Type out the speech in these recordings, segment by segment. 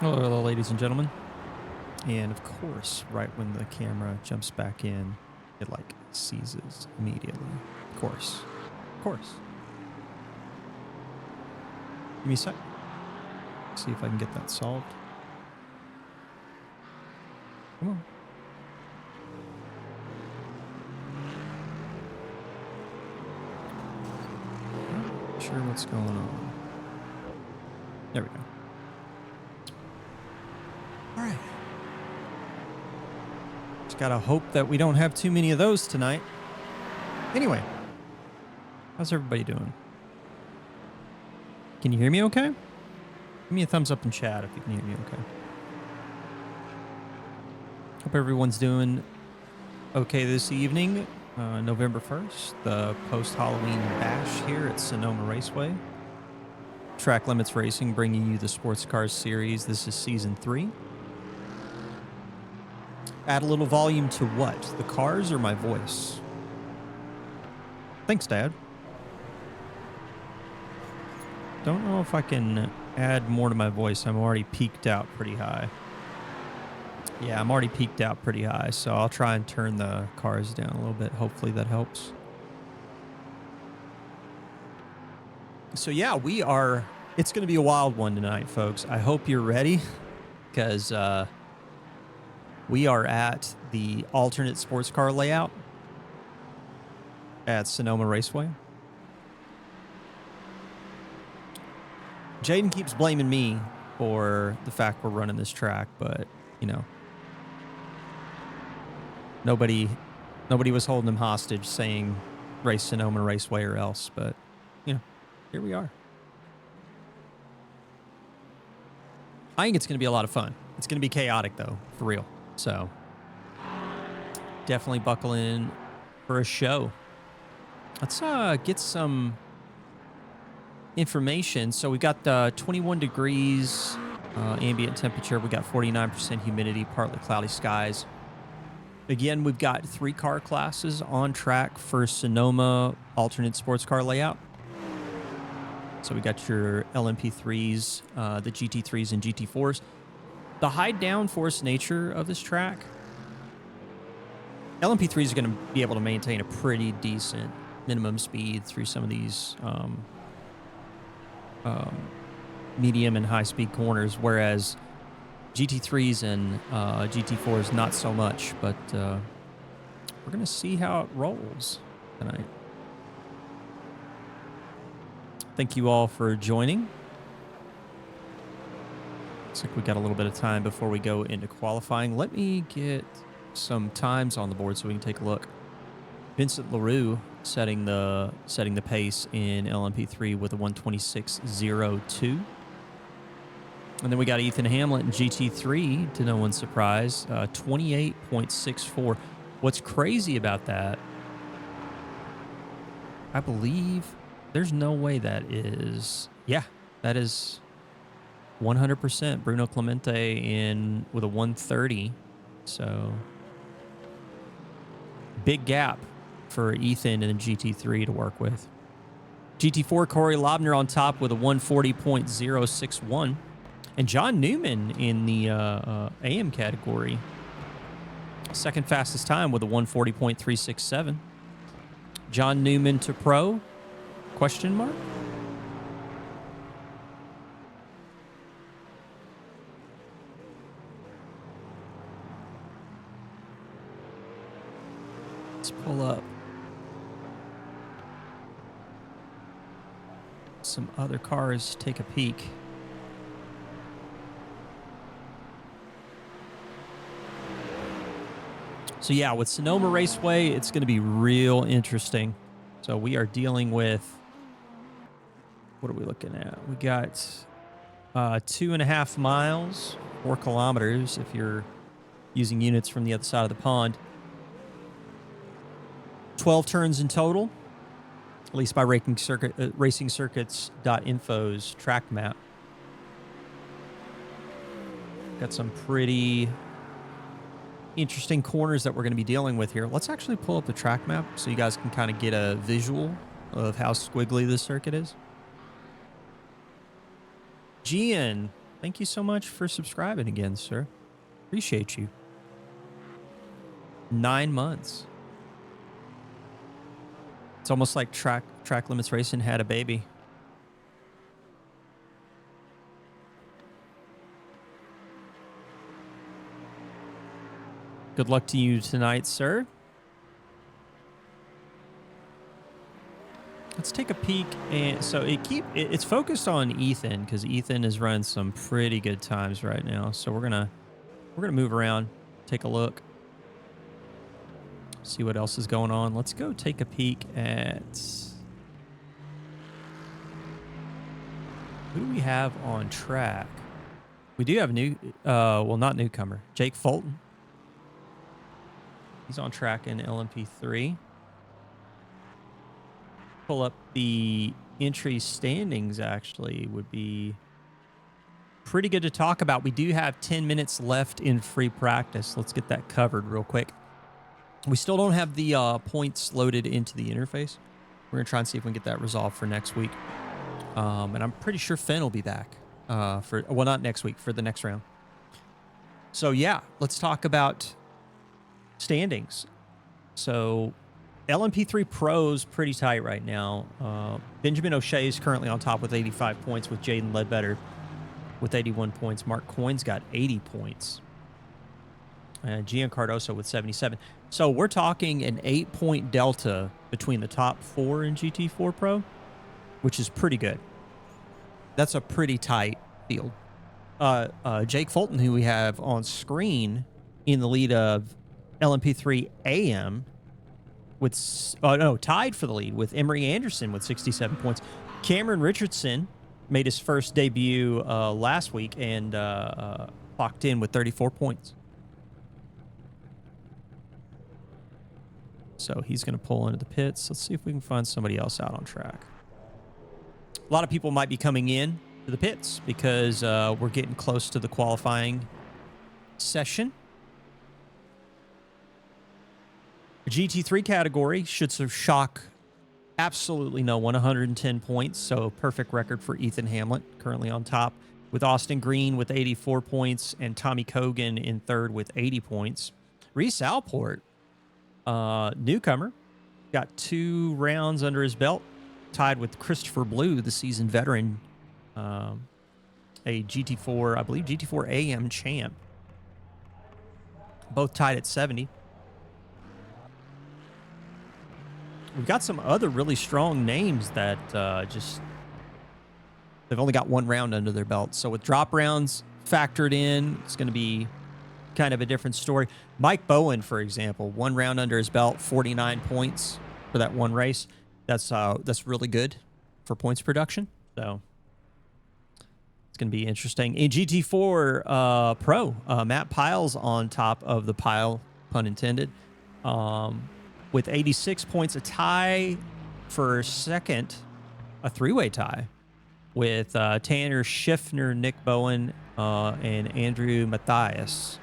Hello, ladies and gentlemen. And of course, right when the camera jumps back in, it like seizes immediately. Of course. Of course. Give me a sec. See if I can get that solved. Come on. Not sure what's going on. There we go. All right. Just gotta hope that we don't have too many of those tonight. Anyway, how's everybody doing? Can you hear me okay? Give me a thumbs up in chat if you can hear me okay. Hope everyone's doing okay this evening, November 1st, the post-Halloween bash here at Sonoma Raceway. Track Limits Racing bringing you the Sports Cars series. This is season 3. Add a little volume to what? The cars or my voice? Thanks, Dad. Don't know if I can add more to my voice. I'm already peaked out pretty high. Yeah, I'm already peaked out pretty high, so I'll try and turn the cars down a little bit. Hopefully that helps. So yeah, it's going to be a wild one tonight, folks. I hope you're ready, because we are at the alternate sports car layout at Sonoma Raceway. Jaden keeps blaming me for the fact we're running this track, but, you know, nobody was holding him hostage saying race Sonoma Raceway or else, but, you know, here we are. I think it's going to be a lot of fun. It's going to be chaotic, though, for real. So, definitely buckle in for a show. Let's get some information. So we got 21 degrees ambient temperature. We got 49% humidity, partly cloudy skies. Again, we've got 3 car classes on track for Sonoma alternate sports car layout. So we got your LMP3s, the GT3s and GT4s. The high downforce nature of this track, LMP3s are going to be able to maintain a pretty decent minimum speed through some of these medium and high speed corners, whereas GT3s and GT4s not so much, but we're going to see how it rolls tonight. Thank you all for joining. Looks like we got a little bit of time before we go into qualifying. Let me get some times on the board so we can take a look. Vincent LaRue setting the pace in LMP3 with a 126.02. And then we got Ethan Hamlet in GT3, to no one's surprise, 28.64. What's crazy about that, I believe there's no way that is, yeah, that is 100% Bruno Clemente with a 130. So big gap for Ethan and GT3 to work with. GT4, Corey Lobner on top with a 140.061. And John Newman in the AM category, second fastest time with a 140.367. John Newman to pro, question mark? Let's pull up some other cars, take a peek. So yeah, with Sonoma Raceway, it's going to be real interesting. So we are dealing with, what are we looking at? We got 2.5 miles, 4 kilometers if you're using units from the other side of the pond. 12 turns in total, at least by racingcircuits.info's track map. Got some pretty interesting corners that we're going to be dealing with here. Let's actually pull up the track map so you guys can kind of get a visual of how squiggly this circuit is. Gian, Thank you so much for subscribing again, sir. Appreciate you. 9 months. It's almost like track limits racing had a baby. Good luck to you tonight, sir. Let's take a peek, and so it's focused on Ethan because Ethan is running some pretty good times right now. So we're gonna move around, take a look, see what else is going on. Let's go take a peek at who do we have on track. We do have not newcomer, Jake Fulton. He's on track in LMP3. Pull up the entry standings, actually would be pretty good to talk about. We do have 10 minutes left in free practice. Let's get that covered real quick. We still don't have the points loaded into the interface. We're going to try and see if we can get that resolved for next week. And I'm pretty sure Finn will be back not next week, for the next round. So yeah, let's talk about standings. So LMP3 Pro's pretty tight right now. Benjamin O'Shea is currently on top with 85 points, with Jaden Ledbetter with 81 points. Mark Coyne's got 80 points. Gian Cardoso with 77. So we're talking an 8-point delta between the top 4 in GT4 Pro, which is pretty good. That's a pretty tight field. Jake Fulton, who we have on screen in the lead of LMP3 AM, tied for the lead with Emery Anderson with 67 points. Cameron Richardson made his first debut last week and clocked in with 34 points. So he's going to pull into the pits. Let's see if we can find somebody else out on track. A lot of people might be coming in to the pits because we're getting close to the qualifying session. GT3 category should shock absolutely no one, 110 points. So perfect record for Ethan Hamlet, currently on top, with Austin Green with 84 points and Tommy Cogan in third with 80 points. Reese Alport, newcomer, got 2 rounds under his belt, tied with Christopher Blue, the seasoned veteran, a GT4, I believe GT4 AM champ. Both tied at 70. We've got some other really strong names that they've only got 1 round under their belt. So with drop rounds factored in, it's going to be kind of a different story. Mike Bowen, for example, 1 round under his belt, 49 points for that 1 race. That's really good for points production. So it's going to be interesting. In GT4 Pro, Matt Piles on top of the pile, pun intended, with 86 points, a tie for second, a 3-way tie with Tanner Schiffner, Nick Bowen, and Andrew Matthias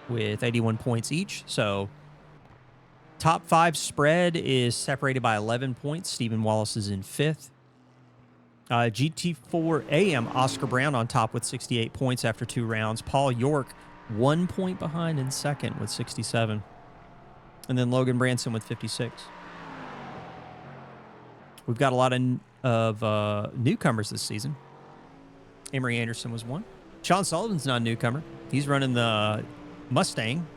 with 81 points each. So top 5 spread is separated by 11 points. Stephen Wallace is in 5th. GT4 AM, Oscar Brown on top with 68 points after 2 rounds. Paul York, 1 point behind in second with 67. And then Logan Branson with 56. We've got a lot of newcomers this season. Emery Anderson was 1. Sean Sullivan's not a newcomer. He's running the Mustang.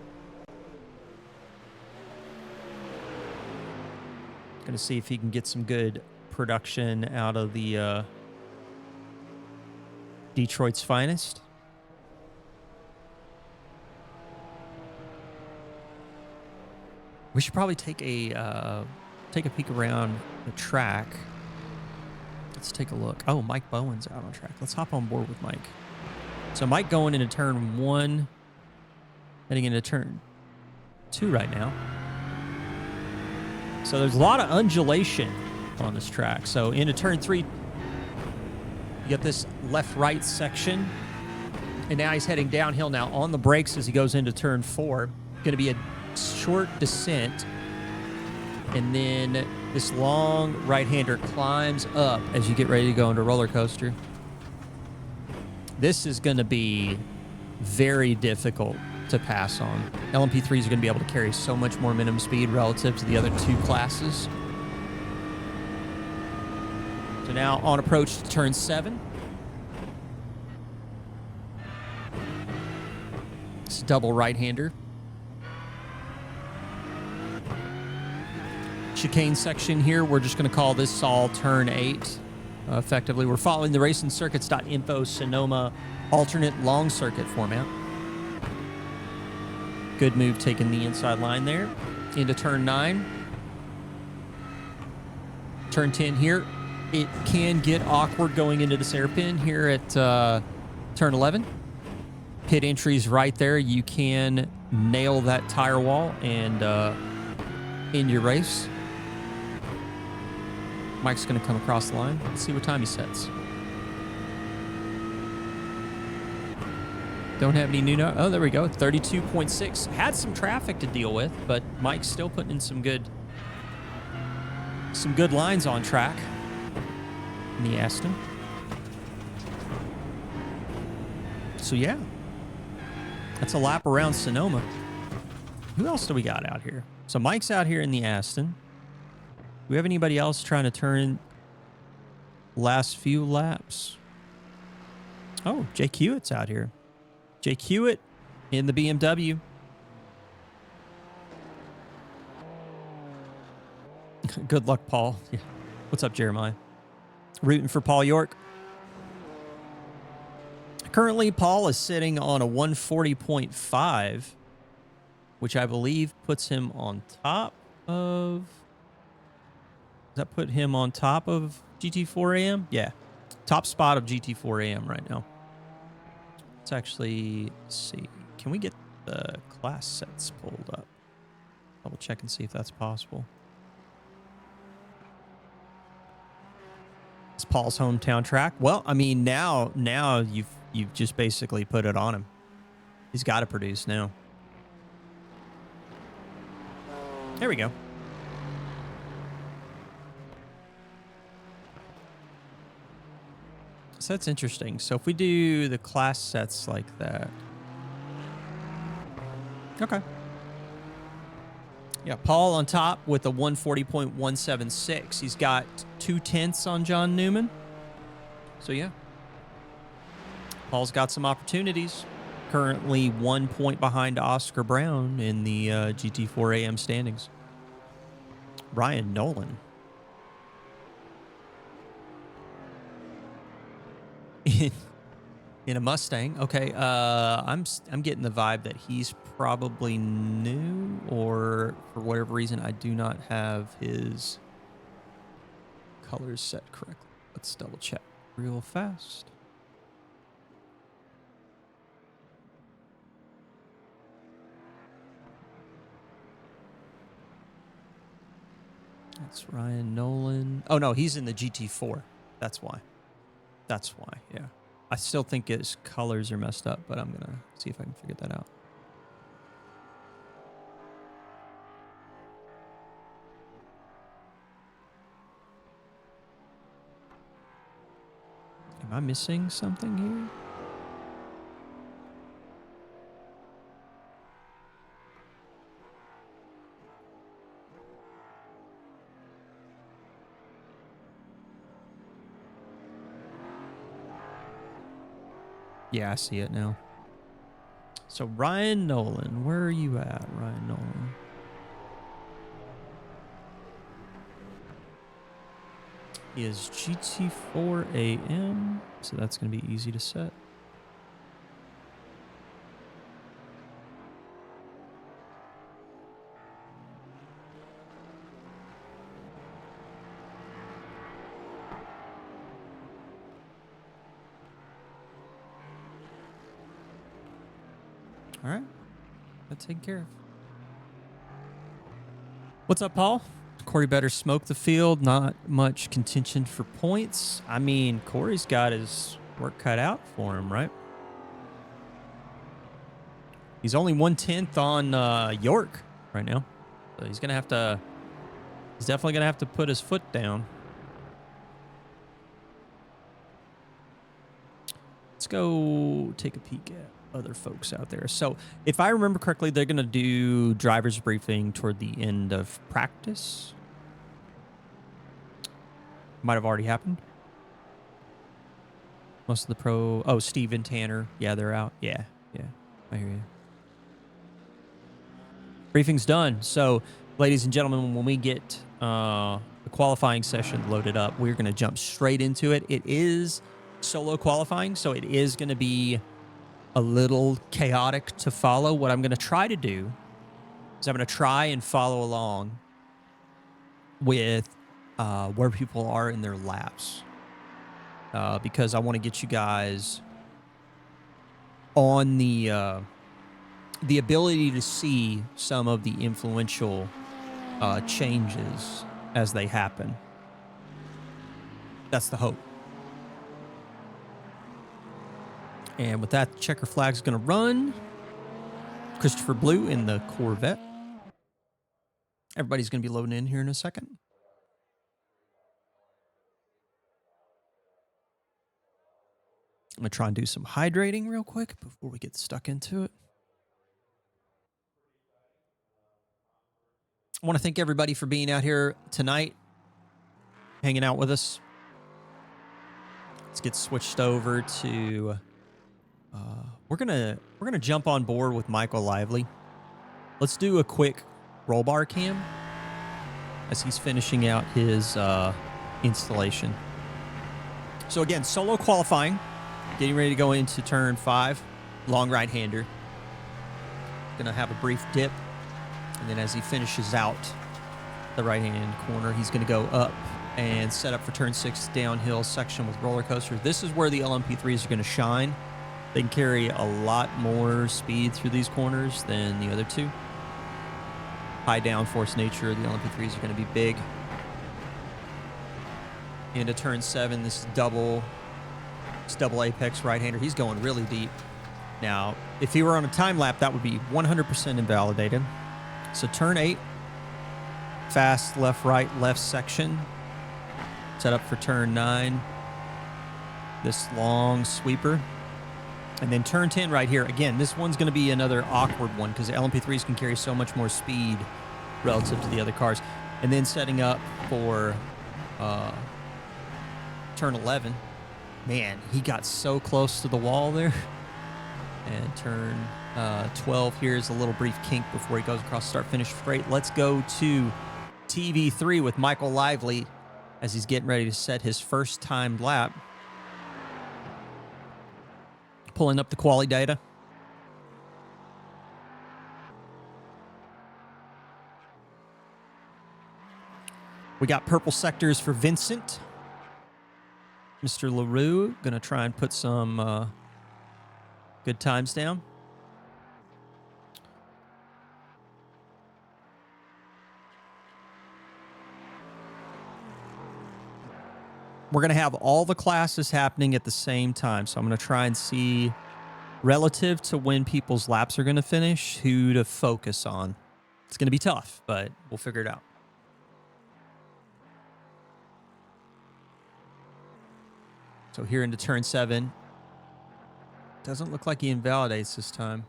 Going to see if he can get some good production out of the Detroit's finest. We should probably take a peek around the track. Let's take a look. Oh, Mike Bowen's out on track. Let's hop on board with Mike. So Mike going into turn 1, heading into turn 2 right now. So there's a lot of undulation on this track. So into turn 3, you get this left-right section. And now he's heading downhill now on the brakes as he goes into turn 4. Going to be a short descent, and then this long right-hander climbs up as you get ready to go into roller coaster. This is going to be very difficult to pass on. LMP3s are going to be able to carry so much more minimum speed relative to the other two classes. So now on approach to turn 7. It's a double right-hander. Chicane section here, we're just going to call this all turn 8. Effectively, we're following the racingcircuits.info Sonoma alternate long circuit format. Good move taking the inside line there. Into turn 9. Turn 10 here. It can get awkward going into this hairpin here at turn 11. Pit entries right there. You can nail that tire wall and end your race. Mike's going to come across the line. Let's see what time he sets. Don't have any new... Oh, there we go. 32.6. Had some traffic to deal with, but Mike's still putting in some good lines on track in the Aston. So, yeah. That's a lap around Sonoma. Who else do we got out here? So, Mike's out here in the Aston. Do we have anybody else trying to turn last few laps? Oh, Jake Hewitt's out here. Jake Hewitt in the BMW. Good luck, Paul. Yeah. What's up, Jeremiah? Rooting for Paul York. Currently, Paul is sitting on a 140.5, which I believe puts him on top of... Does that put him on top of GT4 AM? Yeah. Top spot of GT4 AM right now. Let's actually see. Can we get the class sets pulled up? Double check and see if that's possible. It's Paul's hometown track. Well, I mean, now you've just basically put it on him. He's got to produce now. There we go. So that's interesting. So if we do the class sets like that. Okay. Yeah, Paul on top with a 140.176. He's got 2/10 on John Newman. So yeah. Paul's got some opportunities. Currently 1 point behind Oscar Brown in the GT4 AM standings. Ryan Nolan. In a Mustang. Okay, I'm getting the vibe that he's probably new, or for whatever reason I do not have his colors set correctly. Let's double check real fast. That's Ryan Nolan. Oh no, he's in the GT4. That's why. That's why, yeah. I still think his colors are messed up, but I'm going to see if I can figure that out. Am I missing something here? Yeah, I see it now. So Ryan Nolan, where are you at, Ryan Nolan? He is GT4 AM, so that's going to be easy to set. All right, that's taken care of. What's up, Paul? Corey better smoke the field. Not much contention for points. I mean, Corey's got his work cut out for him, right? He's only 1/10 on York right now. So he's gonna have to. He's definitely gonna have to put his foot down. Let's go take a peek at other folks out there. So if I remember correctly, they're going to do driver's briefing toward the end of practice. Might have already happened. Most of the pro... Oh, Steve and Tanner. Yeah, they're out. Yeah. I hear you. Briefing's done. So, ladies and gentlemen, when we get the qualifying session loaded up, we're going to jump straight into it. It is solo qualifying, so it is going to be a little chaotic to follow. What I'm going to try to do is I'm going to try and follow along with where people are in their laps. Because I want to get you guys on the ability to see some of the influential changes as they happen. That's the hope. And with that, the checker flag's going to run. Christopher Blue in the Corvette. Everybody's going to be loading in here in a second. I'm going to try and do some hydrating real quick before we get stuck into it. I want to thank everybody for being out here tonight, hanging out with us. Let's get switched over to... we're gonna jump on board with Michael Lively. Let's do a quick roll bar cam as he's finishing out his installation. So again, solo qualifying. Getting ready to go into turn 5. Long right-hander. Gonna have a brief dip. And then as he finishes out the right-hand corner, he's gonna go up and set up for turn 6 downhill section with roller coaster. This is where the LMP3s are gonna shine. They can carry a lot more speed through these corners than the other two. High downforce nature of the LMP3s are gonna be big. Into turn 7, this is double apex right-hander. He's going really deep. Now, if he were on a time lap, that would be 100% invalidated. So turn 8, fast left, right, left section. Set up for turn 9. This long sweeper. And then turn 10 right here. Again, this one's going to be another awkward one because the LMP3s can carry so much more speed relative to the other cars. And then setting up for turn 11. Man, he got so close to the wall there. And turn 12 here is a little brief kink before he goes across start-finish straight. Let's go to TV3 with Michael Lively as he's getting ready to set his first timed lap. Pulling up the quali data. We got purple sectors for Vincent. Mr. LaRue going to try and put some good times down. We're going to have all the classes happening at the same time. So I'm going to try and see, relative to when people's laps are going to finish, who to focus on. It's going to be tough, but we'll figure it out. So here into turn 7. Doesn't look like he invalidates this time.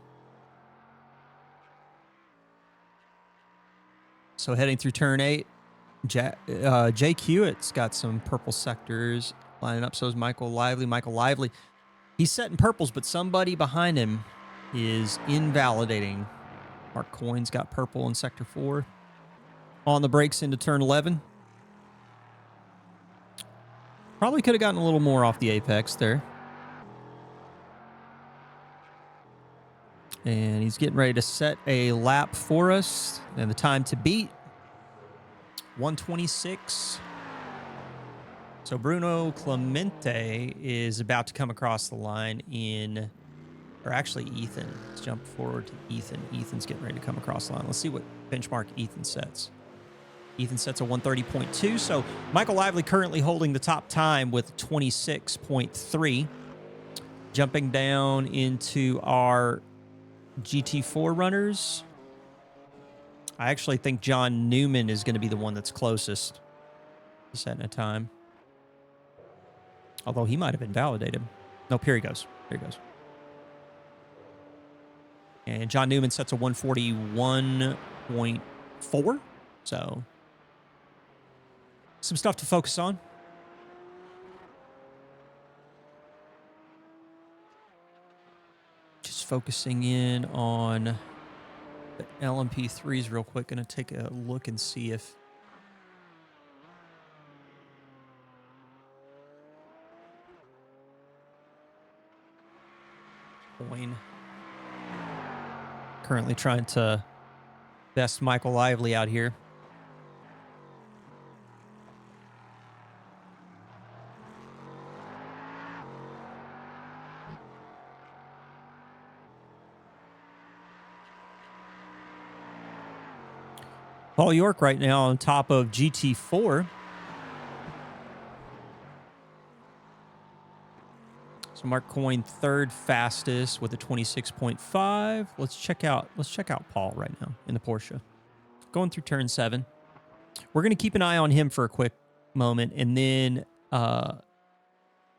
So heading through turn 8. Jay Hewitt's got some purple sectors lining up. So is Michael Lively. Michael Lively, he's setting purples, but somebody behind him is invalidating. Mark Coyne's got purple in sector 4. On the brakes into turn 11. Probably could have gotten a little more off the apex there. And he's getting ready to set a lap for us. And the time to beat, 1:26. So Bruno Clemente is about to come across the line in, or actually Ethan. Let's jump forward to Ethan. Ethan's getting ready to come across the line. Let's see what benchmark Ethan sets. Ethan sets a 1:30.2. So Michael Lively currently holding the top time with 26.3. Jumping down into our GT4 runners. I actually think John Newman is going to be the one that's closest to setting a time. Although he might have invalidated. Nope, here he goes. There he goes. And John Newman sets a 141.4. So some stuff to focus on. Just focusing in on the LMP3s real quick. Going to take a look and see if Coin currently trying to best Michael Lively out here. Paul York right now on top of GT4. So Mark Coyne third fastest with a 26.5. Let's check out Paul right now in the Porsche. Going through turn 7. We're going to keep an eye on him for a quick moment, and then I'm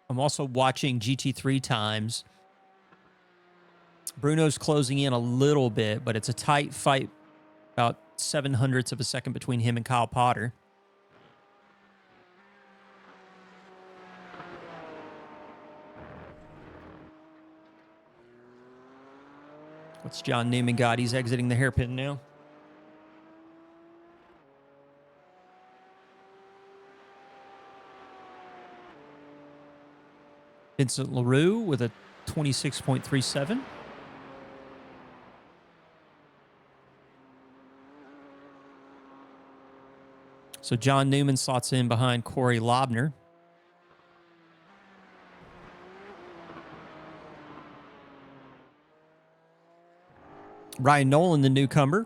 also watching GT3 times. Bruno's closing in a little bit, but it's a tight fight, about 0.07 of a second between him and Kyle Potter. What's John Newman got? He's exiting the hairpin now. Vincent LaRue with a 26.37. So John Newman slots in behind Corey Lobner. Ryan Nolan, the newcomer,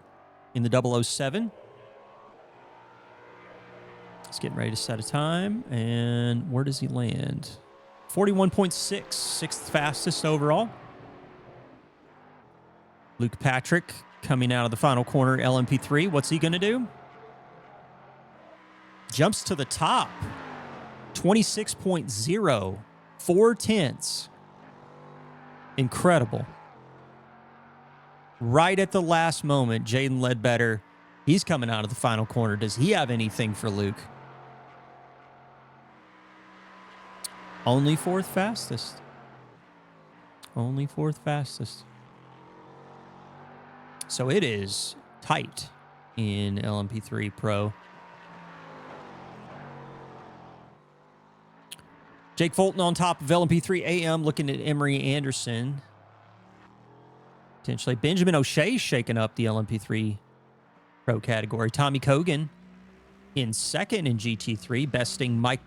in the 007. He's getting ready to set a time. And where does he land? 41.6, sixth fastest overall. Luke Patrick coming out of the final corner, LMP3. What's he going to do? Jumps to the top. 26.0. 4/10. Incredible. Right at the last moment, Jaden Ledbetter, he's coming out of the final corner. Does he have anything for Luke? Only fourth fastest. Only fourth fastest. So it is tight in LMP3 Pro. Jake Fulton on top of LMP3 AM, looking at Emery Anderson. Potentially Benjamin O'Shea shaking up the LMP3 Pro category. Tommy Kogan in second in GT3, besting Mike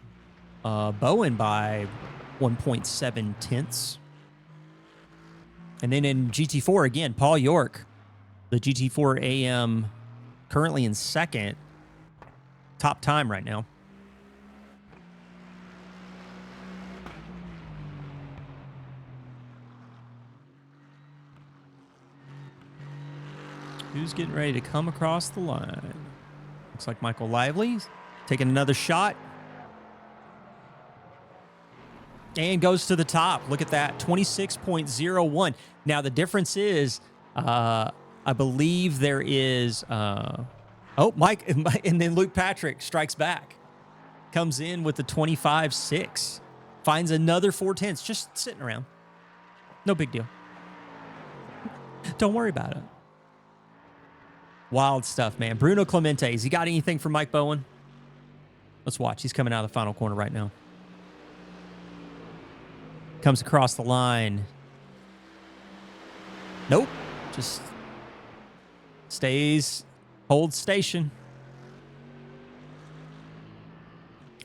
Bowen by 1.7 tenths. And then in GT4, again, Paul York, the GT4 AM, currently in second. Top time right now. Who's getting ready to come across the line? Looks like Michael Lively taking another shot. And goes to the top. Look at that, 26.01. Now, the difference is, I believe there is, Mike, and then Luke Patrick strikes back. Comes in with the 25.6. Finds another 4/10, just sitting around. No big deal. Don't worry about it. Wild stuff, man. Bruno Clemente, has he got anything for Mike Bowen? Let's watch. He's coming out of the final corner right now. Comes across the line. Nope. Just stays, holds station.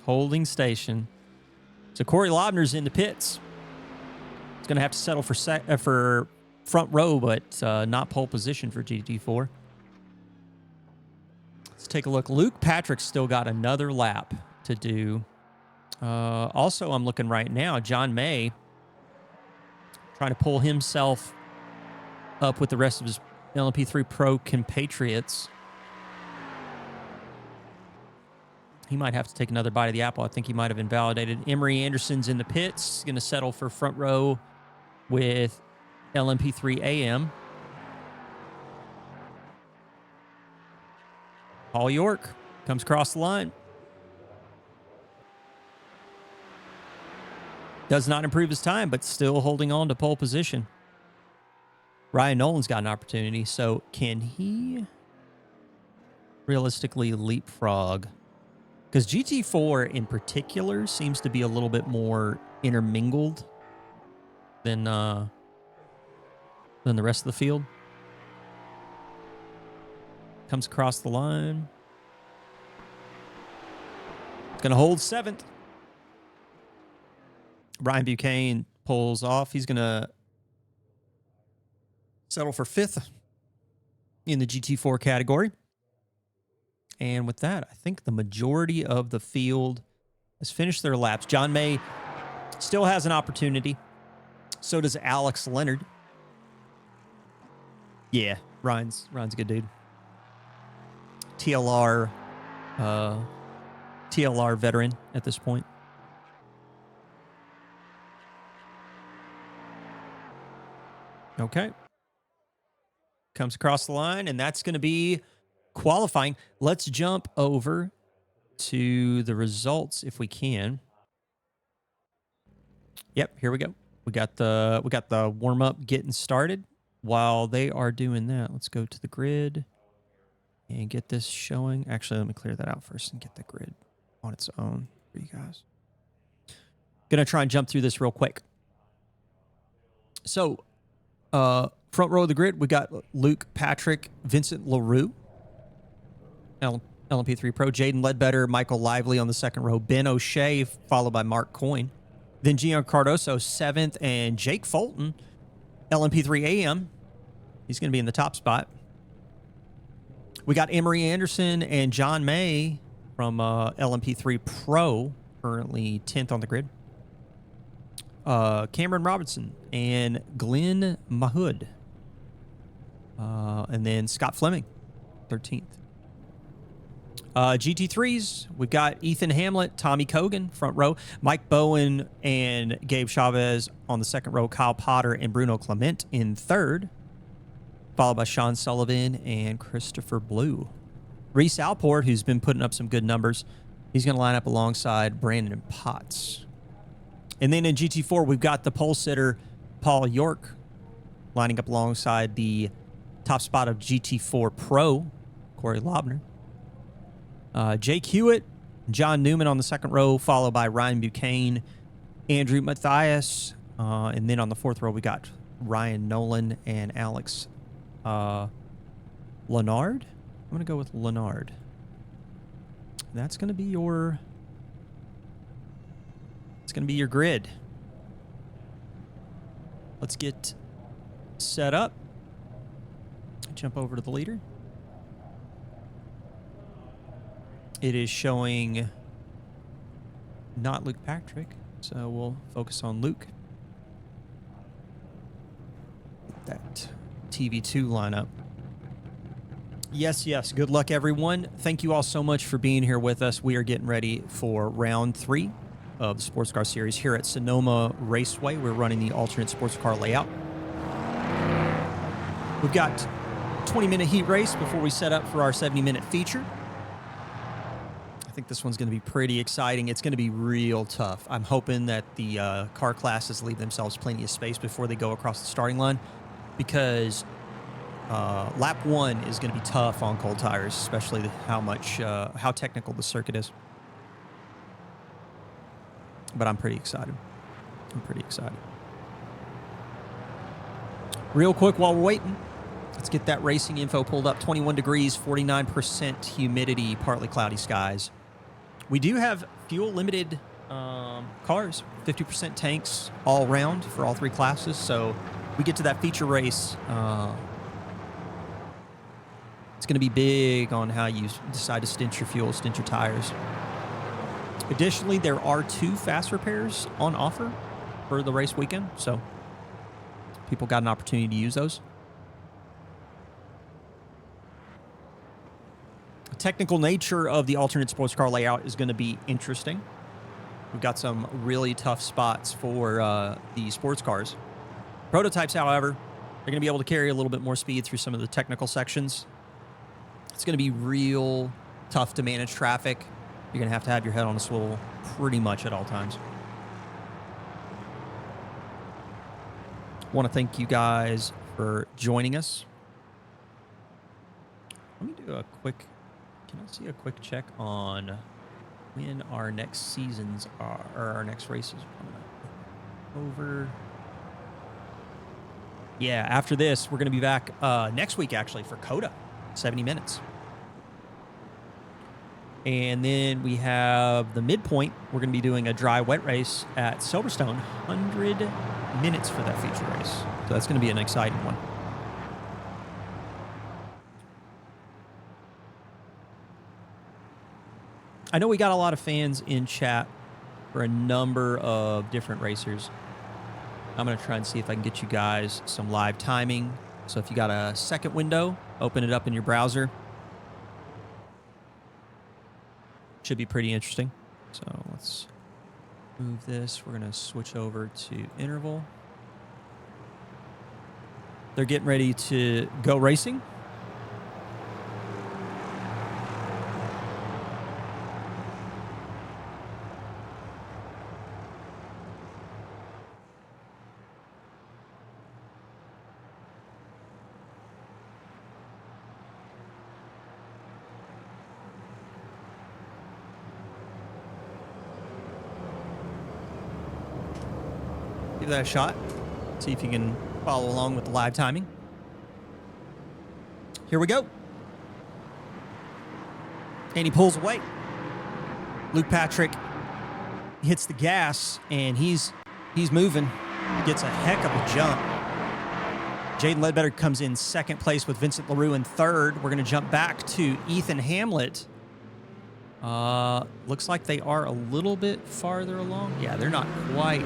Holding station. So Corey Lobner's in the pits. He's going to have to settle for front row, but not pole position for GT4. Let's take a look. Luke Patrick's still got another lap to do. Also, I'm looking right now, John May trying to pull himself up with the rest of his LMP3 Pro compatriots. He might have to take another bite of the apple. I think he might have invalidated. Emery Anderson's in the pits. He's going to settle for front row with LMP3 AM. Paul York comes across the line. Does not improve his time, but still holding on to pole position. Ryan Nolan's got an opportunity, so can he realistically leapfrog? Because GT4 in particular seems to be a little bit more intermingled than the rest of the field. Comes across the line. It's going to hold 7th. Brian Buchanan pulls off. He's going to settle for 5th in the GT4 category. And with that, I think the majority of the field has finished their laps. John May still has an opportunity. So does Alex Leonard. Yeah, Ryan's a good dude. TLR veteran at this point. Okay. Comes across the line, and that's going to be qualifying. Let's jump over to the results if we can. Yep, here we go. We got the warm-up getting started. While they are doing that, let's go to the grid and get this showing. Actually, let me clear that out first and get the grid on its own for you guys. Gonna try and jump through this real quick. So, front row of the grid, we got Luke Patrick, Vincent LaRue, LMP3 Pro, Jaden Ledbetter, Michael Lively on the second row, Ben O'Shea, followed by Mark Coyne. Then Gian Cardoso, 7th, and Jake Fulton, LMP3 AM. He's going to be in the top spot. We got Emery Anderson and John May from LMP3 Pro, currently 10th on the grid. Cameron Robinson and Glenn Mahood. And then Scott Fleming, 13th. GT3s, we've got Ethan Hamlet, Tommy Cogan, front row, Mike Bowen and Gabe Chavez on the second row, Kyle Potter and Bruno Clement in third, followed by Sean Sullivan and Christopher Blue. Reese Alport, who's been putting up some good numbers, he's going to line up alongside Brandon Potts. And then in GT4, we've got the pole sitter, Paul York, lining up alongside the top spot of GT4 Pro, Corey Lobner. Jake Hewitt, John Newman on the second row, followed by Ryan Buchanan, Andrew Matthias. And then on the fourth row, we got Ryan Nolan and Alex Leonard. I'm going to go with Leonard. That's going to be your... It's going to be your grid. Let's get set up. Jump over to the leader. It is showing not Luke Patrick, so we'll focus on Luke. That TV2 lineup. Yes. Good luck, everyone. Thank you all so much for being here with us. We are getting ready for round 3 of the sports car series here at Sonoma Raceway. We're running the alternate sports car layout. We've got a 20-minute heat race before we set up for our 70-minute feature. I think this one's going to be pretty exciting. It's going to be real tough. I'm hoping that the car classes leave themselves plenty of space before they go across the starting line, because lap 1 is going to be tough on cold tires, especially how technical the circuit is. But I'm pretty excited. Real quick while we're waiting, let's get that racing info pulled up. 21 degrees, 49% humidity, partly cloudy skies. We do have fuel-limited cars, 50% tanks all round for all 3 classes. So we get to that feature race. It's going to be big on how you decide to stint your fuel, stint your tires. Additionally, there are 2 fast repairs on offer for the race weekend, so people got an opportunity to use those. The technical nature of the alternate sports car layout is going to be interesting. We've got some really tough spots for the sports cars. Prototypes, however, are going to be able to carry a little bit more speed through some of the technical sections. It's going to be real tough to manage traffic. You're going to have your head on a swivel pretty much at all times. Want to thank you guys for joining us. Let me do a quick, can I see a quick check on when our next seasons are, or our next races are coming up? Over. Yeah, after this, we're going to be back next week, actually, for COTA, 70 minutes. And then we have the midpoint. We're going to be doing a dry wet race at Silverstone, 100 minutes for that feature race. So that's going to be an exciting one. I know we got a lot of fans in chat for a number of different racers. I'm going to try and see if I can get you guys some live timing. So if you got a second window, open it up in your browser. Should be pretty interesting. So let's move this. We're going to switch over to interval. They're getting ready to go racing. Give that a shot. See if you can follow along with the live timing. Here we go. And he pulls away. Luke Patrick hits the gas, and he's moving. Gets a heck of a jump. Jaden Ledbetter comes in second place with Vincent LaRue in third. We're going to jump back to Ethan Hamlet. Looks like they are a little bit farther along. Yeah, they're not quite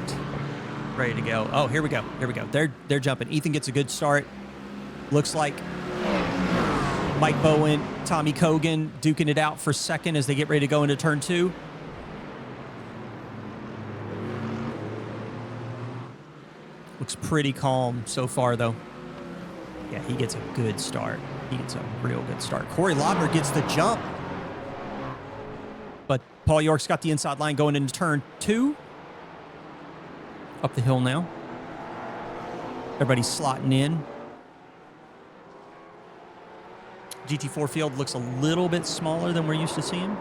ready to go. Oh, here we go. Here we go. They're jumping. Ethan gets a good start. Looks like Mike Bowen, Tommy Kogan duking it out for second as they get ready to go into turn two. Looks pretty calm so far, though. Yeah, he gets a good start. He gets a real good start. Corey Laubner gets the jump. But Paul York's got the inside line going into turn two. Up the hill now. Everybody's slotting in. GT4 field looks a little bit smaller than we're used to seeing.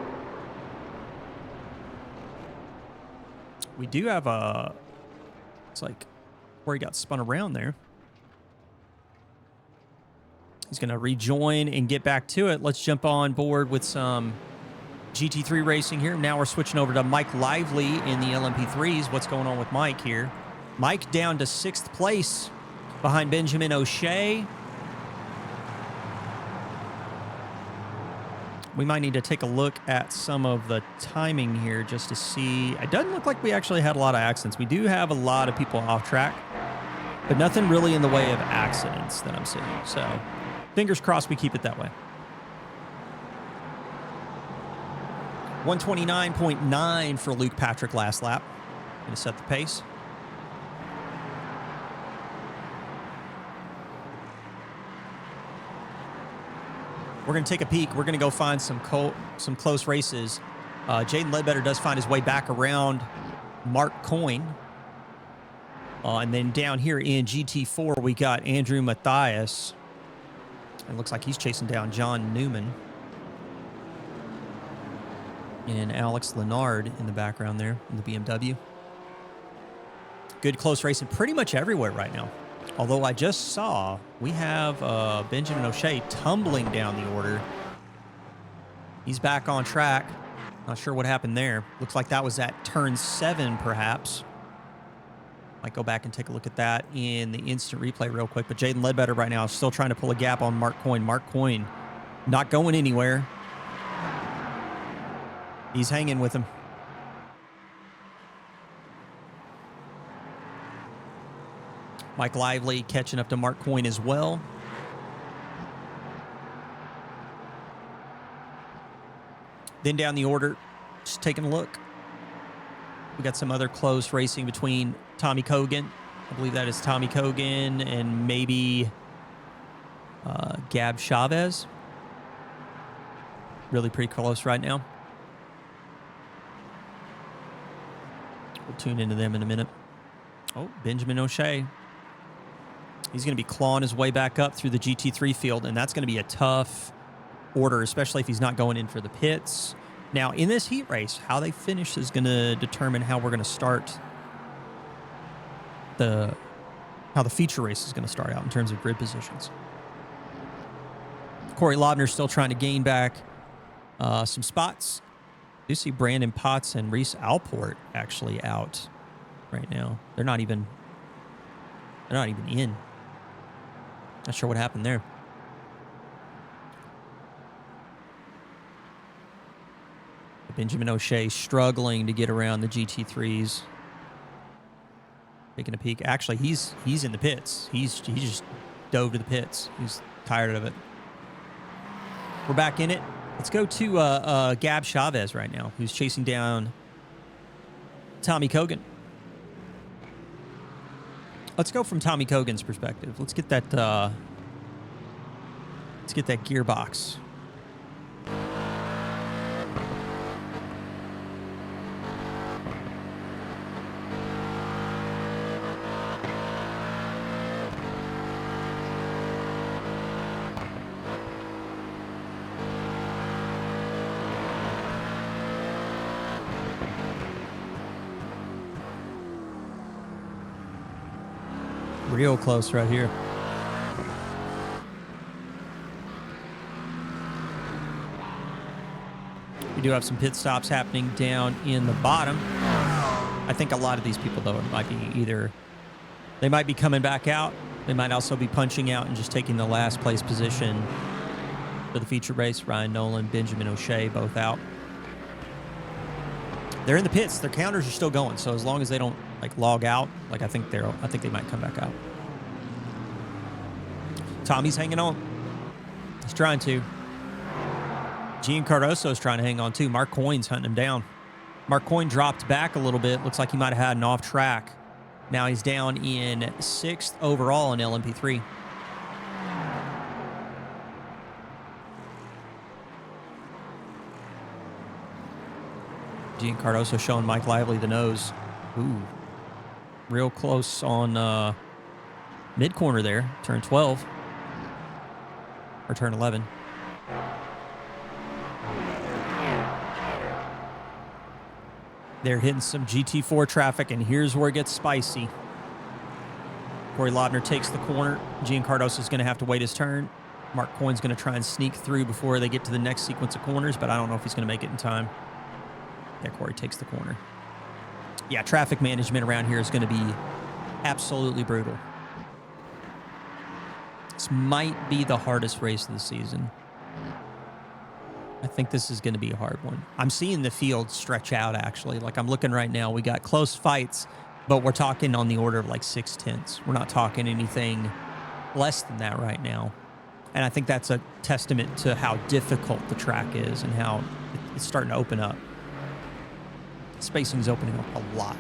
We do have a... It's like where he got spun around there. He's going to rejoin and get back to it. Let's jump on board with some GT3 racing here. Now we're switching over to Mike Lively in the LMP3s. What's going on with Mike here? Mike down to 6th place behind Benjamin O'Shea. We might need to take a look at some of the timing here just to see. It doesn't look like we actually had a lot of accidents. We do have a lot of people off track, but nothing really in the way of accidents that I'm seeing. So fingers crossed we keep it that way. 129.9 for Luke Patrick last lap. Going to set the pace. We're going to take a peek. We're going to go find some close races. Jaden Ledbetter does find his way back around Mark Coyne. And then down here in GT4, we got Andrew Mathias. It looks like he's chasing down John Newman. And Alex Lennard in the background there in the BMW. Good close racing pretty much everywhere right now. Although I just saw we have Benjamin O'Shea tumbling down the order. He's back on track. Not sure what happened there. Looks like that was at turn 7, perhaps. Might go back and take a look at that in the instant replay real quick. But Jaden Ledbetter right now is still trying to pull a gap on Mark Coyne. Mark Coyne not going anywhere. He's hanging with him. Mike Lively catching up to Mark Coyne as well. Then down the order, just taking a look. We got some other close racing between Tommy Kogan I believe that is Tommy Kogan and maybe Gab Chavez. Really pretty close right now. We'll tune into them in a minute. Oh, Benjamin O'Shea. He's going to be clawing his way back up through the GT3 field, and that's going to be a tough order, especially if he's not going in for the pits. Now, in this heat race, how they finish is going to determine how we're going to start how the feature race is going to start out in terms of grid positions. Corey Lobner's still trying to gain back some spots. You see Brandon Potts and Reese Alport actually out right now. They're not even in. Not sure what happened there. Benjamin O'Shea struggling to get around the GT3s. Taking a peek. Actually, he's in the pits. He just dove to the pits. He's tired of it. We're back in it. Let's go to Gab Chavez right now, who's chasing down Tommy Kogan. Let's go from Tommy Kogan's perspective. Let's get that gearbox. Real close right here. We do have some pit stops happening down in the bottom. I think a lot of these people, though, might be coming back out. They might also be punching out and just taking the last place position for the feature race. Ryan Nolan, Benjamin O'Shea, both out. They're in the pits. Their counters are still going. So as long as they don't log out, I think they might come back out. Tommy's hanging on. He's trying to. Gian Cardoso's trying to hang on too. Mark Coyne's hunting him down. Mark Coyne dropped back a little bit. Looks like he might have had an off track. Now he's down in 6th overall in LMP3. Gian Cardoso showing Mike Lively the nose. Ooh. Real close on mid-corner there. Turn 12. Or turn 11. They're hitting some GT4 traffic, and here's where it gets spicy. Corey Lobner takes the corner. Gian Cardoso's going to have to wait his turn. Mark Coyne's going to try and sneak through before they get to the next sequence of corners, but I don't know if he's going to make it in time. Yeah, Corey takes the corner. Yeah, traffic management around here is going to be absolutely brutal. This might be the hardest race of the season. I think this is going to be a hard one. I'm seeing the field stretch out, actually. I'm looking right now. We got close fights, but we're talking on the order of 6/10. We're not talking anything less than that right now. And I think that's a testament to how difficult the track is and how it's starting to open up. Spacing is opening up a lot.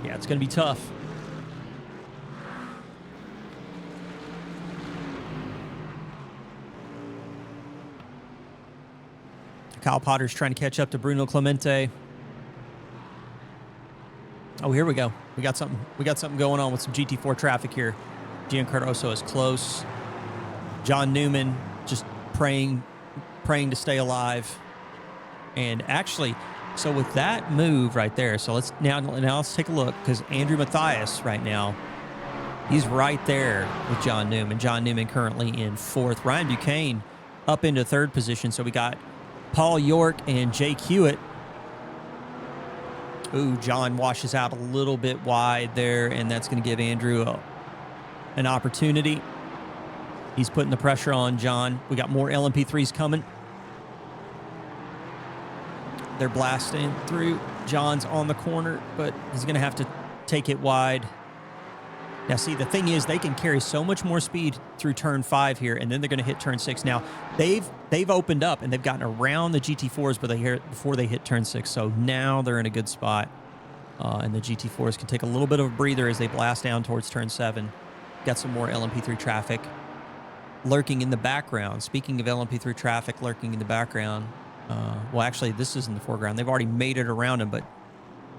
Yeah, it's going to be tough. Kyle Potter's trying to catch up to Bruno Clemente. Oh, here we go. We got something going on with some GT4 traffic here. Gian Cardoso is close. John Newman just praying to stay alive. And actually, so with that move right there, so let's take a look, because Andrew Mathias right now, he's right there with John Newman. John Newman currently in 4th. Ryan Buchanan up into 3rd position. So we got Paul York and Jake Hewitt. Ooh, John washes out a little bit wide there, and that's going to give Andrew an opportunity. He's putting the pressure on John. We got more LMP3s coming. They're blasting through. John's on the corner, but he's going to have to take it wide. Now, see, the thing is, they can carry so much more speed through turn 5 here, and then they're going to hit turn 6. Now, they've opened up, and they've gotten around the GT4s, but before they hit turn 6. So now they're in a good spot, and the GT4s can take a little bit of a breather as they blast down towards turn 7. Got some more LMP3 traffic lurking in the background. Speaking of LMP3 traffic lurking in the background, well, actually, this is in the foreground. They've already made it around him, but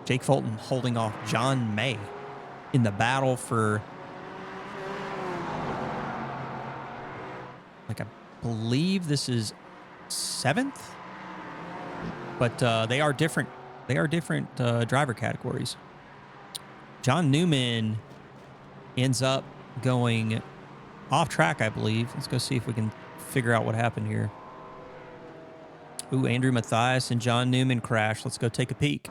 Jake Fulton holding off John May in the battle for, like, I believe this is 7th, but they are different. They are different driver categories. John Newman ends up going off track, I believe. Let's go see if we can figure out what happened here. Ooh, Andrew Mathias and John Newman crash. Let's go take a peek.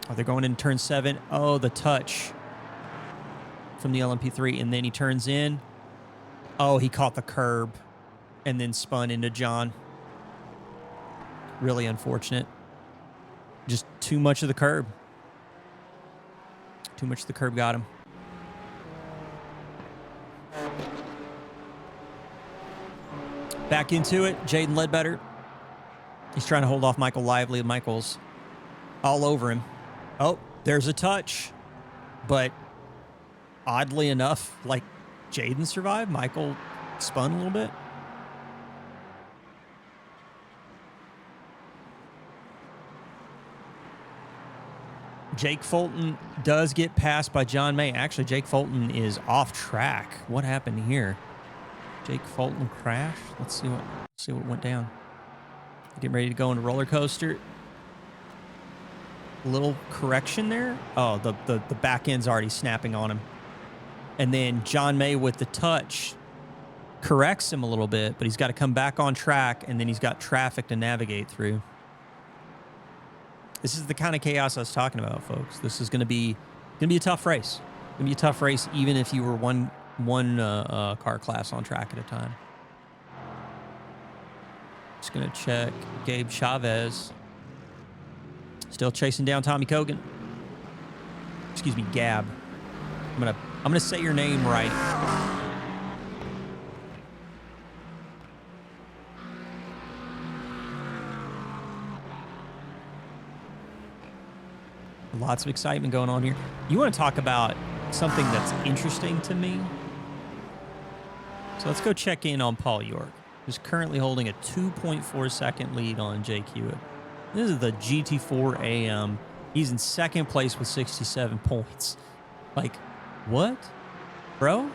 Oh, they're going in turn 7. Oh, the touch from the LMP3. And then he turns in. Oh, he caught the curb and then spun into John. Really unfortunate. Just too much of the curb. Too much of the curb got him. Back into it. Jaden Ledbetter. He's trying to hold off Michael Lively. Michael's all over him. Oh, there's a touch. But oddly enough, like, Jaden survived. Michael spun a little bit. Jake Fulton does get passed by John May. Actually, Jake Fulton is off track. What happened here? Jake Fulton crashed. Let's see what went down. Getting ready to go into roller coaster. A little correction there. Oh, the back end's already snapping on him. And then John May with the touch corrects him a little bit, but he's got to come back on track, and then he's got traffic to navigate through. This is the kind of chaos I was talking about, folks. This is going to be a tough race. Going to be a tough race, even if you were one car class on track at a time. Just going to check Gabe Chavez. Still chasing down Tommy Kogan. Excuse me, Gab. I'm gonna say your name right. Lots of excitement going on here. You want to talk about something that's interesting to me? So let's go check in on Paul York, who's currently holding a 2.4 second lead on Jake Hewitt. This is the GT4 AM. He's in second place with 67 points. Like, what? Bro?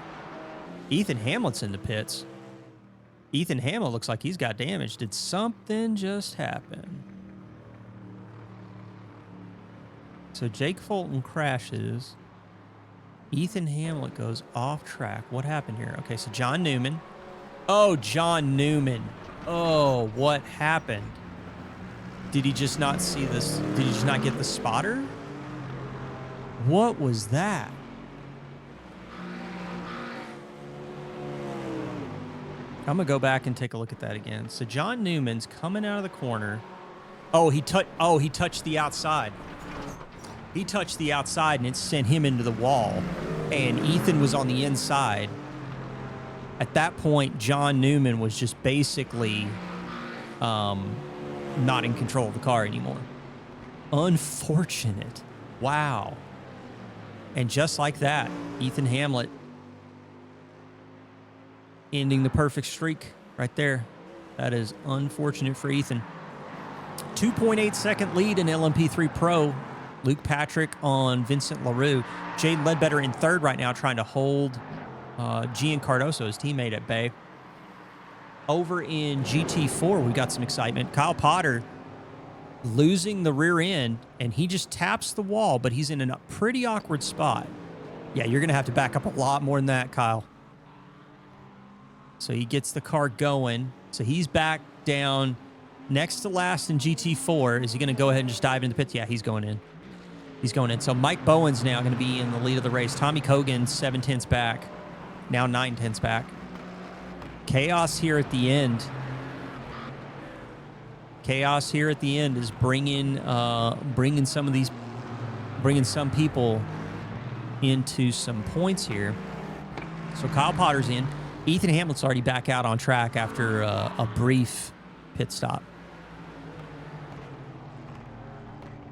Ethan Hamlet's in the pits. Ethan Hamlet looks like he's got damage. Did something just happen? So Jake Fulton crashes. Ethan Hamlet goes off track. What happened here? Okay, so John Newman. Oh, John Newman. Oh, what happened? Did he just not see this? Did he just not get the spotter? What was that? I'm going to go back and take a look at that again. So John Newman's coming out of the corner. Oh, he touched the outside. He touched the outside, and it sent him into the wall. And Ethan was on the inside. At that point, John Newman was just basically not in control of the car anymore. Unfortunate. Wow. And just like that, Ethan Hamlet ending the perfect streak right there. That is unfortunate for Ethan. 2.8 second lead in LMP3 Pro. Luke Patrick on Vincent LaRue. Jade Ledbetter in third right now, trying to hold Gian Cardoso, his teammate at Bay. Over in GT4, we got some excitement. Kyle Potter losing the rear end, and he just taps the wall, but he's in a pretty awkward spot. Yeah, you're going to have to back up a lot more than that, Kyle. So he gets the car going. So he's back down next to last in GT4. Is he going to go ahead and just dive into the pits? Yeah, he's going in. He's going in. So Mike Bowen's now going to be in the lead of the race. Tommy Kogan, 7/10 back. Now 9/10 back. Chaos here at the end. Chaos here at the end is bringing some people into some points here. So Kyle Potter's in. Ethan Hamlet's already back out on track after a brief pit stop.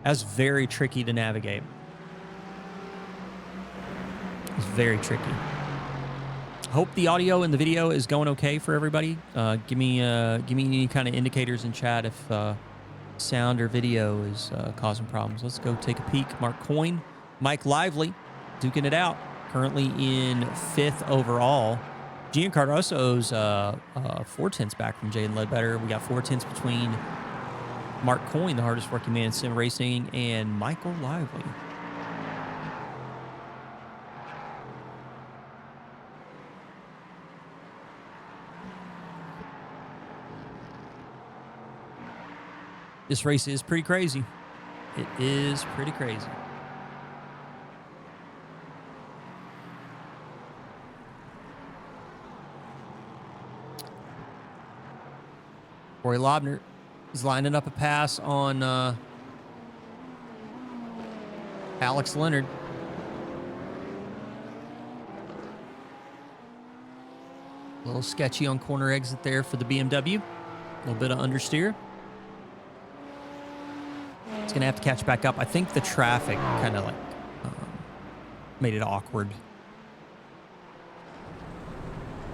That's very tricky to navigate. It's very tricky. Hope the audio and the video is going okay for everybody. Give me any kind of indicators in chat if sound or video is causing problems. Let's go take a peek. Mark Coyne, Mike Lively, duking it out. Currently in 5th overall. Gian Cardoso's 4 tenths back from Jaden Ledbetter. We got 4 tenths between Mark Coyne, the hardest working man in sim racing, and Michael Lively. This race is pretty crazy. It is pretty crazy. Corey Lobner is lining up a pass on Alex Leonard. A little sketchy on corner exit there for the BMW. A little bit of understeer. It's going to have to catch back up. I think the traffic kind of like made it awkward.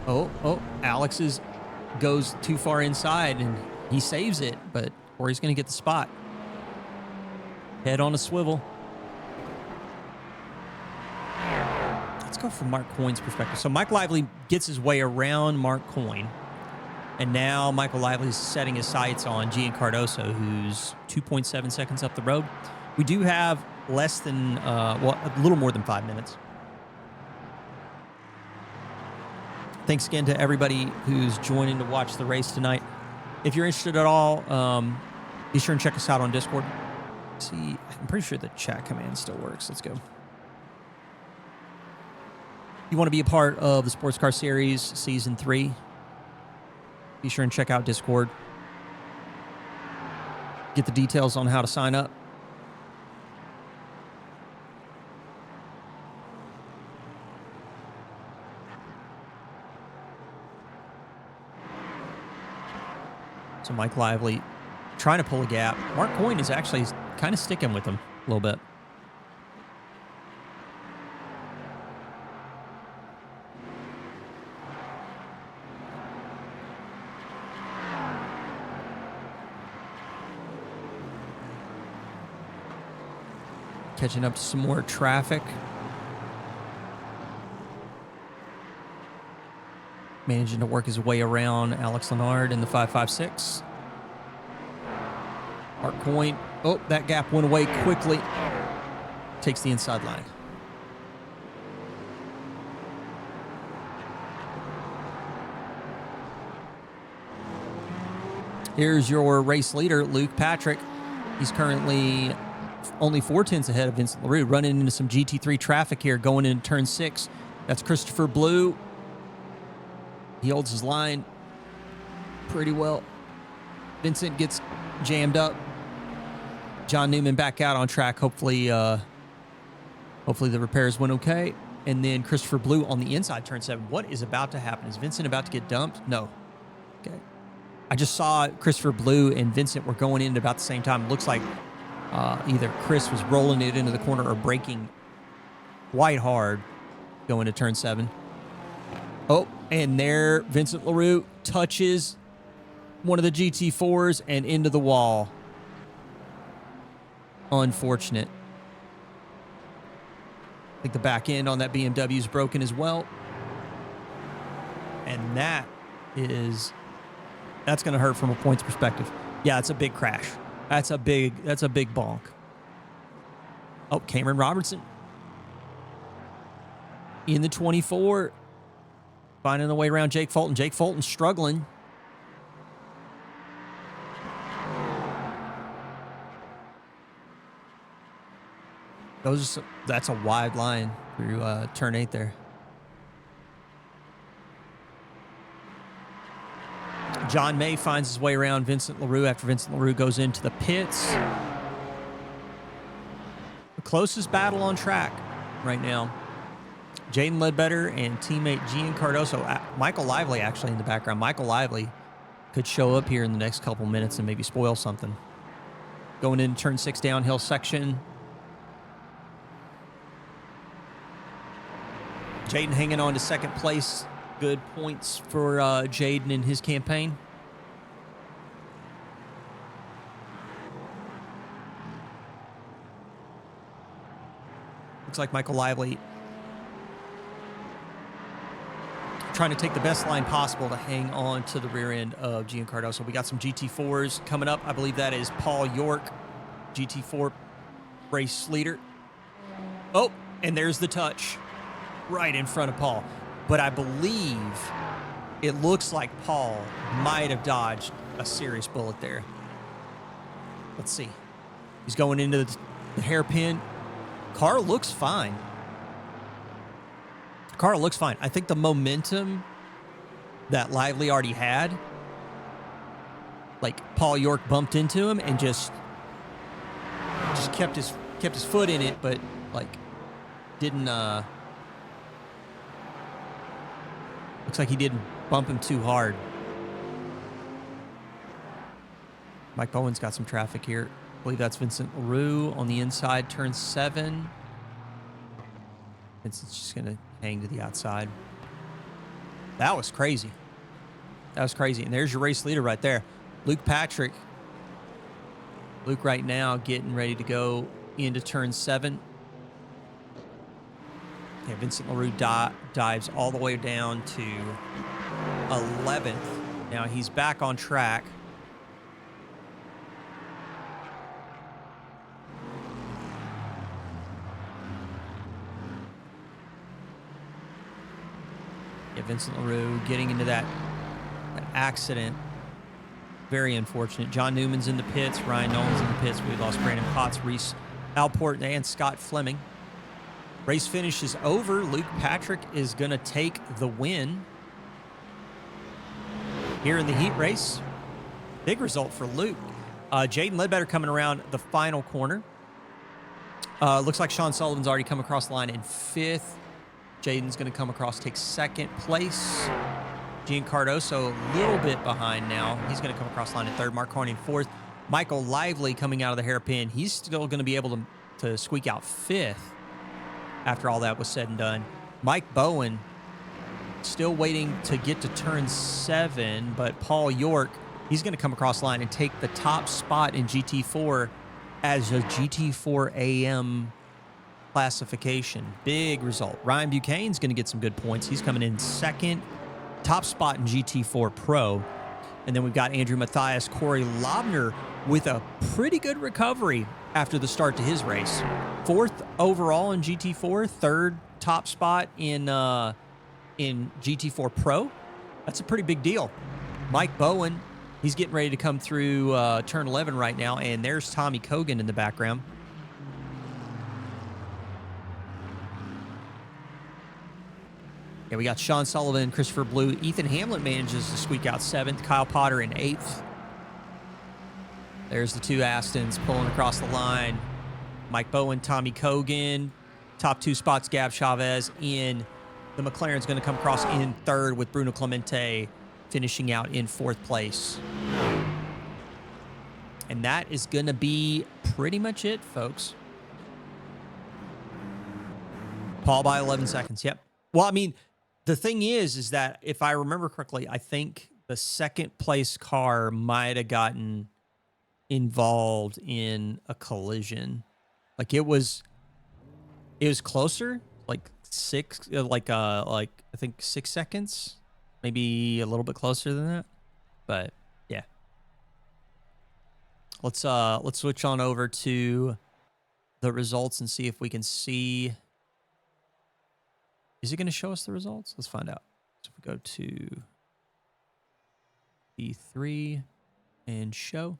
Oh, Alex goes too far inside and he saves it, but Corey's going to get the spot. Head on a swivel. Let's go from Mark Coyne's perspective. So Mike Lively gets his way around Mark Coyne. And now Michael Lively's setting his sights on Gian Cardoso, who's 2.7 seconds up the road. We do have less than, a little more than 5 minutes. Thanks again to everybody who's joining to watch the race tonight. If you're interested at all, be sure and check us out on Discord. See, I'm pretty sure the chat command still works. Let's go. If you want to be a part of the Sports Car Series Season 3, be sure and check out Discord. Get the details on how to sign up. So Mike Lively trying to pull a gap. Mark Coyne is actually kind of sticking with him a little bit. Catching up to some more traffic. Managing to work his way around Alex Leonard in the 5.56. Mark Coyne. Oh, that gap went away quickly. Takes the inside line. Here's your race leader, Luke Patrick. He's currently only 4 tenths ahead of Vincent LaRue, running into some GT3 traffic here going into turn 6. That's Christopher Blue. He holds his line pretty well. Vincent gets jammed up. John Newman back out on track. Hopefully the repairs went okay. And then Christopher Blue on the inside, turn 7. What is about to happen? Is Vincent about to get dumped? No. Okay. I just saw Christopher Blue and Vincent were going in at about the same time. It looks like either Chris was rolling it into the corner or braking quite hard going to turn 7. Oh, and there Vincent LaRue touches one of the GT4s and into the wall. Unfortunate. I think the back end on that BMW is broken as well. And that's going to hurt from a points perspective. Yeah, it's a big crash. That's a big bonk. Oh, Cameron Robertson in the 24. Finding the way around Jake Fulton. Jake Fulton struggling. That's a wide line through turn 8 there. John May finds his way around Vincent LaRue after Vincent LaRue goes into the pits. The closest battle on track right now. Jaden Ledbetter and teammate Gian Cardoso. Michael Lively actually in the background. Michael Lively could show up here in the next couple minutes and maybe spoil something. Going into turn 6 downhill section. Jaden hanging on to second place. Good points for Jaden in his campaign. Looks like Michael Lively trying to take the best line possible to hang on to the rear end of Gian Cardoso. We got some GT4s coming up. I believe that is Paul York, GT4 race leader. Oh, and there's the touch right in front of Paul. But I believe it looks like Paul might have dodged a serious bullet there. Let's see. He's going into the hairpin. Car looks fine. Car looks fine. I think the momentum that Lively already had, like Paul York bumped into him and just kept his foot in it, but like didn't looks like he didn't bump him too hard. Mike Bowen's got some traffic here. I believe that's Vincent LaRue on the inside, turn 7. Vincent's just going to hang to the outside. That was crazy. That was crazy. And there's your race leader right there. Luke Patrick. Luke right now getting ready to go into turn 7. Okay, Vincent LaRue dives all the way down to 11th. Now he's back on track. Yeah, Vincent LaRue getting into that accident. Very unfortunate. John Newman's in the pits. Ryan Nolan's in the pits. We lost Brandon Potts, Reese Alport, and Scott Fleming. Race finish is over. Luke Patrick is going to take the win here in the heat race. Big result for Luke. Jaden Ledbetter coming around the final corner. Looks like Sean Sullivan's already come across the line in 5th. Jaden's going to come across, take 2nd place. Gian Cardoso a little bit behind now. He's going to come across the line in 3rd. Mark Horning 4th. Michael Lively coming out of the hairpin. He's still going to be able to squeak out 5th after all that was said and done. Mike Bowen still waiting to get to turn 7, but Paul York, he's going to come across the line and take the top spot in GT4 as a GT4 AM classification. Big result. Ryan Buchanan's going to get some good points. He's coming in 2nd, top spot in GT4 Pro. And then we've got Andrew Mathias, Corey Lobner with a pretty good recovery after the start to his race. 4th overall in GT4, 3rd top spot in GT4 Pro. That's a pretty big deal. Mike Bowen, he's getting ready to come through turn 11 right now, and there's Tommy Cogan in the background. Yeah, we got Sean Sullivan, Christopher Blue. Ethan Hamlet manages to squeak out 7th. Kyle Potter in 8th. There's the 2 Astons pulling across the line. Mike Bowen, Tommy Cogan. Top 2 spots, Gab Chavez in. The McLaren's going to come across in 3rd with Bruno Clemente finishing out in 4th place. And that is going to be pretty much it, folks. Paul by 11 seconds. Yep. Well, I mean, the thing is that if I remember correctly, I think the 2nd place car might have gotten involved in a collision. Like it was closer, like I think 6 seconds, maybe a little bit closer than that. But yeah, let's switch on over to the results and see if we can see. Is it going to show us the results? Let's find out. So if we go to E3 and show.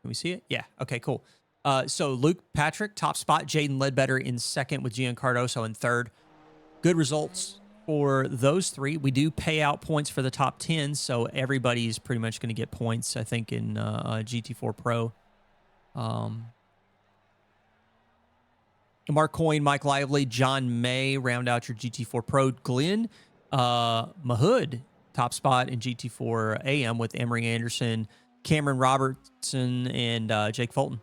Can we see it? Yeah. Okay, cool. So Luke Patrick, top spot. Jaden Ledbetter in 2nd with Gian Cardoso in 3rd. Good results for those 3. We do pay out points for the top 10, so everybody's pretty much going to get points, I think, in GT4 Pro. Mark Coyne, Mike Lively, John May round out your GT4 Pro. Glenn Mahood, top spot in GT4 AM with Emery Anderson, Cameron Robertson, and Jake Fulton.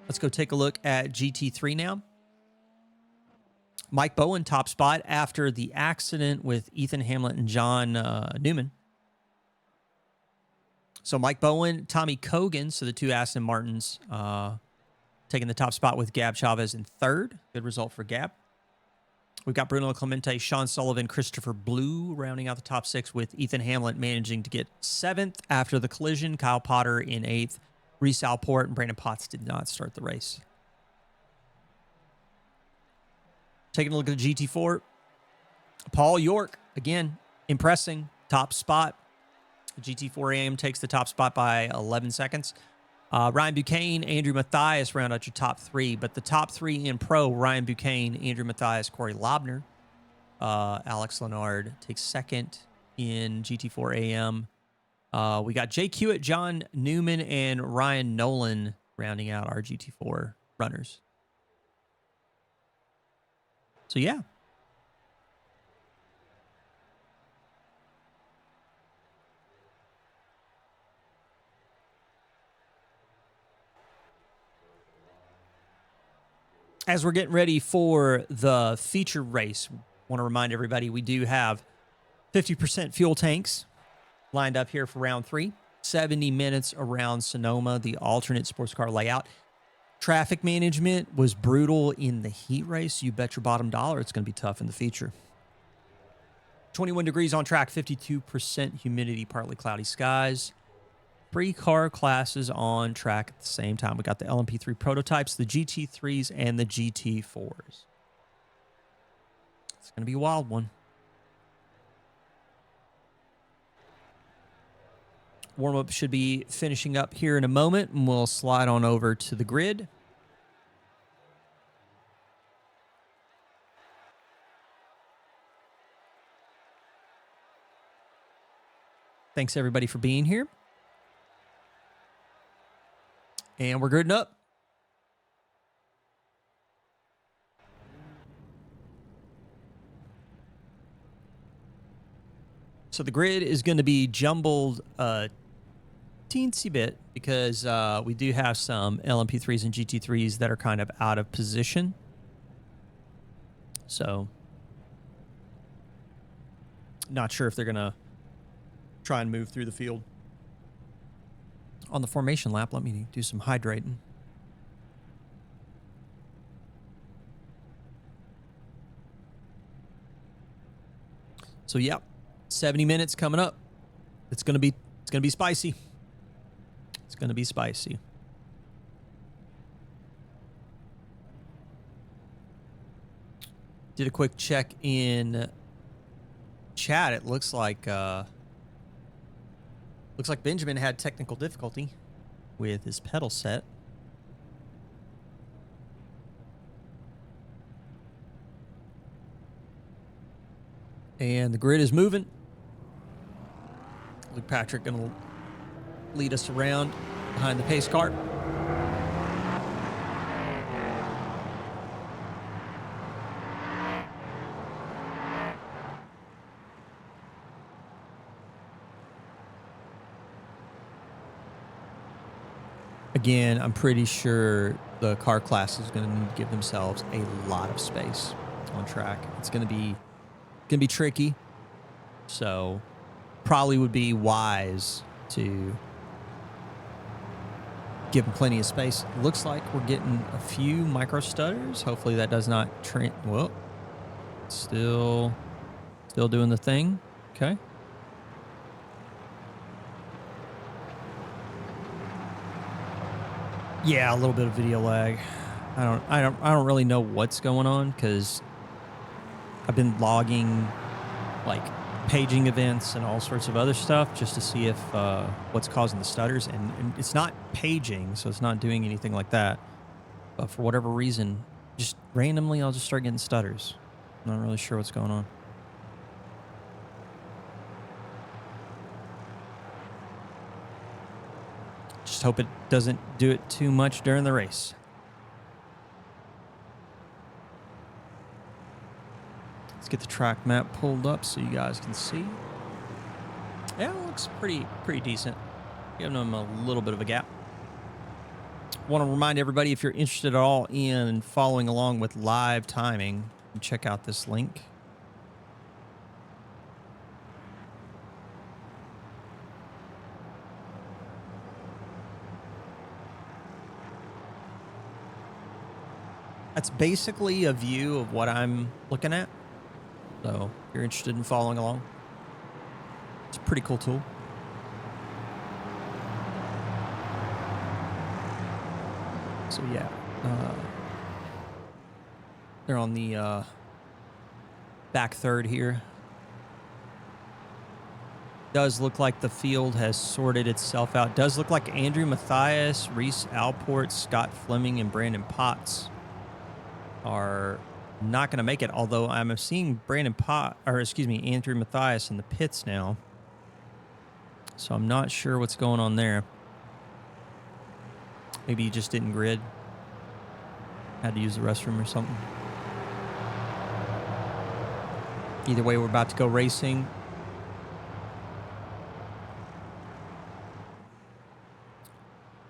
Let's go take a look at GT3 now. Mike Bowen, top spot after the accident with Ethan Hamlet and John Newman. So Mike Bowen, Tommy Cogan, so the two Aston Martins taking the top spot with Gab Chavez in third. Good result for Gab. We've got Bruno Clemente, Sean Sullivan, Christopher Blue rounding out the top six with Ethan Hamlet managing to get seventh after the collision. Kyle Potter in eighth. Reese Alport and Brandon Potts did not start the race. Taking a look at the GT4. Paul York, again, impressing. Top spot. GT4 AM takes the top spot by 11 seconds. Ryan Buchanan, Andrew Mathias round out your top three, but the top three in pro, Ryan Buchanan, Andrew Mathias, Corey Lobner. Alex Leonard takes second in GT4 AM. We got Jake Hewitt, John Newman, and Ryan Nolan rounding out our GT4 runners. So, yeah. As we're getting ready for the feature race, I want to remind everybody we do have 50% fuel tanks lined up here for round 3. 70 minutes around Sonoma, the alternate sports car layout. Traffic management was brutal in the heat race. You bet your bottom dollar it's going to be tough in the feature. 21 degrees on track, 52% humidity, partly cloudy skies. 3 car classes on track at the same time. We got the LMP3 prototypes, the GT3s, and the GT4s. It's going to be a wild one. Warm-up should be finishing up here in a moment, and we'll slide on over to the grid. Thanks, everybody, for being here. And we're girding up. So the grid is going to be jumbled a teensy bit because we do have some LMP3s and GT3s that are kind of out of position. So not sure if they're going to try and move through the field. On the formation lap, let me do some hydrating. So, yeah, 70 minutes coming up. It's gonna be spicy. It's gonna be spicy. Did a quick check in chat. It looks like Benjamin had technical difficulty with his pedal set. And the grid is moving. Luke Patrick going to lead us around behind the pace car. Again, I'm pretty sure the car class is going to need to give themselves a lot of space on track. It's going to be tricky. So probably would be wise to give them plenty of space. Looks like we're getting a few micro stutters. Hopefully that does not well, still doing the thing. Okay. Yeah, a little bit of video lag. I don't really know what's going on because I've been logging like paging events and all sorts of other stuff just to see if what's causing the stutters, and it's not paging, so it's not doing anything like that. But for whatever reason, just randomly I'll just start getting stutters. I'm not really sure what's going on. Just hope it doesn't do it too much during the race. Let's get the track map pulled up so you guys can see. Yeah, it looks pretty decent. Giving them a little bit of a gap. Want to remind everybody, if you're interested at all in following along with live timing, check out this link. That's basically a view of what I'm looking at. So if you're interested in following along, it's a pretty cool tool. So yeah, they're on the back third here. Does look like the field has sorted itself out. Does look like Andrew Mathias, Reese Alport, Scott Fleming, and Brandon Potts are not going to make it. Although I'm seeing Andrew Mathias in the pits now, so I'm not sure what's going on there. Maybe he just didn't grid. Had to use the restroom or something. Either way, we're about to go racing.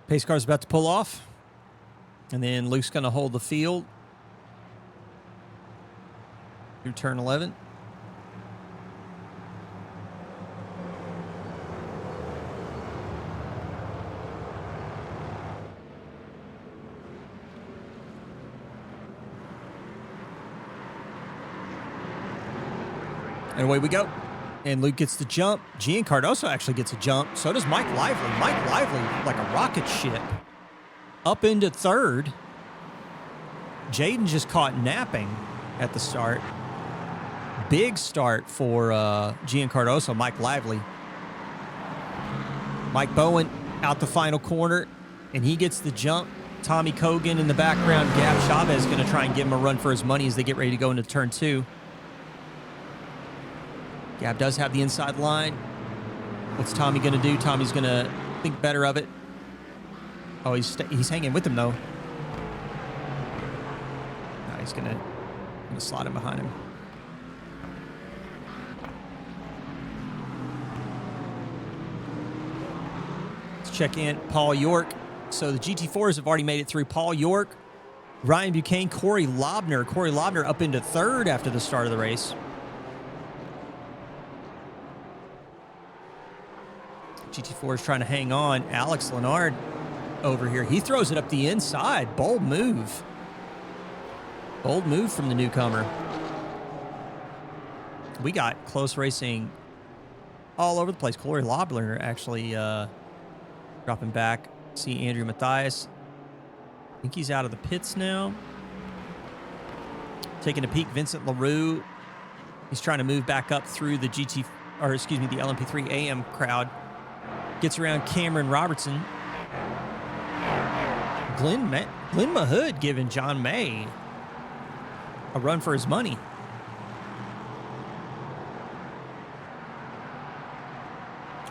Pace car's about to pull off. And then Luke's going to hold the field through turn 11. And away we go. And Luke gets the jump. Gian Cardoso actually gets a jump. So does Mike Lively. Mike Lively, like a rocket ship, up into third. Jaden just caught napping at the start. Big start for Gian Cardoso, Mike Lively. Mike Bowen out the final corner, and he gets the jump. Tommy Kogan in the background. Gab Chavez is going to try and give him a run for his money as they get ready to go into turn 2. Gab does have the inside line. What's Tommy going to do? Tommy's going to think better of it. Oh, he's hanging with him, though. No, he's going to slide him behind him. Let's check in Paul York. So the GT4s have already made it through. Paul York, Ryan Buchanan, Corey Lobner. Corey Lobner up into third after the start of the race. GT4 is trying to hang on. Alex Lennard over here. He throws it up the inside. Bold move. Bold move from the newcomer. We got close racing all over the place. Corey Lobner actually dropping back. See Andrew Mathias. I think he's out of the pits now. Taking a peek, Vincent LaRue. He's trying to move back up through the the LMP3 AM crowd. Gets around Cameron Robertson. Glenn Mahood giving John May a run for his money.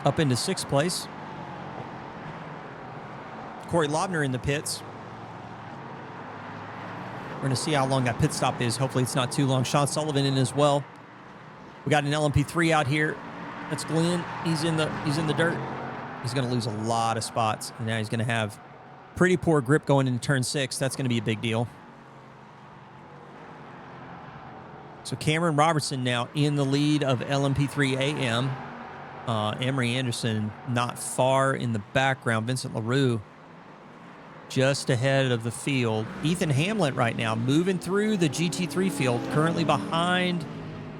Up into 6th place. Corey Lobner in the pits. We're going to see how long that pit stop is. Hopefully it's not too long. Sean Sullivan in as well. We got an LMP3 out here. That's Glenn. He's in the dirt. He's going to lose a lot of spots. And now he's going to have pretty poor grip going into turn 6. That's going to be a big deal. So Cameron Robertson now in the lead of LMP3 AM. Emery Anderson not far in the background. Vincent LaRue just ahead of the field. Ethan Hamlet right now moving through the GT3 field, currently behind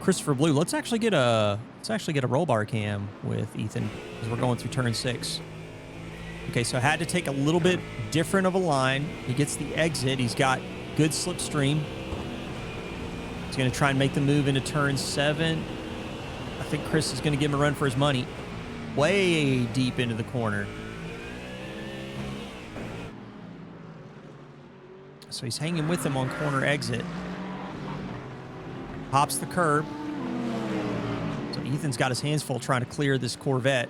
Christopher Blue. Let's actually get a roll bar cam with Ethan as we're going through turn 6. Okay, so I had to take a little bit different of a line. He gets the exit. He's got good slipstream. He's going to try and make the move into turn 7. I think Chris is going to give him a run for his money. Way deep into the corner. So he's hanging with him on corner exit. Hops the curb. So Ethan's got his hands full trying to clear this Corvette.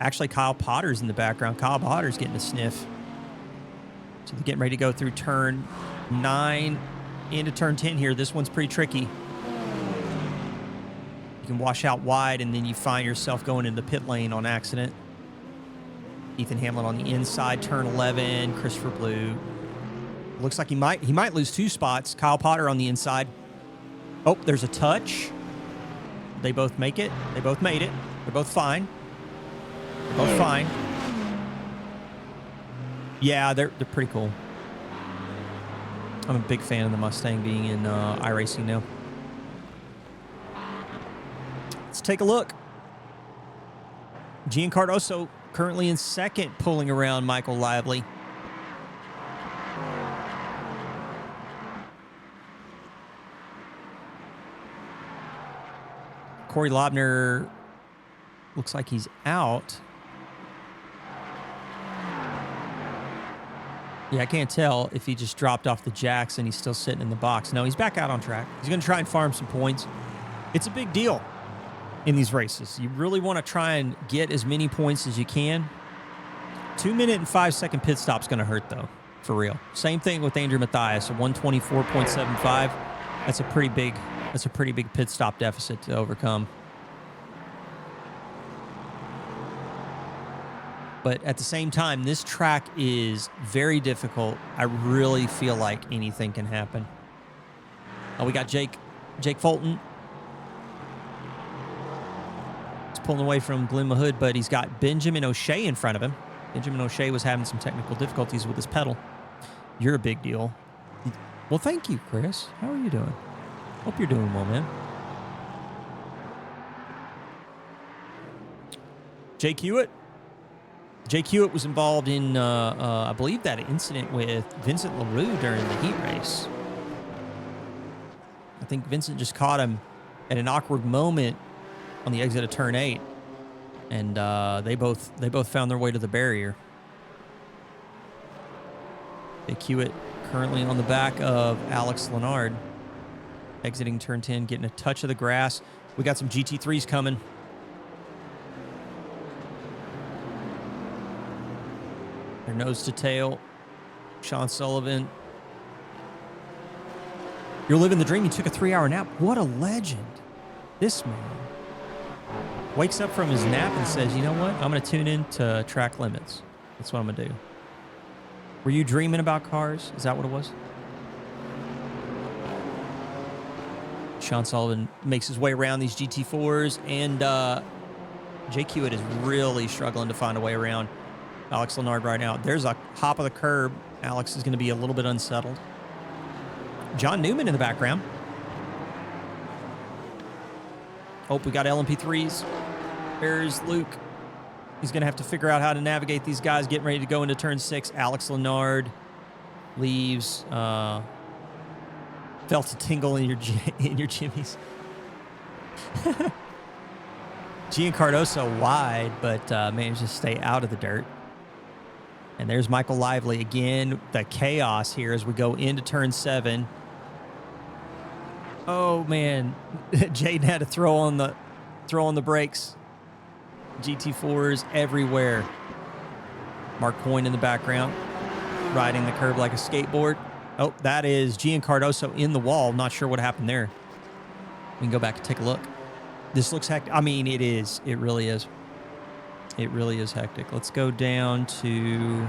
Actually, Kyle Potter's in the background. Kyle Potter's getting a sniff. So they're getting ready to go through turn 9 into turn 10 here. This one's pretty tricky. You can wash out wide, and then you find yourself going into the pit lane on accident. Ethan Hamlin on the inside, turn 11. Christopher Blue looks like he might lose 2 spots. Kyle Potter on the inside. Oh, there's a touch. They both make it. They both made it. They're both fine. They're both fine. Yeah, they're pretty cool. I'm a big fan of the Mustang being in iRacing now. Let's take a look. Gian Cardoso currently in second, pulling around Michael Lively. Corey Lobner looks like he's out. Yeah, I can't tell if he just dropped off the jacks and he's still sitting in the box. No, he's back out on track. He's going to try and farm some points. It's a big deal in these races. You really want to try and get as many points as you can. 2 minute and 5 second pit stop's going to hurt, though, for real. Same thing with Andrew Mathias, a 124.75. That's a pretty big pit stop deficit to overcome. But at the same time, this track is very difficult. I really feel like anything can happen. Oh, we got Jake Fulton. He's pulling away from Glenn Mahood, but he's got Benjamin O'Shea in front of him. Benjamin O'Shea was having some technical difficulties with his pedal. You're a big deal. Well, thank you, Chris. How are you doing? Hope you're doing well, man. Jake Hewitt. Jake Hewitt was involved in, I believe, that incident with Vincent LaRue during the heat race. I think Vincent just caught him at an awkward moment on the exit of turn 8, and they both found their way to the barrier. Jake Hewitt currently on the back of Alex Lennard, exiting turn 10, getting a touch of the grass. We got some GT3s coming. They're nose to tail. Sean Sullivan. You're living the dream. You took a 3-hour nap. What a legend. This man wakes up from his nap and says, you know what? I'm going to tune in to Track Limits. That's what I'm going to do. Were you dreaming about cars? Is that what it was? Sean Sullivan makes his way around these GT4s, and Jake Hewitt is really struggling to find a way around Alex Lennard right now. There's a hop of the curb. Alex is going to be a little bit unsettled. John Newman in the background. Oh, we got LMP3s. There's Luke. He's going to have to figure out how to navigate these guys getting ready to go into turn 6. Alex Lennard leaves. Felt a tingle in your jimmies. Gian Cardoso wide, but managed to stay out of the dirt. And there's Michael Lively again. The chaos here as we go into turn 7. Oh man, Jaden had to throw on the brakes. GT4s everywhere. Mark Coyne in the background, riding the curb like a skateboard. Oh, that is Gian Cardoso in the wall. Not sure what happened there. We can go back and take a look. This looks hectic. I mean, it is. It really is. It really is hectic. Let's go down to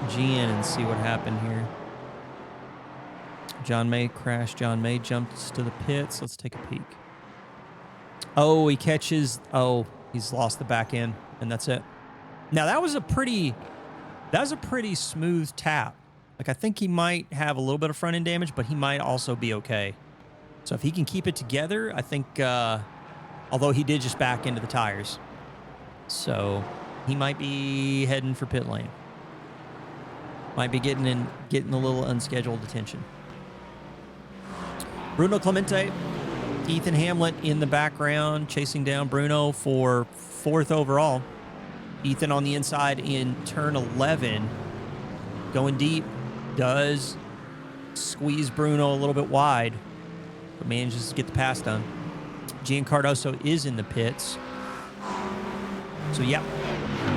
Gian and see what happened here. John May crashed. John May jumps to the pits. Let's take a peek. Oh, he catches. Oh, he's lost the back end, and that's it. Now, that was a pretty smooth tap. Like, I think he might have a little bit of front end damage, but he might also be okay. So if he can keep it together, I think, although he did just back into the tires. So he might be heading for pit lane. Might be getting a little unscheduled attention. Bruno Clemente, Ethan Hamlet in the background, chasing down Bruno for 4th overall. Ethan on the inside in turn 11, going deep, does squeeze Bruno a little bit wide, but manages to get the pass done. Gian Cardoso is in the pits. So, yeah,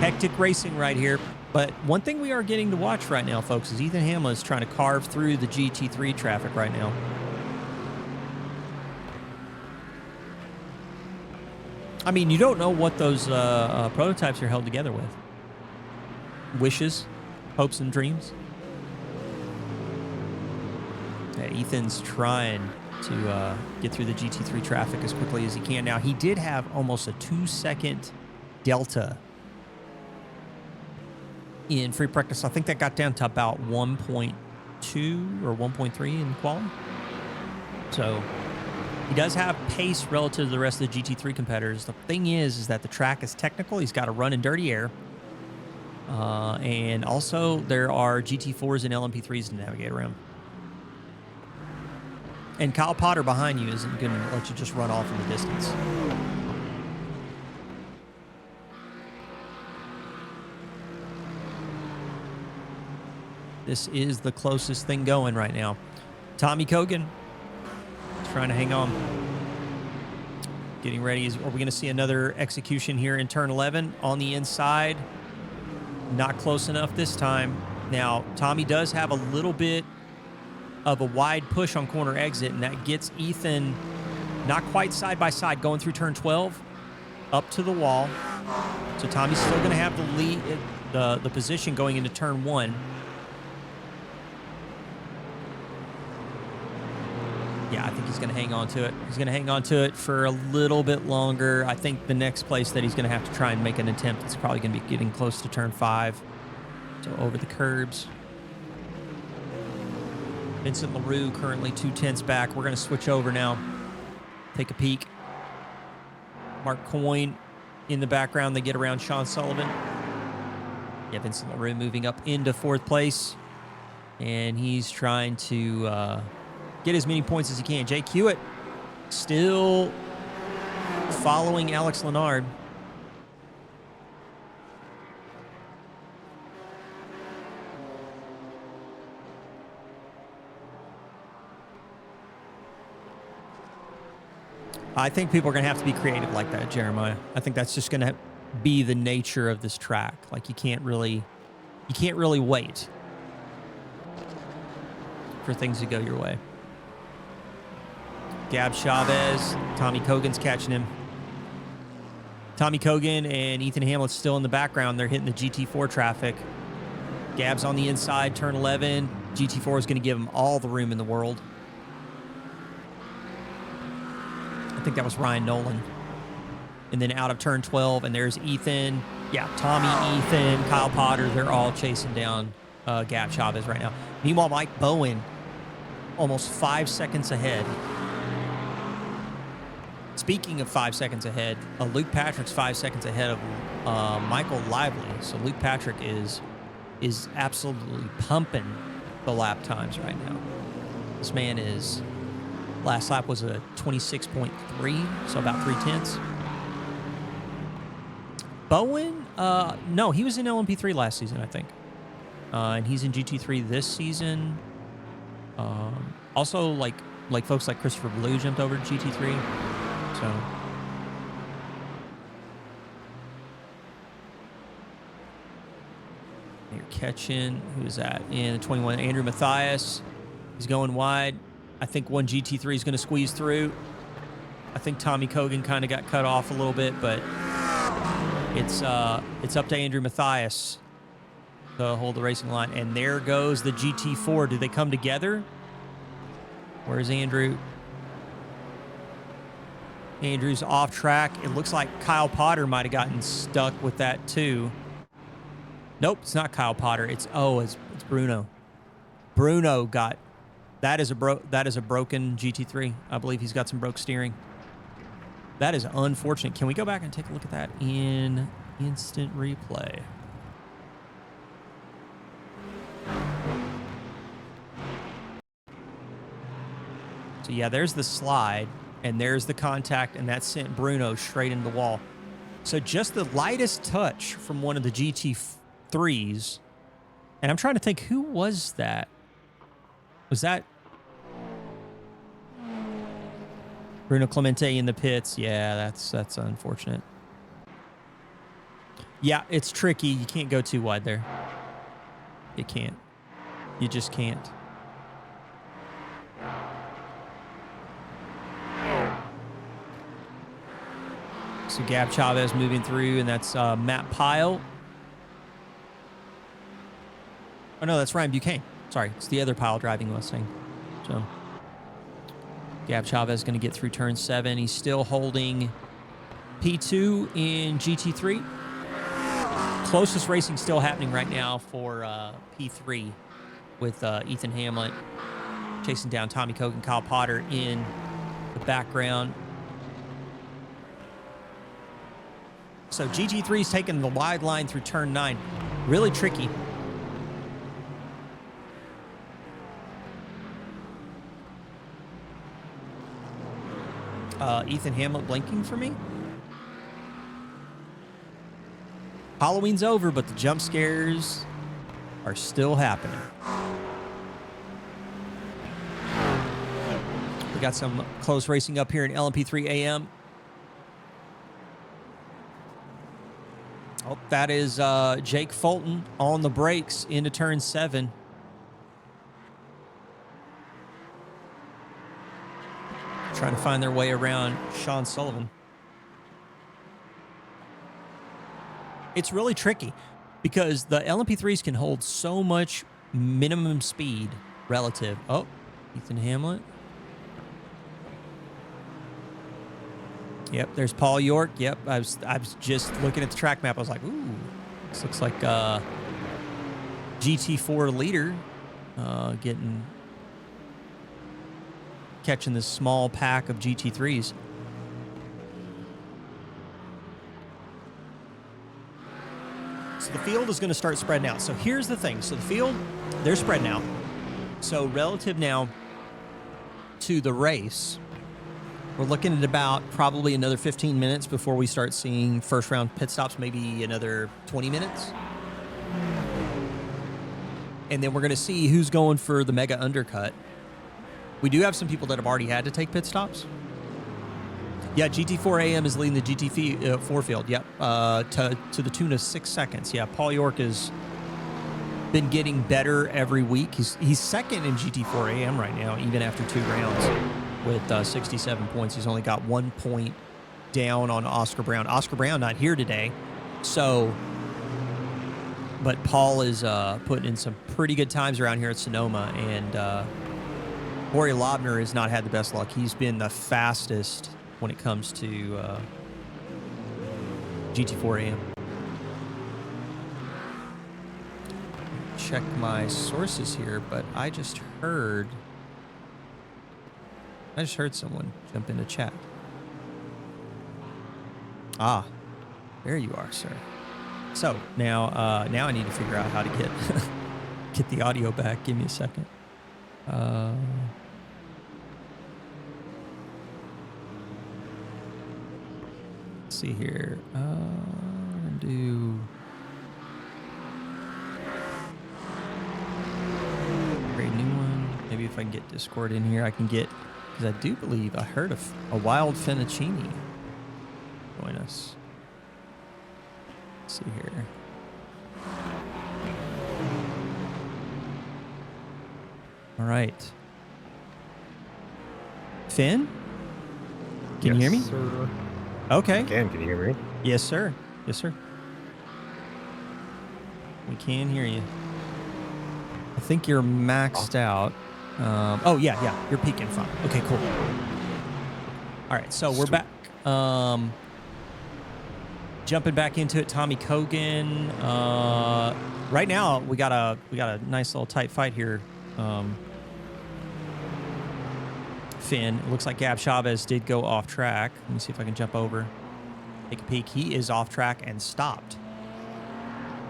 hectic racing right here. But one thing we are getting to watch right now, folks, is Ethan Hamlin is trying to carve through the GT3 traffic right now. I mean, you don't know what those prototypes are held together with. Wishes, hopes, and dreams. Yeah, Ethan's trying to get through the GT3 traffic as quickly as he can. Now, he did have almost a 2-second delta in free practice. I think that got down to about 1.2 or 1.3 in quali. So he does have pace relative to the rest of the GT3 competitors. The thing is that the track is technical. He's got to run in dirty air. And also there are GT4s and LMP3s to navigate around. And Kyle Potter behind you isn't going to let you just run off in the distance. This is the closest thing going right now. Tommy Kogan trying to hang on. Getting ready. Are we going to see another execution here in turn 11 on the inside? Not close enough this time. Now, Tommy does have a little bit of a wide push on corner exit, and that gets Ethan not quite side by side going through turn 12 up to the wall. So Tommy's still going to have the lead, the position going into turn 1. Yeah, I think he's going to hang on to it. He's going to hang on to it for a little bit longer. I think the next place that he's going to have to try and make an attempt is probably going to be getting close to turn 5. So over the curbs. Vincent LaRue currently 2/10 back. We're going to switch over now. Take a peek. Mark Coyne in the background. They get around Sean Sullivan. Yeah, Vincent LaRue moving up into 4th place. And he's trying to get as many points as he can. Jake Hewitt still following Alex Lennard. I think people are going to have to be creative like that, Jeremiah. I think that's just going to be the nature of this track. Like you can't really wait for things to go your way. Gab Chavez, Tommy Kogan's catching him. Tommy Kogan and Ethan Hamlet's still in the background. They're hitting the GT4 traffic. Gab's on the inside, turn 11. GT4 is going to give him all the room in the world. I think that was Ryan Nolan. And then out of turn 12, and there's Ethan. Yeah, Tommy, Ethan, Kyle Potter, they're all chasing down Gab Chavez right now. Meanwhile, Mike Bowen, almost 5 seconds ahead. Speaking of 5 seconds ahead, Luke Patrick's 5 seconds ahead of Michael Lively. So Luke Patrick is absolutely pumping the lap times right now. This man is, last lap was a 26.3, so about 3/10. Bowen, no, he was in LMP3 last season, I think. And he's in GT3 this season. Also, like folks like Christopher Blue jumped over to GT3. So you're catching, who's that? In the 21, Andrew Mathias. He's going wide. I think one GT3 is going to squeeze through. I think Tommy Kogan kind of got cut off a little bit, but it's up to Andrew Mathias to hold the racing line. And there goes the GT4. Do they come together? Where's Andrew? Andrew's off track. It looks like Kyle Potter might have gotten stuck with that too. Nope, it's not Kyle Potter. It's Bruno. Bruno got, that is a broken GT3. I believe he's got some broke steering. That is unfortunate. Can we go back and take a look at that in instant replay? So yeah, there's the slide. And there's the contact, and that sent Bruno straight into the wall. So just the lightest touch from one of the GT3s. And I'm trying to think, who was that? Was that Bruno Clemente in the pits? Yeah, that's unfortunate. Yeah, it's tricky. You can't go too wide there. You can't. You just can't. So Gab Chavez moving through, and that's Matt Pyle. Oh, no, that's Ryan Buchanan. Sorry, it's the other Pyle driving Mustang. So Gab Chavez going to get through turn 7. He's still holding P2 in GT3. Closest racing still happening right now for P3 with Ethan Hamlet chasing down Tommy Koch and Kyle Potter in the background. So GT3 is taking the wide line through turn 9. Really tricky. Ethan Hamlet blinking for me. Halloween's over, but the jump scares are still happening. We got some close racing up here in LMP3 AM. Oh, that is Jake Fulton on the brakes into turn 7. Trying to find their way around Sean Sullivan. It's really tricky because the LMP3s can hold so much minimum speed relative. Oh, Ethan Hamlet. Yep, there's Paul York. Yep, I was just looking at the track map. I was like, ooh, this looks like GT4 leader catching this small pack of GT3s. So the field is going to start spreading out. So here's the thing. So the field, they're spreading out. So relative now to the race, we're looking at about probably another 15 minutes before we start seeing first round pit stops, maybe another 20 minutes. And then we're going to see who's going for the mega undercut. We do have some people that have already had to take pit stops. Yeah, GT4 AM is leading the GT4 field. Yep, to the tune of 6 seconds. Yeah, Paul York has been getting better every week. He's second in GT4 AM right now, even after 2 rounds with 67 points. He's only got 1 point down on Oscar Brown. Oscar Brown not here today, so. But Paul is putting in some pretty good times around here at Sonoma, and Corey Lobner has not had the best luck. He's been the fastest when it comes to GT4 AM. Check my sources here, but I just heard someone jump into chat. Ah, there you are, sir. So now I need to figure out how to get the audio back. Give me a second. Let's see here. I'm gonna do create a new one. Maybe if I can get Discord in here, I can get, because I do believe I heard of a Wild Fennicini join us. Let's see here. All right. Finn? Can you hear me? Sir. Okay. I can you hear me? Yes, sir. Yes, sir. We can hear you. I think you're maxed out. Oh, yeah. You're peaking fine. Okay, cool. All right, so we're back. Jumping back into it, Tommy Kogan. Right now, we got a nice little tight fight here. Finn. It looks like Gab Chavez did go off track. Let me see if I can jump over. Take a peek. He is off track and stopped.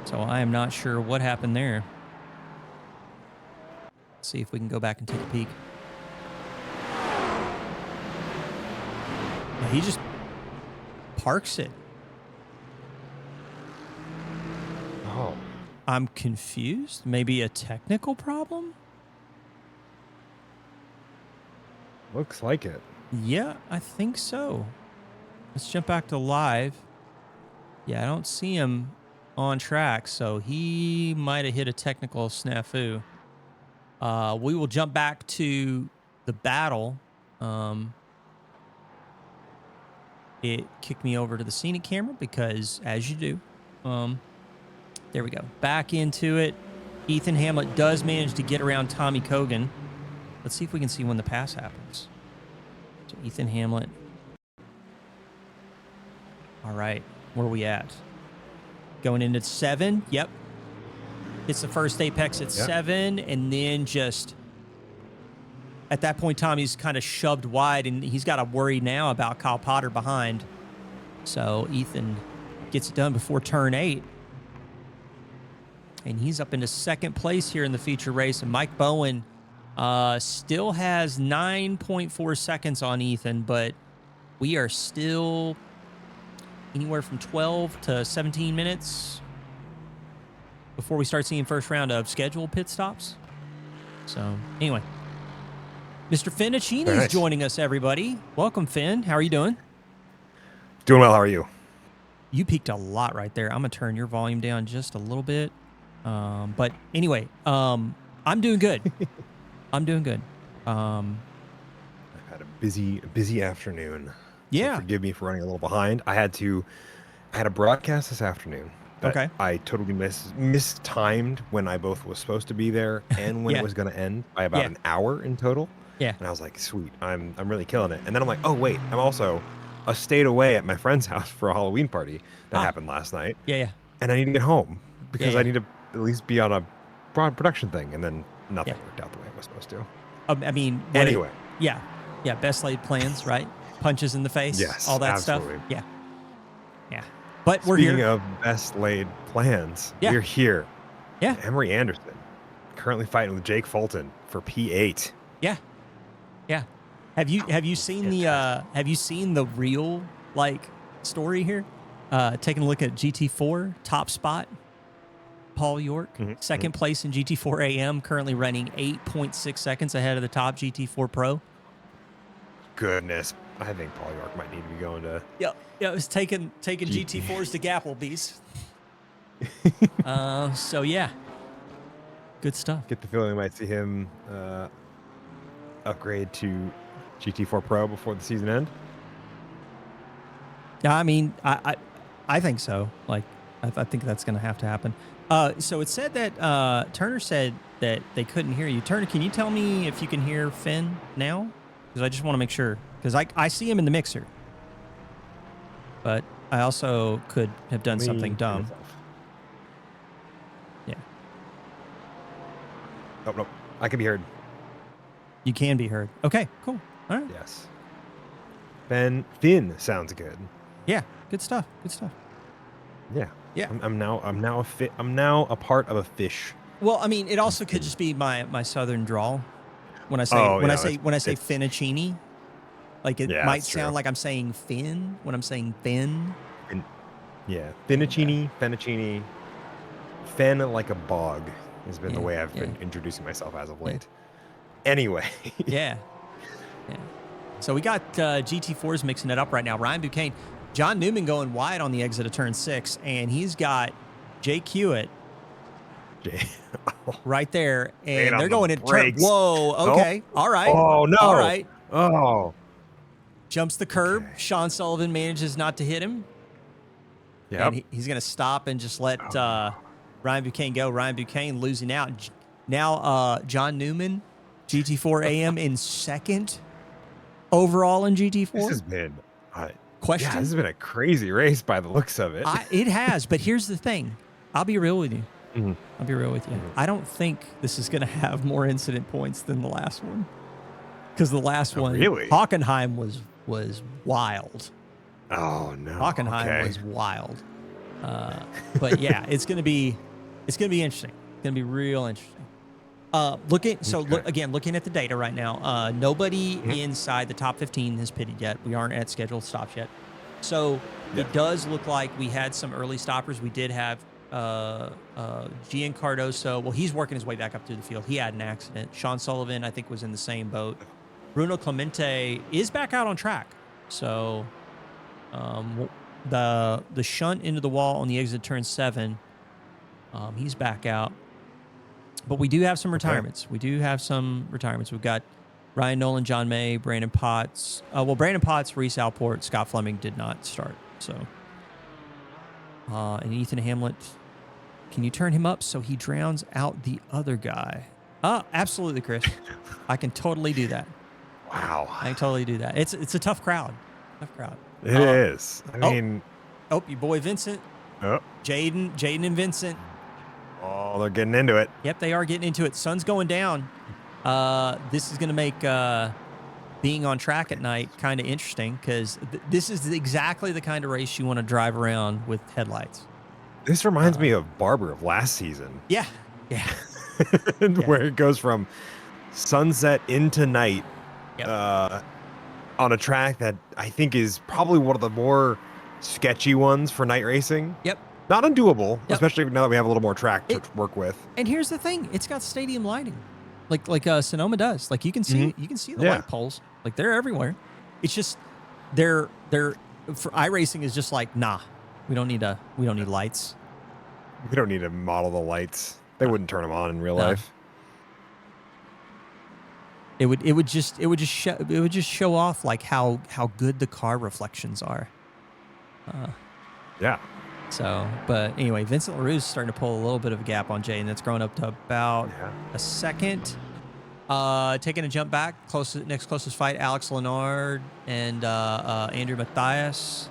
So I am not sure what happened there. Let's see if we can go back and take a peek. He just parks it. Oh. I'm confused. Maybe a technical problem? Looks like it. Yeah, I think so. Let's jump back to live. Yeah, I don't see him on track, so he might have hit a technical snafu. We will jump back to the battle. it kicked me over to the scenic camera because, as you do, there we go. Back into it. Ethan Hamlet does manage to get around Tommy Kogan. Let's see if we can see when the pass happens. So Ethan Hamlet. All right, where are we at? Going into 7. Yep. It's the first apex at 7, and then just at that point, Tommy's kind of shoved wide, and he's got to worry now about Kyle Potter behind. So Ethan gets it done before turn 8. And he's up into second place here in the feature race. And Mike Bowen still has 9.4 seconds on Ethan, but we are still anywhere from 12 to 17 minutes before we start seeing first round of scheduled pit stops. So anyway, Mr. Finn Accini is joining us, everybody. Welcome, Finn. How are you doing? Doing well. How are you? You peaked a lot right there. I'm going to turn your volume down just a little bit. But anyway, I'm doing good. I'm doing good. I've had a busy afternoon. Yeah. So forgive me for running a little behind. I had a broadcast this afternoon. Okay. I totally mistimed when I both was supposed to be there and when it was going to end by about an hour in total. Yeah. And I was like, sweet, I'm really killing it. And then I'm like, oh wait, I'm also a state away at my friend's house for a Halloween party that happened last night. Yeah. And I need to get home because I need to at least be on a broad production thing. And then nothing worked out the way it was supposed to. I mean, anyway. Yeah. Best laid plans, right? Punches in the face. Yes. All that absolutely. stuff. Yeah. Yeah. But we're Speaking here. of best laid plans, we're here. Yeah. Emery Anderson, currently fighting with Jake Fulton for P8. Yeah. Yeah. Have you seen the real story here? Taking a look at GT4 top spot. Paul York, second place in GT4 AM, currently running 8.6 seconds ahead of the top GT4 Pro. Goodness, I think Paul York might need to be going to. Yeah, it was taking GT4s to Gapplebee's. So yeah, good stuff. Get the feeling we might see him upgrade to GT4 Pro before the season end. Yeah, I mean, I think so. I think that's going to have to happen. So it said that Turner said that they couldn't hear you. Turner, can you tell me if you can hear Finn now? Because I just want to make sure. Because I see him in the mixer. But I also could have done something dumb. Yeah. Oh, no. I can be heard. You can be heard. Okay, cool. All right. Yes. Finn sounds good. Yeah, good stuff. Good stuff. Yeah. Yeah. I'm now a part of a fish. Well, I mean, it also could just be my southern drawl. When I say Finnaccini, it might sound like I'm saying Finn when I'm saying Finn. Yeah, Finnaccini, Finn like a bog has been the way I've been introducing myself as of late. Anyway. Yeah. So we got GT4s mixing it up right now. Ryan Buchanan, John Newman going wide on the exit of turn 6, and he's got Jake Hewitt right there, and they're going into turn. Whoa, okay. All right. Oh, no. All right. Oh. Jumps the curb. Okay. Sean Sullivan manages not to hit him. Yeah. And he's going to stop and just let Ryan Buchanan go. Ryan Buchanan losing out. Now John Newman, GT4 AM in second overall in GT4. This has been question. Yeah, this has been a crazy race by the looks of it. It has, but here's the thing. I'll be real with you. Mm-hmm. I'll be real with you. I don't think this is going to have more incident points than the last one. Because the last one, really? Hockenheim was wild. Oh no, Hockenheim was wild. But yeah, it's going to be interesting. It's going to be real interesting. Looking at the data right now, nobody inside the top 15 has pitted yet. We aren't at scheduled stops yet. So it does look like we had some early stoppers. We did have Gian Cardoso. Well, he's working his way back up through the field. He had an accident. Sean Sullivan, I think, was in the same boat. Bruno Clemente is back out on track. So the shunt into the wall on the exit turn 7, he's back out. But we do have some retirements. We've got Ryan Nolan, John May, Brandon Potts. Well, Brandon Potts, Reese Alport, Scott Fleming did not start. So, and Ethan Hamlet. Can you turn him up so he drowns out the other guy? Absolutely, Chris. I can totally do that. Wow. I can totally do that. It's a tough crowd. Tough crowd. It is. I mean. Oh, your boy Vincent. Oh. Jaden and Vincent. Oh, they're getting into it. Yep, they are getting into it. Sun's going down. This is going to make being on track at night kind of interesting because this is exactly the kind of race you want to drive around with headlights. This reminds me of Barber of last season. Yeah. Where it goes from sunset into night on a track that I think is probably one of the more sketchy ones for night racing. Yep. Not undoable, especially now that we have a little more track to work with. And here's the thing. It's got stadium lighting. Like Sonoma does. Like you can see the light poles. Like they're everywhere. It's just they're for iRacing is just like, nah, we don't need lights. We don't need to model the lights. They wouldn't turn them on in real life. It would just show off like how good the car reflections are. Yeah. So, but anyway, Vincent LaRue's starting to pull a little bit of a gap on Jay, and that's grown up to about a second. Taking a jump back, next closest fight, Alex Lenard and Andrew Mathias.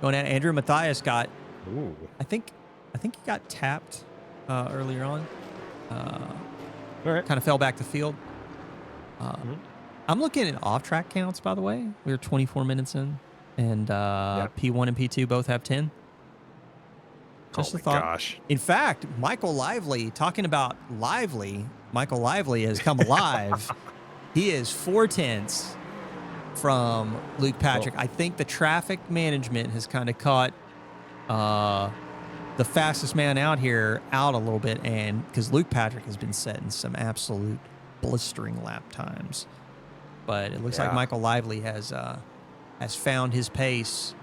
Going at Andrew Mathias got, I think he got tapped earlier on. All right. Kind of fell back the field. I'm looking at off-track counts, by the way. We were 24 minutes in, and P1 and P2 both have 10. Just a thought. Gosh. In fact, Michael Lively, talking about Lively, Michael Lively has come alive. He is 4/10 from Luke Patrick. I think the traffic management has kind of caught the fastest man out here out a little bit, and because Luke Patrick has been setting some absolute blistering lap times. But it looks like Michael Lively has found his pace.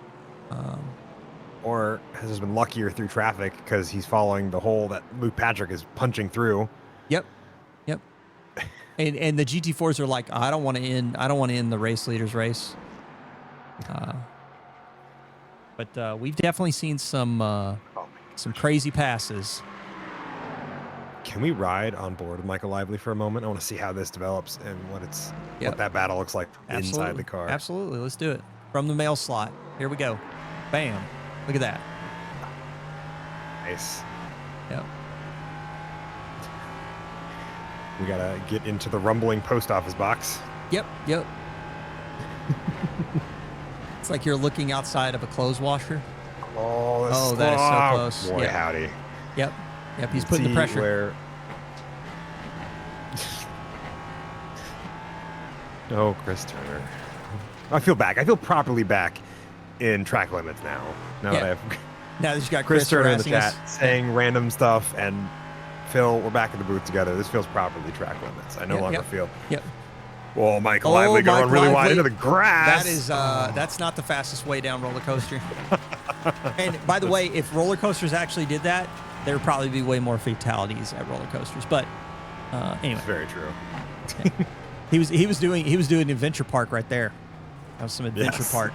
Or has just been luckier through traffic because he's following the hole that Luke Patrick is punching through. Yep. And the GT4s are like, I don't want to end the race leader's race. But we've definitely seen some crazy passes. Can we ride on board with Michael Lively for a moment? I want to see how this develops and what that battle looks like inside the car. Absolutely. Let's do it. From the mail slot. Here we go. Bam. Look at that. Nice. Yep. We got to get into the rumbling post office box. Yep. It's like you're looking outside of a clothes washer. Oh, that is so close. Boy, howdy. Yep. He's putting the pressure. Oh, Chris Turner. I feel back. I feel properly back in track limits now. Now that I have now that you got Chris Turner in the chat us. saying random stuff, and Phil, we're back in the booth together. This feels properly track limits. I no longer feel. Yep. Well, Michael Lively going really wide into the grass. That is that's not the fastest way down roller coaster. And by the way, if roller coasters actually did that, there would probably be way more fatalities at roller coasters. But anyway, that's very true. He was doing Adventure Park right there. That was some Adventure Park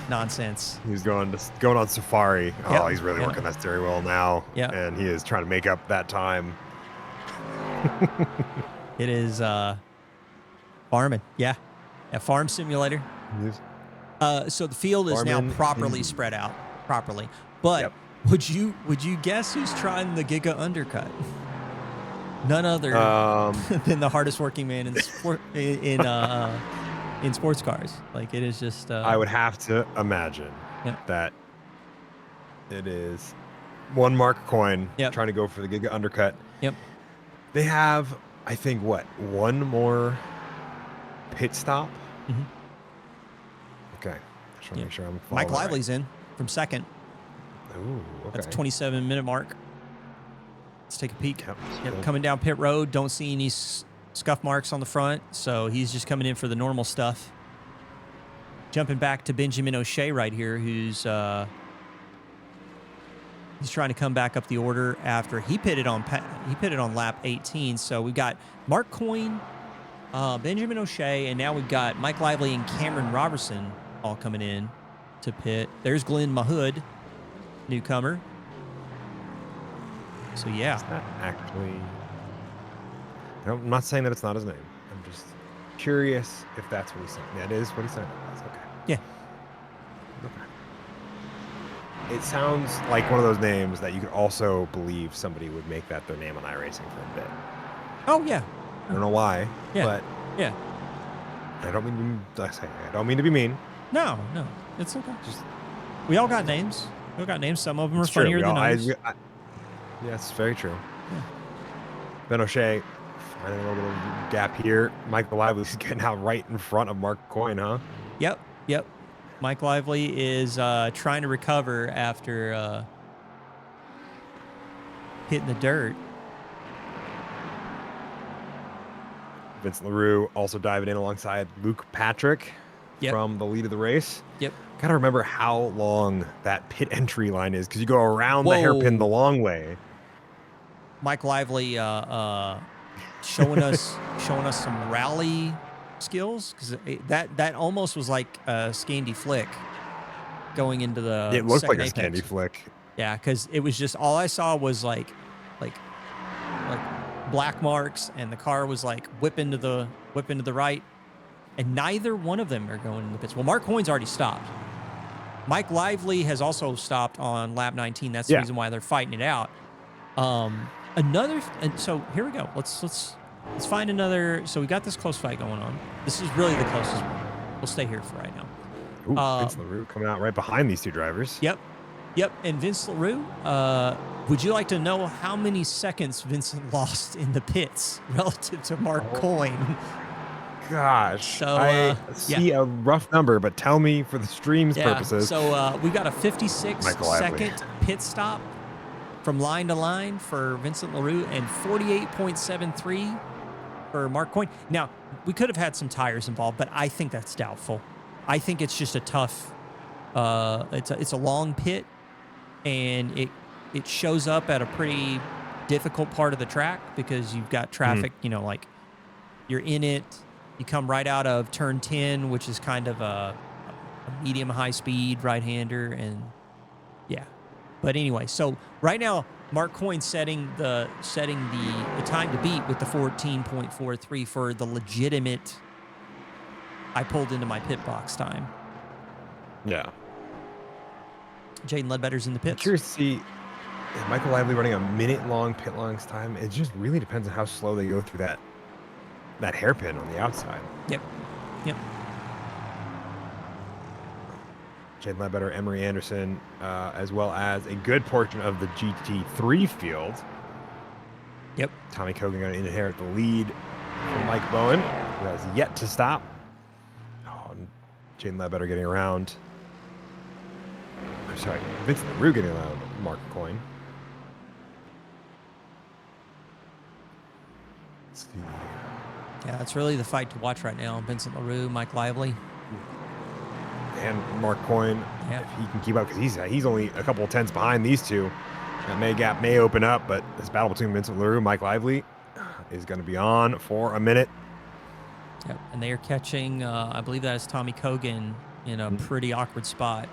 nonsense. He's going on safari. Oh, he's really working that steering wheel now. Yeah. And he is trying to make up that time. It is farming. Yeah. Farm simulator. So the field is now properly spread out properly. But would you guess who's trying the Giga undercut? None other than the hardest working man in sports cars. Like, it is just I would have to imagine that it is one Mark Coyne trying to go for the Giga undercut. Yep. They have, I think, one more pit stop. Mm-hmm. Okay. Just want to make sure I'm Mike Lively's in from second. Ooh, okay. That's a 27-minute mark. Let's take a peek. Yep. Coming down pit road. Don't see any scuff marks on the front, so he's just coming in for the normal stuff. Jumping back to Benjamin O'Shea right here, who's he's trying to come back up the order after he pitted on lap 18. So we've got Mark Coyne, Benjamin O'Shea, and now we've got Mike Lively and Cameron Robertson all coming in to pit. There's Glenn Mahood, newcomer. So yeah, Is that actually? I'm not saying that it's not his name. I'm just curious if that's what he signed. That is what he signed up as. Okay. yeah, Okay. It sounds like one of those names that you could also believe somebody would make that their name on iRacing for a bit. oh yeah, I don't know why, yeah, but yeah. I don't mean to be mean. No, it's okay. Just We all got names. We all got names. Some of them are it's true. funnier than others. Yeah, it's very true. Yeah. Ben O'Shea finding a little bit of gap here. Michael Lively's getting out right in front of Mark Coyne, huh? Yep. Mike Lively is trying to recover after hitting the dirt. Vincent LaRue also diving in alongside Luke Patrick from the lead of the race. Yep. Gotta remember how long that pit entry line is because you go around the hairpin the long way. Mike Lively showing us some rally skills because that almost was like a Scandi flick going into the. It looked like a Apex. Scandi flick. Yeah, because it was just all I saw was like black marks, and the car was like whipping to the right, and neither one of them are going in the pits. Well, Mark Coyne's already stopped. Mike Lively has also stopped on lap 19. That's the reason why they're fighting it out. And so here we go. Let's find another. So we got this close fight going on. This is really the closest one. We'll stay here for right now. Ooh, Vince LaRue coming out right behind these two drivers. Yep. And Vince LaRue, would you like to know how many seconds Vincent lost in the pits relative to Mark Coyne? Gosh, so, I see a rough number, but tell me for the stream's purposes. So we got a 56-second pit stop from line to line for Vincent LaRue and 48.73 for Mark Coyne. Now, we could have had some tires involved, but I think that's doubtful. I think it's just a tough, it's a long pit, and it shows up at a pretty difficult part of the track because you've got traffic, like you're in it. You come right out of turn 10, which is kind of a medium high speed right-hander, and yeah. But anyway, so right now Mark Coyne setting the time to beat with the 14.43 for the legitimate I pulled into my pit box time. Yeah. Jaden Ledbetter's in the pits. I'm curious to see Michael Lively running a minute-long pit longs time. It just really depends on how slow they go through that hairpin on the outside. Yep. Jaden Ledbetter, Emery Anderson, as well as a good portion of the GT3 field. Yep. Tommy Kogan going to inherit the lead from Mike Bowen, who has yet to stop. Jaden Ledbetter getting around. I'm sorry, Vincent LaRue getting around Mark Coyne. Let's see. Yeah, it's really the fight to watch right now. Vincent LaRue, Mike Lively. And Mark Coyne, if he can keep up, because he's only a couple of tenths behind these two. That gap may open up, but this battle between Vincent LaRue and Mike Lively is going to be on for a minute. Yep, and they are catching, I believe that is Tommy Kogan in a pretty awkward spot.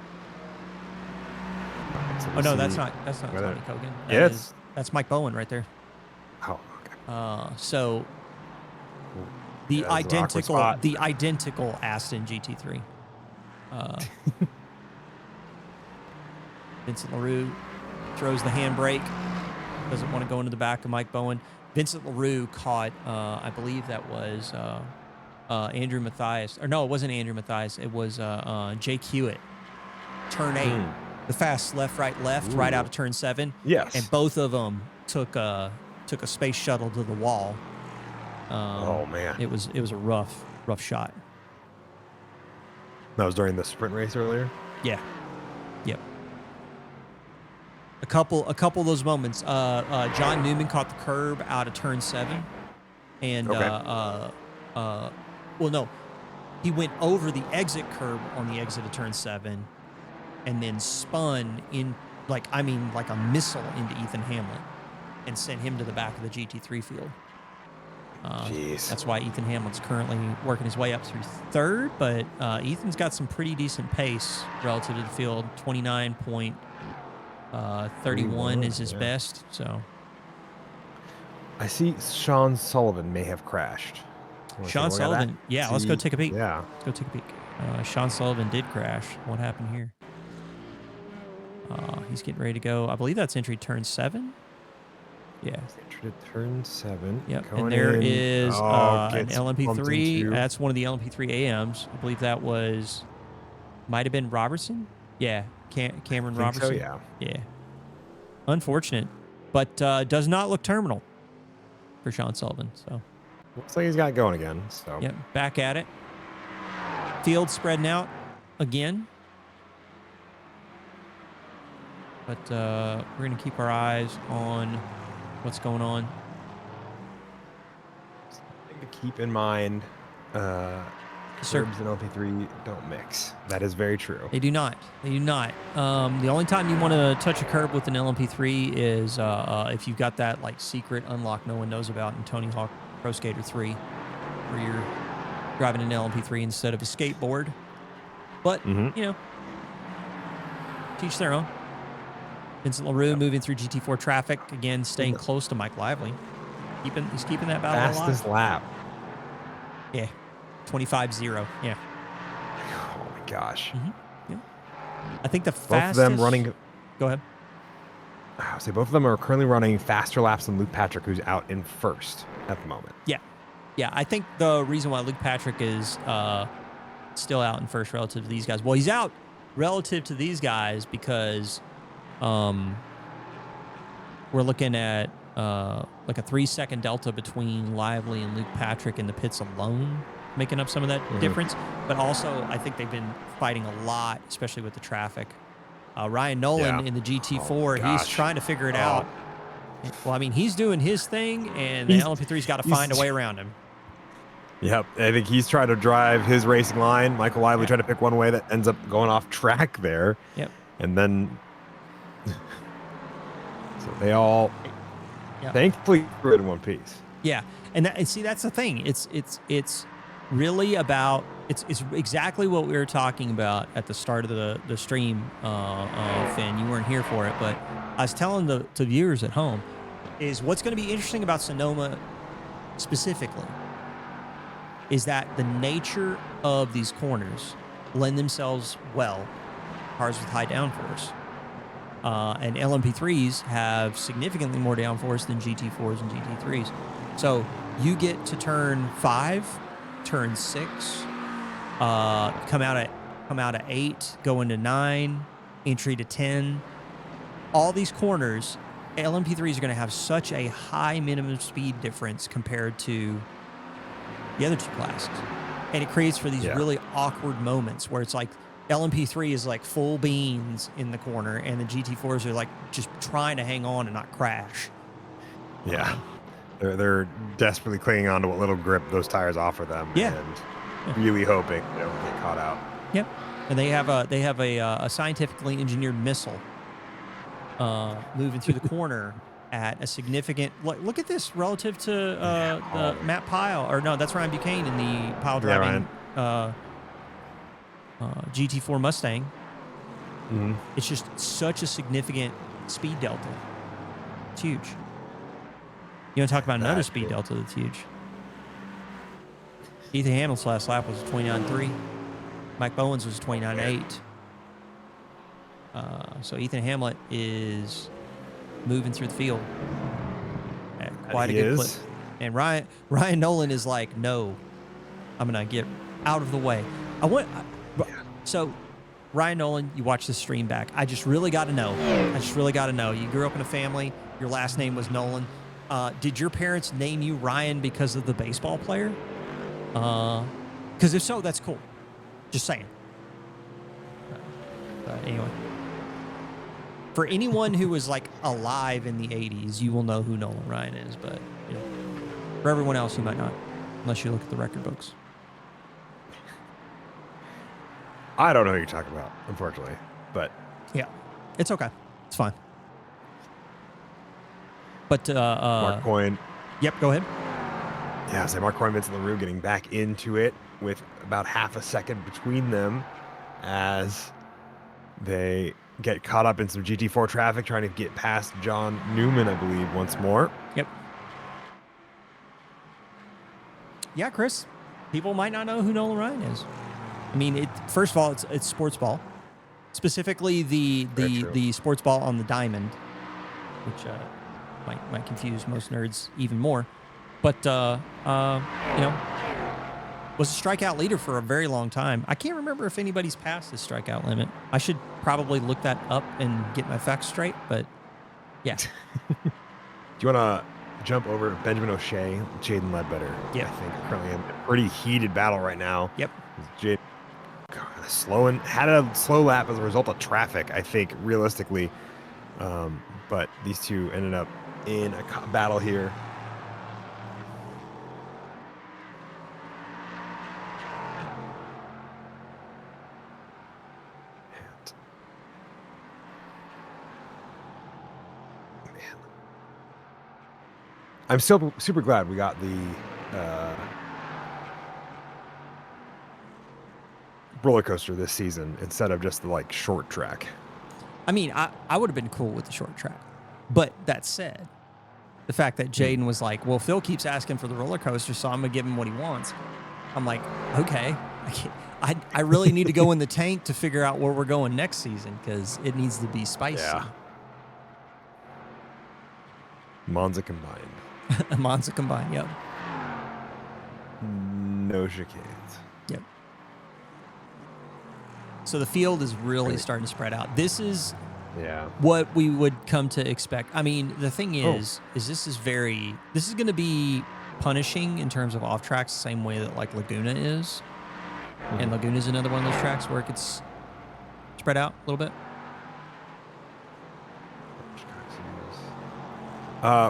Oh no, that's not Tommy Kogan. That's Mike Bowen right there. Oh, okay. So the identical Aston GT3. Vincent LaRue throws the handbrake. Doesn't want to go into the back of Mike Bowen. Vincent LaRue caught, I believe that was Andrew Mathias. Or no, it wasn't Andrew Mathias. It was Jake Hewitt. Turn 8. The fast left, right out of turn 7. Yes. And both of them took a space shuttle to the wall. Oh man. It was a rough shot. That was during the sprint race earlier? Yeah. Yep. A couple of those moments. John Newman caught the curb out of turn 7. And well, no, he went over the exit curb on the exit of turn 7, and then spun in like a missile into Ethan Hamlin, and sent him to the back of the GT3 field. Jeez. That's why Ethan Hamlin's currently working his way up through third, but Ethan's got some pretty decent pace relative to the field. 29.31 is his best. So I see Sean Sullivan may have crashed. Sean Sullivan, yeah, let's go take a peek. Yeah. Let's go take a peek. Sean Sullivan did crash. What happened here? He's getting ready to go. I believe that's entry turn 7. Yeah. Entry to turn 7. Yep. Going And there in. is an Gets bumped LMP3. into. That's one of the LMP3 AMs. I believe that might have been Robertson. Yeah. Cameron Robertson. So, yeah. Yeah. Unfortunate, but does not look terminal for Sean Sullivan. So Looks like he's got it going again. So yep, back at it. Field spreading out again. But we're going to keep our eyes on what's going on. Something to keep in mind, curbs and LP3 don't mix. That is very true. They do not. They do not. The only time you want to touch a curb with an LMP3 is if you've got that like secret unlock no one knows about in Tony Hawk Pro Skater 3, where you're driving an LMP3 instead of a skateboard. But, you know, teach their own. Vincent LaRue moving through GT4 traffic, again, staying close to Mike Lively. He's keeping that battle alive. Fastest lap. Yeah. 25-0. Yeah. Oh, my gosh. Yeah. I think the Both fastest... of them running... Go ahead. I would say both of them are currently running faster laps than Luke Patrick, who's out in first at the moment. Yeah. Yeah, I think the reason why Luke Patrick is still out in first relative to these guys... Well, he's out relative to these guys because... we're looking at like a 3-second delta between Lively and Luke Patrick in the pits alone, making up some of that difference. But also, I think they've been fighting a lot, especially with the traffic. Ryan Nolan in the GT4, he's trying to figure it out. Well, I mean, he's doing his thing, and the LMP3's got to find a way around him. Yep, I think he's trying to drive his racing line. Michael Lively tried to pick one way that ends up going off track there. Yep. And then... So they all thankfully threw it in one piece. Yeah, and see that's the thing. It's really about it's exactly what we were talking about at the start of the stream, Finn. You weren't here for it, but I was telling the viewers at home is what's going to be interesting about Sonoma specifically is that the nature of these corners lend themselves well cars with high downforce. And LMP3s have significantly more downforce than GT4s and GT3s. So you get to turn 5, turn 6, come out at 8, go into 9, entry to 10. All these corners, LMP3s are going to have such a high minimum speed difference compared to the other two classes. And it creates for these really awkward moments where it's like, LMP3 is like full beans in the corner, and the GT4s are like just trying to hang on and not crash. Yeah, they're desperately clinging on to what little grip those tires offer them, and really hoping they don't get caught out. Yep, and they have a scientifically engineered missile moving through the corner at a significant. Look at this relative to the Matt Pyle, or no, that's Ryan Buchanan in the pile driving. GT4 Mustang. It's just such a significant speed delta. It's huge. You want to talk about another speed delta that's huge? Ethan Hamlin's last lap was 29.3. Mike Bowens was 29.8. So Ethan Hamlin is moving through the field at quite a good clip. And Ryan Nolan is like, no, I'm going to get out of the way. So, Ryan Nolan, you watch the stream back. I just really got to know. You grew up in a family. Your last name was Nolan. Did your parents name you Ryan because of the baseball player? Because if so, that's cool. Just saying. But anyway. For anyone who was like alive in the 80s, you will know who Nolan Ryan is. But you know, for everyone else, you might not, unless you look at the record books. I don't know who you're talking about, unfortunately, but yeah, it's okay. It's fine. But Mark Coyne. Yep, go ahead. Yeah, so Mark Vincent LaRue getting back into it with about half a second between them as they get caught up in some GT4 traffic trying to get past John Newman, I believe, once more. Yep. Yeah, Chris, people might not know who Nolan Ryan is. I mean, first of all, it's sports ball, specifically the sports ball on the diamond, which might confuse most nerds even more. But was a strikeout leader for a very long time. I can't remember if anybody's passed the strikeout limit. I should probably look that up and get my facts straight. But yeah. Do you want to jump over Benjamin O'Shea, Jaden Ledbetter? Yeah, I think currently in a pretty heated battle right now. Yep. Jaden had a slow lap as a result of traffic, I think, realistically. But these two ended up in a battle here. I'm still super glad we got the roller coaster this season instead of just the short track. I mean, I would have been cool with the short track. But that said, the fact that Jaden was like, well, Phil keeps asking for the roller coaster, so I'm going to give him what he wants. I'm like, okay. I really need to go in the tank to figure out where we're going next season because it needs to be spicy. Yeah. Monza combined. Monza combined, yep. No chicanes. Yep. So the field is really starting to spread out. This is what we would come to expect. I mean, the thing is this is going to be punishing in terms of off tracks the same way that Laguna is. Mm-hmm. And Laguna is another one of those tracks where it gets spread out a little bit.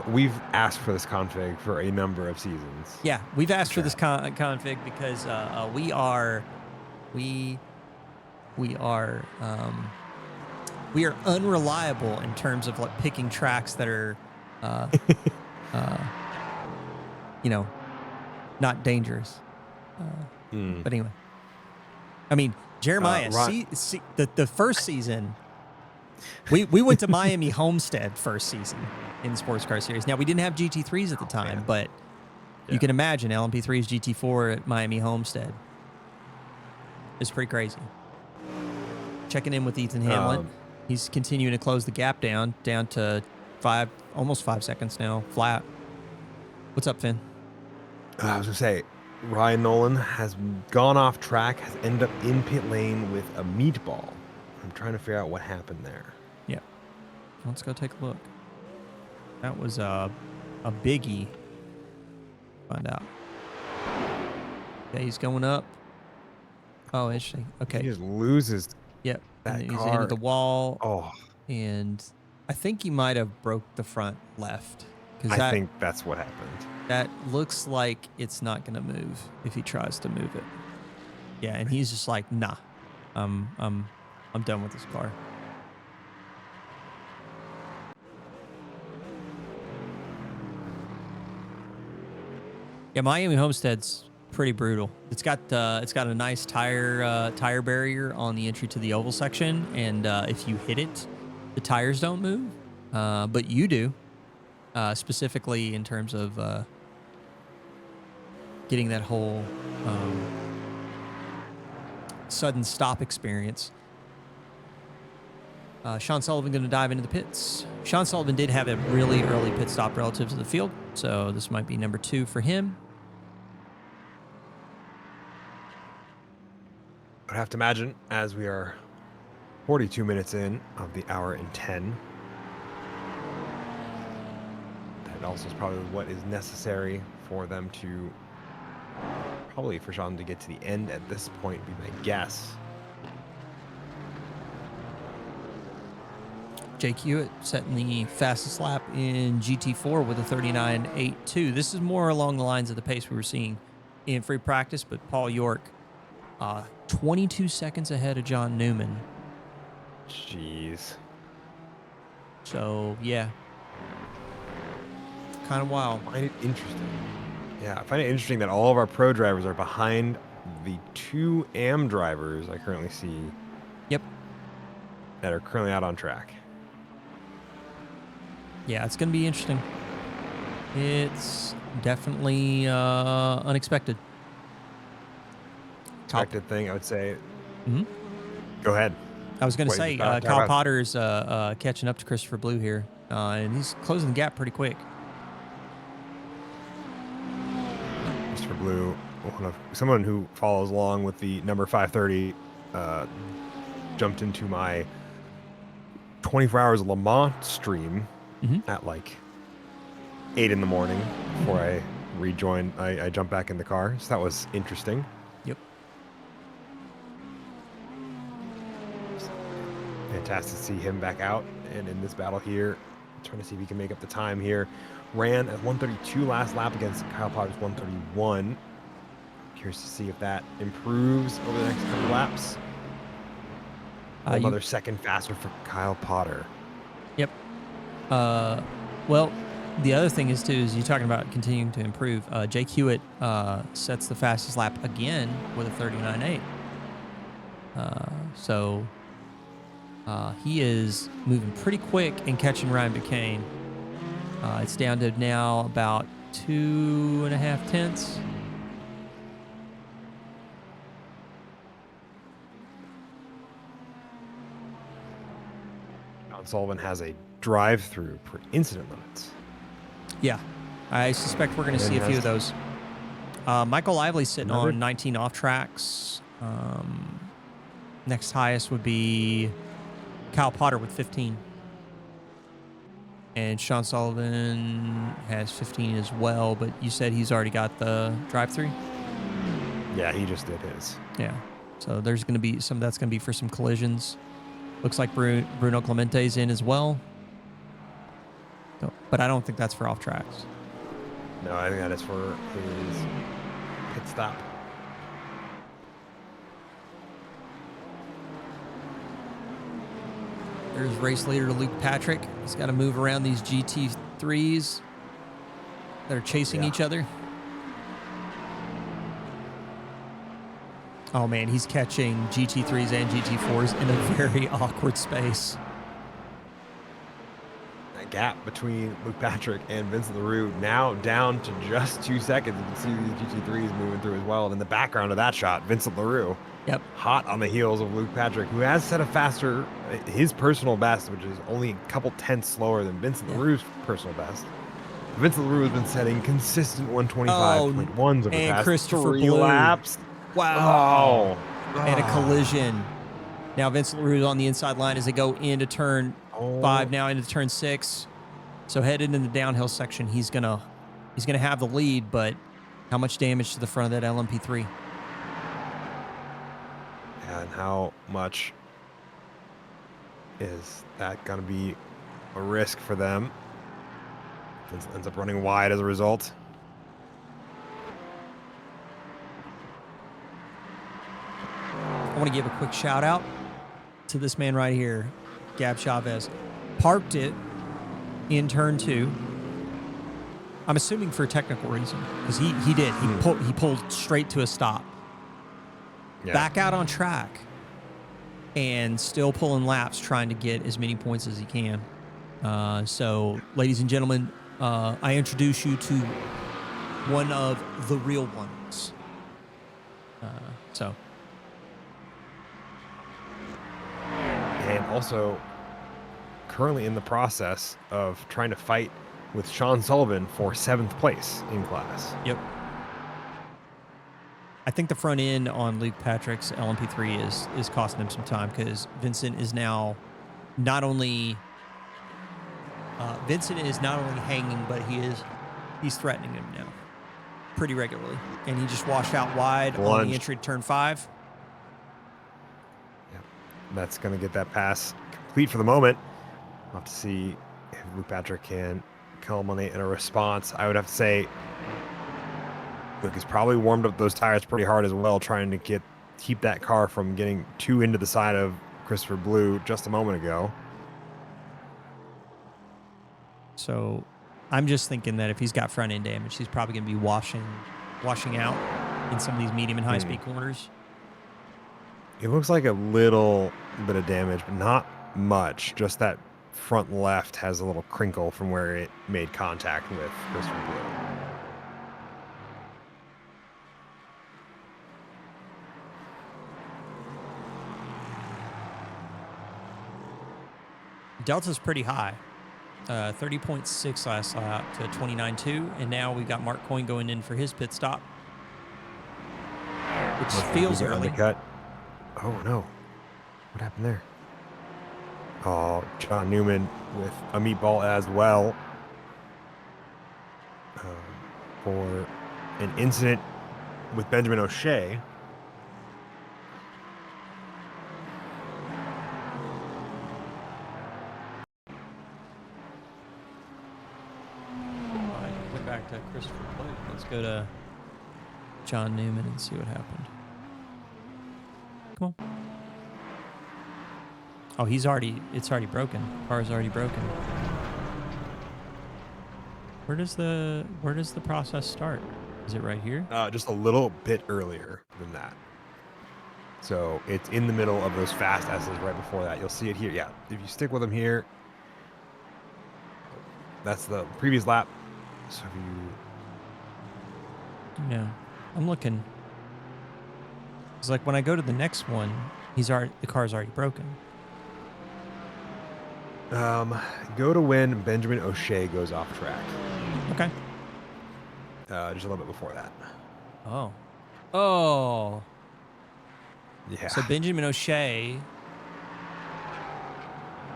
We've asked for this config for a number of seasons. Yeah, we've asked for this config because we are unreliable in terms of picking tracks that are, not dangerous. But anyway, I mean, Jeremiah, the first season, we went to Miami Homestead first season in the sports car series. Now we didn't have GT3s at the time, but you can imagine LMP3's GT4 at Miami Homestead. It's pretty crazy. Checking in with Ethan Hamlin. He's continuing to close the gap down to almost 5 seconds now, flat. What's up, Finn? I was going to say, Ryan Nolan has gone off track, has ended up in pit lane with a meatball. I'm trying to figure out what happened there. Yeah. Let's go take a look. That was a biggie. Find out. Okay, he's going up. Oh, interesting. Okay. He just loses. Yep. That and he's car. into the wall. Oh. And I think he might have broke the front left. I think that's what happened. That looks like it's not going to move if he tries to move it. Yeah, and he's just like, nah. I'm done with this car. Yeah, Miami Homestead's pretty brutal. It's got a nice tire barrier on the entry to the oval section, and if you hit it, the tires don't move, but you do. Specifically in terms of getting that whole sudden stop experience. Sean Sullivan going to dive into the pits. Sean Sullivan did have a really early pit stop relative to the field, so this might be number 2 for him. I'd have to imagine, as we are 42 minutes in of the hour and 10, that also is probably what is necessary for them to, probably for Sean to get to the end at this point, be my guess. Jake Hewitt setting the fastest lap in GT4 with a 39.82. This is more along the lines of the pace we were seeing in free practice, but Paul York 22 seconds ahead of John Newman. Jeez. So, yeah. Kind of wild. I find it interesting. Yeah, I find it interesting that all of our pro drivers are behind the 2 AM drivers I currently see Yep. that are currently out on track. Yeah, it's going to be interesting. It's definitely unexpected. Expected thing, I would say. Mm-hmm. Go ahead. I was going to What say, you talk Kyle about? Potter's catching up to Christopher Blue here, and he's closing the gap pretty quick. Mr. Blue, someone who follows along with the number 530, jumped into my 24 hours of Le Mans stream at like 8 in the morning before I rejoined. I jumped back in the car, so that was interesting. Yep. Fantastic to see him back out and in this battle here. Trying to see if he can make up the time here. Ran at 132 last lap against Kyle Potter's 131. Curious to see if that improves over the next couple laps. Another second faster for Kyle Potter. Yep. Well, the other thing is, too, is you're talking about continuing to improve. Jake Hewitt sets the fastest lap again with a 39.8. So he is moving pretty quick and catching Ryan McCain. It's down to now about 2.5 tenths. John Sullivan has a drive-through for incident limits. Yeah, I suspect we're going to see a few of those. Michael Lively's sitting on 19 off tracks. Next highest would be Kyle Potter with 15. And Sean Sullivan has 15 as well, but you said he's already got the drive-through? Yeah, he just did his. Yeah. So there's going to be some, that's going to be for some collisions. Looks like Bruno Clemente's in as well. So, but I don't think that's for off tracks. No, I think that is for his pit stop. There's race leader Luke Patrick. He's got to move around these GT3s that are chasing each other. Oh, man, he's catching GT3s and GT4s in a very awkward space. That gap between Luke Patrick and Vincent LaRue now down to just 2 seconds. You can see these GT3s moving through as well. And in the background of that shot, Vincent LaRue. Yep. Hot on the heels of Luke Patrick, who has set a faster, his personal best, which is only a couple tenths slower than Vincent LaRue's personal best. Vincent LaRue has been setting consistent 125.1s over the past 3 laps. Wow. Oh. And a collision. Now Vincent LaRue on the inside line as they go into turn 5, now into turn 6. So headed in the downhill section, he's gonna have the lead, but how much damage to the front of that LMP3? And how much is that going to be a risk for them? Ends up running wide as a result. I want to give a quick shout out to this man right here, Gab Chavez. Parked it in turn 2. I'm assuming for a technical reason, because he did. He pulled straight to a stop. Yeah. Back out on track and still pulling laps, trying to get as many points as he can. So, ladies and gentlemen, I introduce you to one of the real ones. And also currently in the process of trying to fight with Sean Sullivan for 7th place in class. Yep. I think the front end on Luke Patrick's LMP3 is costing him some time, because Vincent is now not only hanging, but he's threatening him now pretty regularly, and he just washed out wide on the entry to turn 5. Yeah, that's going to get that pass complete for the moment. We'll have to see if Luke Patrick can culminate in a response. I would have to say Luke has probably warmed up those tires pretty hard as well, trying to keep that car from getting too into the side of Christopher Blue just a moment ago. So I'm just thinking that if he's got front end damage, he's probably going to be washing out in some of these medium and high speed corners. It looks like a little bit of damage, but not much. Just that front left has a little crinkle from where it made contact with Christopher Blue. Delta's pretty high. 30.6 last lap to 29.2, and now we've got Mark Coyne going in for his pit stop, which feels early. Undercut. Oh no, what happened there? Oh, John Newman with a meatball as well for an incident with Benjamin O'Shea. Back to Christopher Blue. Let's go to John Newman and see what happened. Come on. Oh, it's already broken. Car's already broken. Where does the process start? Is it right here? Just a little bit earlier than that. So it's in the middle of those fast S's right before that. You'll see it here. Yeah, if you stick with them here, that's the previous lap. So if you... Yeah, I'm looking. It's like when I go to the next one, the car's already broken. Go to when Benjamin O'Shea goes off track. Okay. Just a little bit before that. Oh. Yeah. So Benjamin O'Shea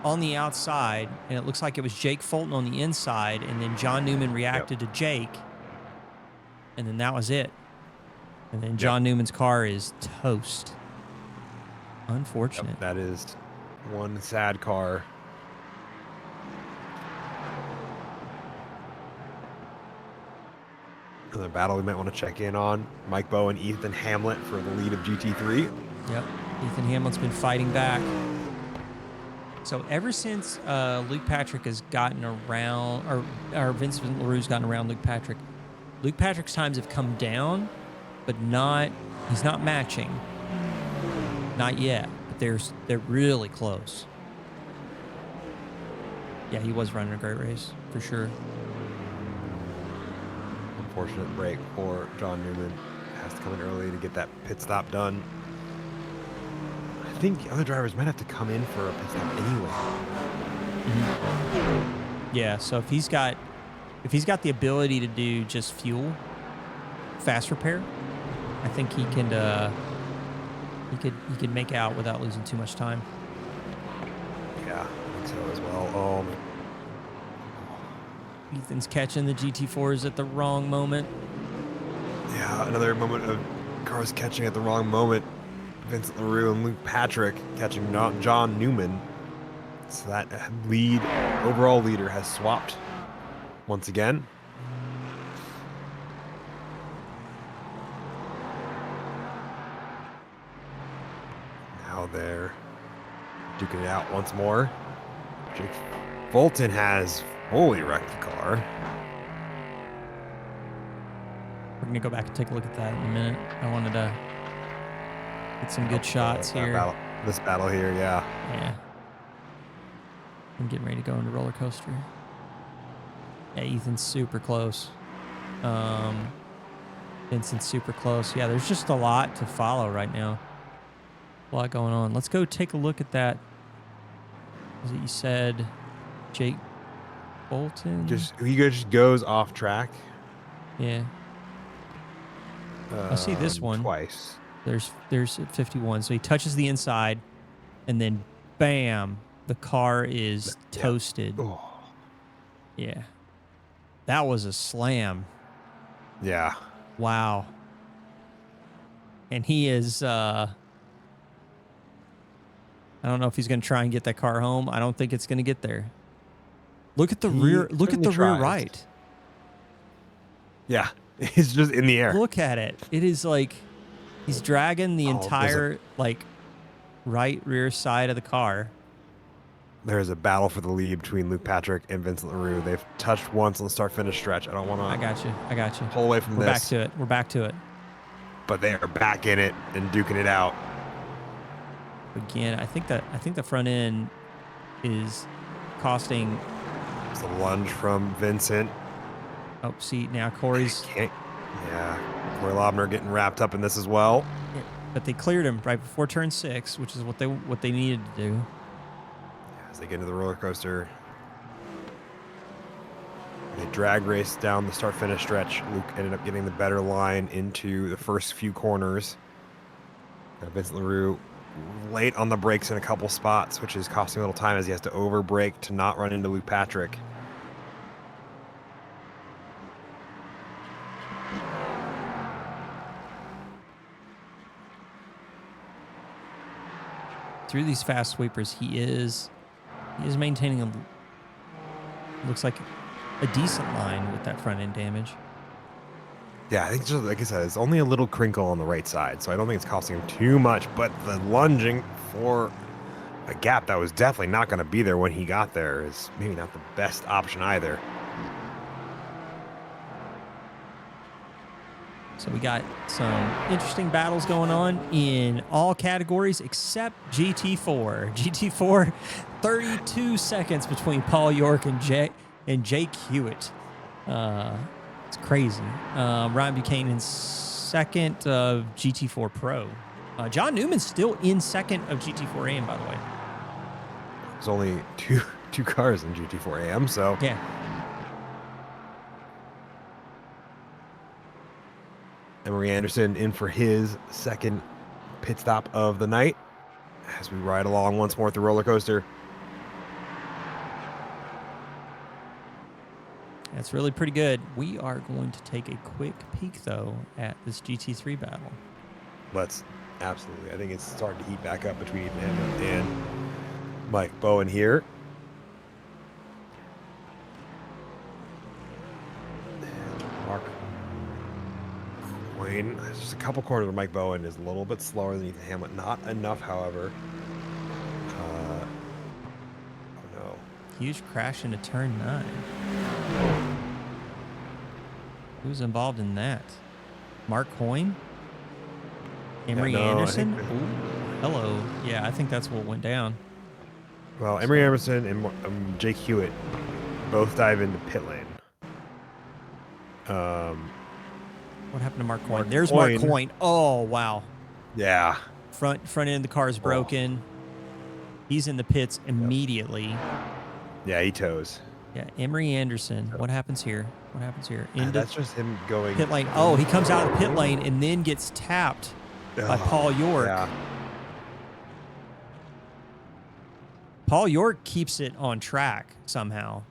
on the outside, and it looks like it was Jake Fulton on the inside, and then John Newman reacted to Jake, and then that was it. And then John Newman's car is toast. Unfortunate. Yep, that is one sad car. Another battle we might want to check in on. Mike Bowe and Ethan Hamlet for the lead of GT3. Yep. Ethan Hamlet's been fighting back. So ever since Luke Patrick has gotten around, or Vincent LaRue's gotten around Luke Patrick's times have come down, but he's not matching. Not yet, but they're really close. Yeah, he was running a great race, for sure. Unfortunate break for John Newman. Has to come in early to get that pit stop done. I think the other drivers might have to come in for a pit stop anyway. Mm-hmm. Yeah, so if he's got the ability to do just fuel, fast repair, I think he could make out without losing too much time. Yeah, I think so as well. Ethan's catching the GT4s at the wrong moment. Yeah, another moment of cars catching at the wrong moment. Vincent LaRue and Luke Patrick catching John Newman. So that overall leader has swapped once again. Now they're duking it out once more. Jake Fulton has fully wrecked the car. We're going to go back and take a look at that in a minute. I wanted to get some good shots here. This battle here, yeah. Yeah. I'm getting ready to go into roller coaster. Yeah, Ethan's super close. Vincent's super close. Yeah, there's just a lot to follow right now. A lot going on. Let's go take a look at that. Was it you said Jake Bolton? He just goes off track. Yeah. I see this one. Twice. There's 51. So he touches the inside, and then bam, the car is toasted. Oh. Yeah. That was a slam. Yeah. Wow. And he is I don't know if he's going to try and get that car home. I don't think it's going to get there. Look at the rear right. Yeah. It's just in the air. Look at it. It is like he's dragging the entire right rear side of the car. There's a battle for the lead between Luke Patrick and Vincent LaRue. They've touched once on the start-finish stretch. I don't want to. I got you. I got you. Pull away from We're this. back to it. We're back to it. But they are back in it and duking it out. Again, I think the front end is costing. It's a lunge from Vincent. Oh, see now Corey's. Yeah, Corey Lobner getting wrapped up in this as well. Yeah, but they cleared him right before turn 6, which is what they needed to do. As they get into the roller coaster, they drag race down the start-finish stretch. Luke ended up getting the better line into the first few corners. Now Vincent LaRue late on the brakes in a couple spots, which is costing a little time as he has to over-brake to not run into Luke Patrick. Through these fast sweepers, he is maintaining looks like a decent line with that front end damage. Yeah, I think just like I said, it's only a little crinkle on the right side, so I don't think it's costing him too much. But the lunging for a gap that was definitely not going to be there when he got there is maybe not the best option either. So we got some interesting battles going on in all categories except GT4. GT4, 32 seconds between Paul York and Jake Hewitt. It's crazy. Ryan Buchanan's second of GT4 Pro. John Newman's still in second of GT4 AM, by the way. There's only two cars in GT4 AM, so yeah. Emery Anderson in for his second pit stop of the night as we ride along once more through roller coaster. That's really pretty good. We are going to take a quick peek, though, at this GT3 battle. Let's absolutely. I think it's starting to heat back up between Ethan Hamlin and Mike Bowen here. Mark Wayne. There's just a couple corners where Mike Bowen is a little bit slower than Ethan Hamlin. Not enough, however. Oh, no. Huge crash into turn 9. Who's involved in that? Mark Coyne? Emery Anderson? Ooh, hello. Yeah, I think that's what went down. Well, Emery Anderson and Jake Hewitt both dive into pit lane. What happened to Mark Coyne? There's Mark Coyne. Oh, wow. Yeah. Front end of the car is broken. He's in the pits immediately. Yeah, he tows. Yeah, Emery Anderson. What happens here? What happens here? That's just him going pit lane. Oh, he comes out of the pit lane and then gets tapped by Paul York. Yeah. Paul York keeps it on track somehow.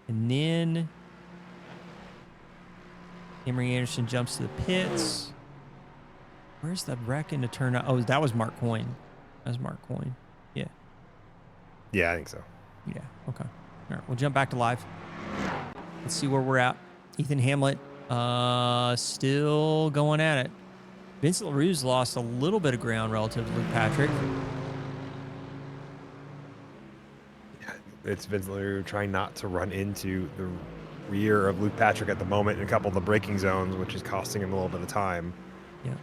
And then Emery Anderson jumps to the pits. Where's the wreck into turn out? Oh, that was Mark Coyne. That was Mark Coyne. Yeah. Yeah, I think so. Yeah, okay. All right, we'll jump back to live. Let's see where we're at. Ethan Hamlet still going at it. Vincent LaRue's lost a little bit of ground relative to Luke Patrick. Yeah, it's Vincent LaRue trying not to run into the rear of Luke Patrick at the moment in a couple of the braking zones, which is costing him a little bit of time. Yeah.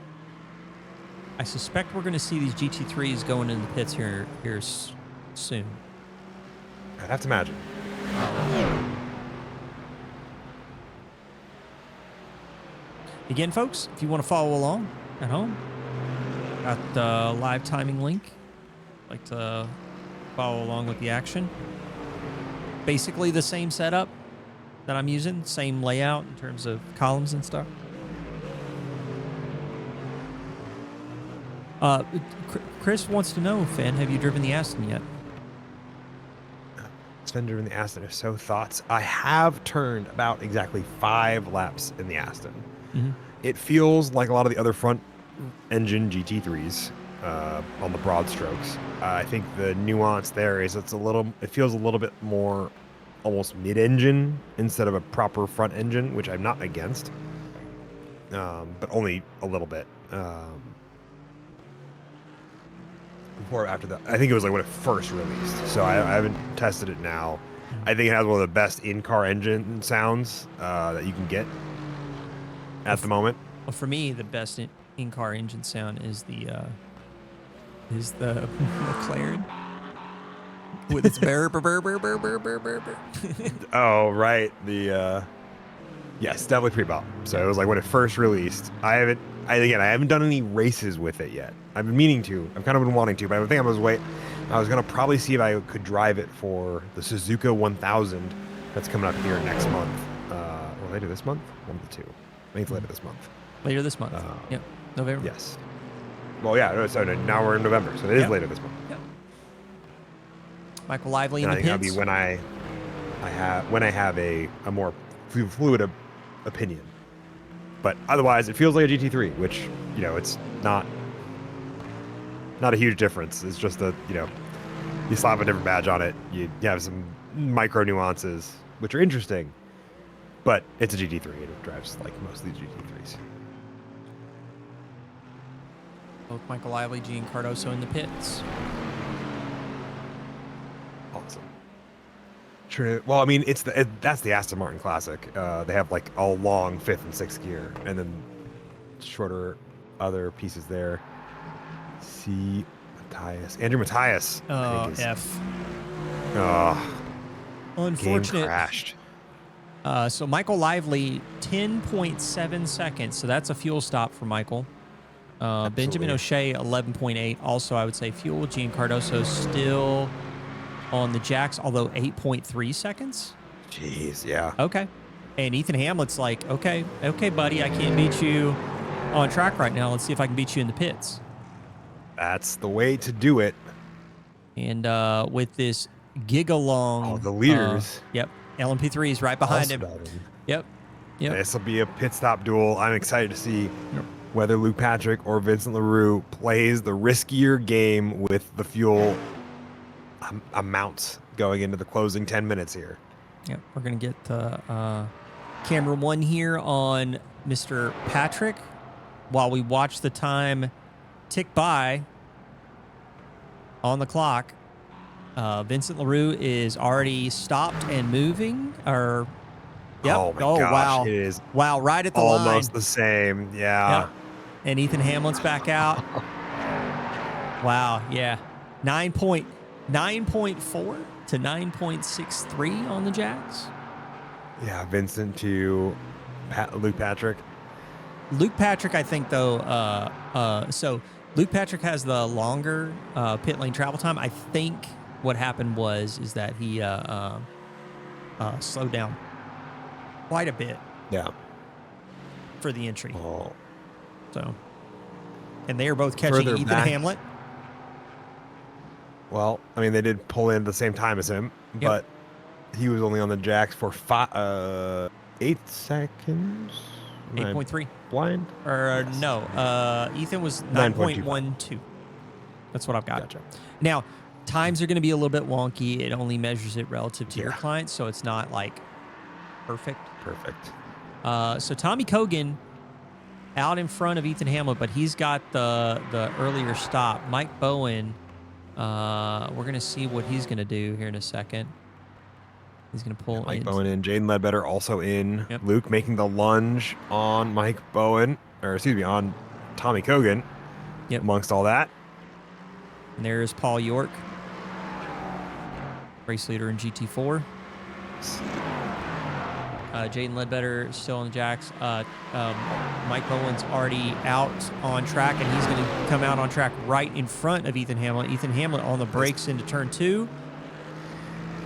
I suspect we're going to see these GT3s going in the pits here soon. I'd have to imagine. Again, folks, if you want to follow along at home, got the live timing link. Like to follow along with the action. Basically the same setup that I'm using, same layout in terms of columns and stuff. Chris wants to know, Finn, have you driven the Aston yet? Been driven the Aston. If so, thoughts? I have turned about exactly 5 laps in the Aston. Mm-hmm. It feels like a lot of the other front engine GT3s on the broad strokes. I think the nuance there is it feels a little bit more almost mid-engine instead of a proper front engine, which I'm not against, but only a little bit. before or after that. I think it was like when it first released. So I haven't tested it now. Mhm. I think it has one of the best in-car engine sounds that you can get at the moment. Well, for me, the best in-car engine sound is the McLaren with its burr burr burr burr burr burr burr burr. Burr. Oh, right. Yes, definitely pre-bought. So it was like when it first released. I haven't done any races with it yet. I've been meaning to. I've kind of been wanting to, but I think I was gonna probably see if I could drive it for the Suzuka 1000 that's coming up here next month. Or later this month? One of the two. I think it's later this month. Later this month. Yep, November. Yes. Well, yeah. So now we're in November, so it is Yep. later this month. Yep. Michael Lively in And the I think pits. that'll be when I have a more fluid opinion. But otherwise, it feels like a GT3, which it's not a huge difference. It's just that you slap a different badge on it. You have some micro nuances, which are interesting. But it's a GT3, and it drives like most of these GT3s. Both Michael Lively, Gene Cardoso in the pits. Awesome. True. Well, I mean, that's the Aston Martin Classic. They have like a long 5th and 6th gear, and then shorter other pieces there. See, Andrew Matthias. Oh, F. Oh, Unfortunate. game crashed. So Michael Lively, 10.7 seconds. So that's a fuel stop for Michael. Benjamin O'Shea, 11.8. Also, I would say fuel. Gene Cardoso still on the jacks, although 8.3 seconds. Jeez, yeah. Okay. And Ethan Hamlet's like, okay, buddy, I can't beat you on track right now. Let's see if I can beat you in the pits. That's the way to do it. And with this gigalong... Oh, the leaders. Yep. LMP3 is right behind him. Yep. This will be a pit stop duel. I'm excited to see whether Luke Patrick or Vincent LaRue plays the riskier game with the fuel amounts going into the closing 10 minutes here. Yep. We're going to get camera 1 here on Mr. Patrick while we watch the time tick by on the clock. Vincent LaRue is already stopped and moving. Yep. Oh my gosh, wow. it is right at the line. Almost the same, yeah. Yep. And Ethan Hamlin's back out. Wow, yeah. 9.4 to 9.63 on the jacks. Yeah, Vincent to Luke Patrick. Luke Patrick, I think, though, so Luke Patrick has the longer pit lane travel time. I think what happened is that he slowed down quite a bit. Yeah. For the entry. Oh. So, and they are both catching Further Ethan back. Hamlet. Well, I mean, they did pull in at the same time as him, but he was only on the jacks for 8 seconds. 8.3. Blind? Or yes. No, Ethan was 9.12. That's what I've got. Gotcha. Now, times are going to be a little bit wonky. It only measures it relative to your Yeah. client, so it's not like perfect. Perfect. So Tommy Kogan out in front of Ethan Hamlet, but he's got the earlier stop. Mike Bowen, we're going to see what he's going to do here in a second. He's going to pull Mike in. Bowen in. Jaden Ledbetter also in. Yep. Luke making the lunge on Mike Bowen, or excuse me, on Tommy Kogan. Yep. Amongst all that. And there's Paul York, race leader in GT4. Jaden Ledbetter still on the jacks. Mike Bowen's already out on track, and he's going to come out on track right in front of Ethan Hamlet. Ethan Hamlet on the brakes into turn 2.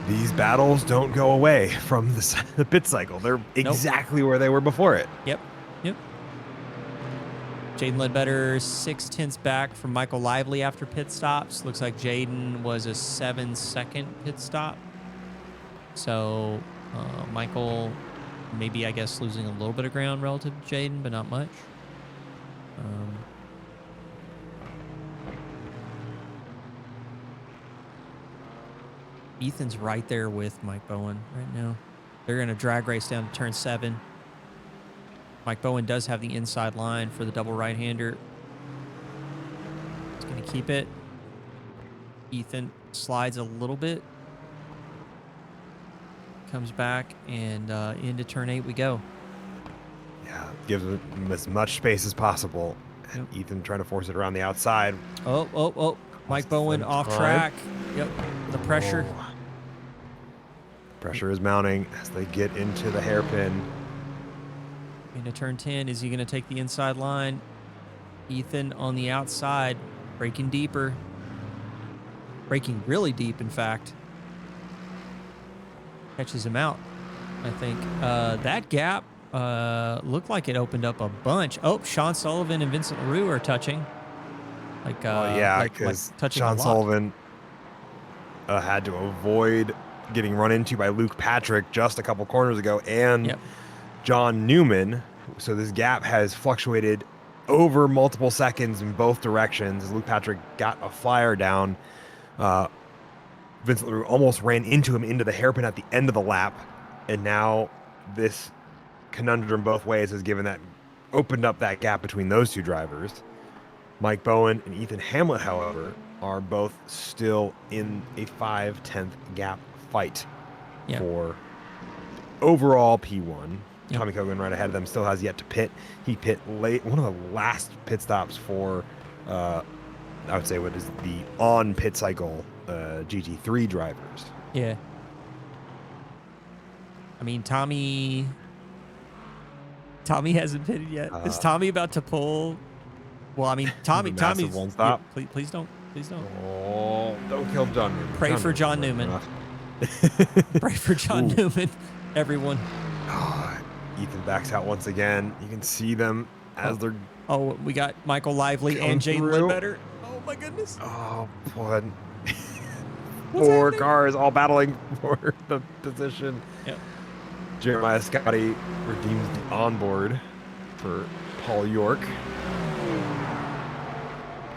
These battles don't go away from the pit cycle. They're exactly where they were before it. Yep. Jaden Ledbetter 6/10 back from Michael Lively after pit stops. Looks like Jaden was a 7-second pit stop. So Michael, maybe I guess losing a little bit of ground relative to Jaden, but not much. Ethan's right there with Mike Bowen right now. They're going to drag race down to turn 7. Mike Bowen does have the inside line for the double right-hander. He's going to keep it. Ethan slides a little bit. Comes back, and into turn 8 we go. Yeah, gives him as much space as possible. Yep. Ethan trying to force it around the outside. Oh. Mike Bowen off time. track. Yep. The pressure. Oh. Pressure is mounting as they get into the hairpin. Into turn 10. Is he going to take the inside line? Ethan on the outside. Braking deeper. Braking really deep, in fact. Catches him out, I think. That gap looked like it opened up a bunch. Oh, Sean Sullivan and Vincent LaRue are touching. Yeah, because Sean Sullivan had to avoid getting run into by Luke Patrick just a couple corners ago, and John Newman. So this gap has fluctuated over multiple seconds in both directions. As Luke Patrick got a flyer down, Vincent LaRue almost ran into him into the hairpin at the end of the lap, and now this conundrum both ways has opened up that gap between those two drivers. Mike Bowen and Ethan Hamlet, however, are both still in a 5/10 gap fight for overall P1. Tommy Kogan right ahead of them, still has yet to pit. He pit late, one of the last pit stops for, I would say, what is the on pit cycle GT3 drivers. Yeah. I mean, Tommy hasn't pitted yet. Is Tommy about to pull? Well, I mean, Tommy's one stop. Yeah, please don't. Oh, don't kill John Newman. Pray for John Newman. Pray for John Newman, everyone. Ethan backs out once again. You can see them as they're. Oh, we got Michael Lively and Jaden Ledbetter. Oh my goodness. Oh, boy. Four cars all battling for the position. Yep. Jeremiah Scotty redeems the onboard for Paul York.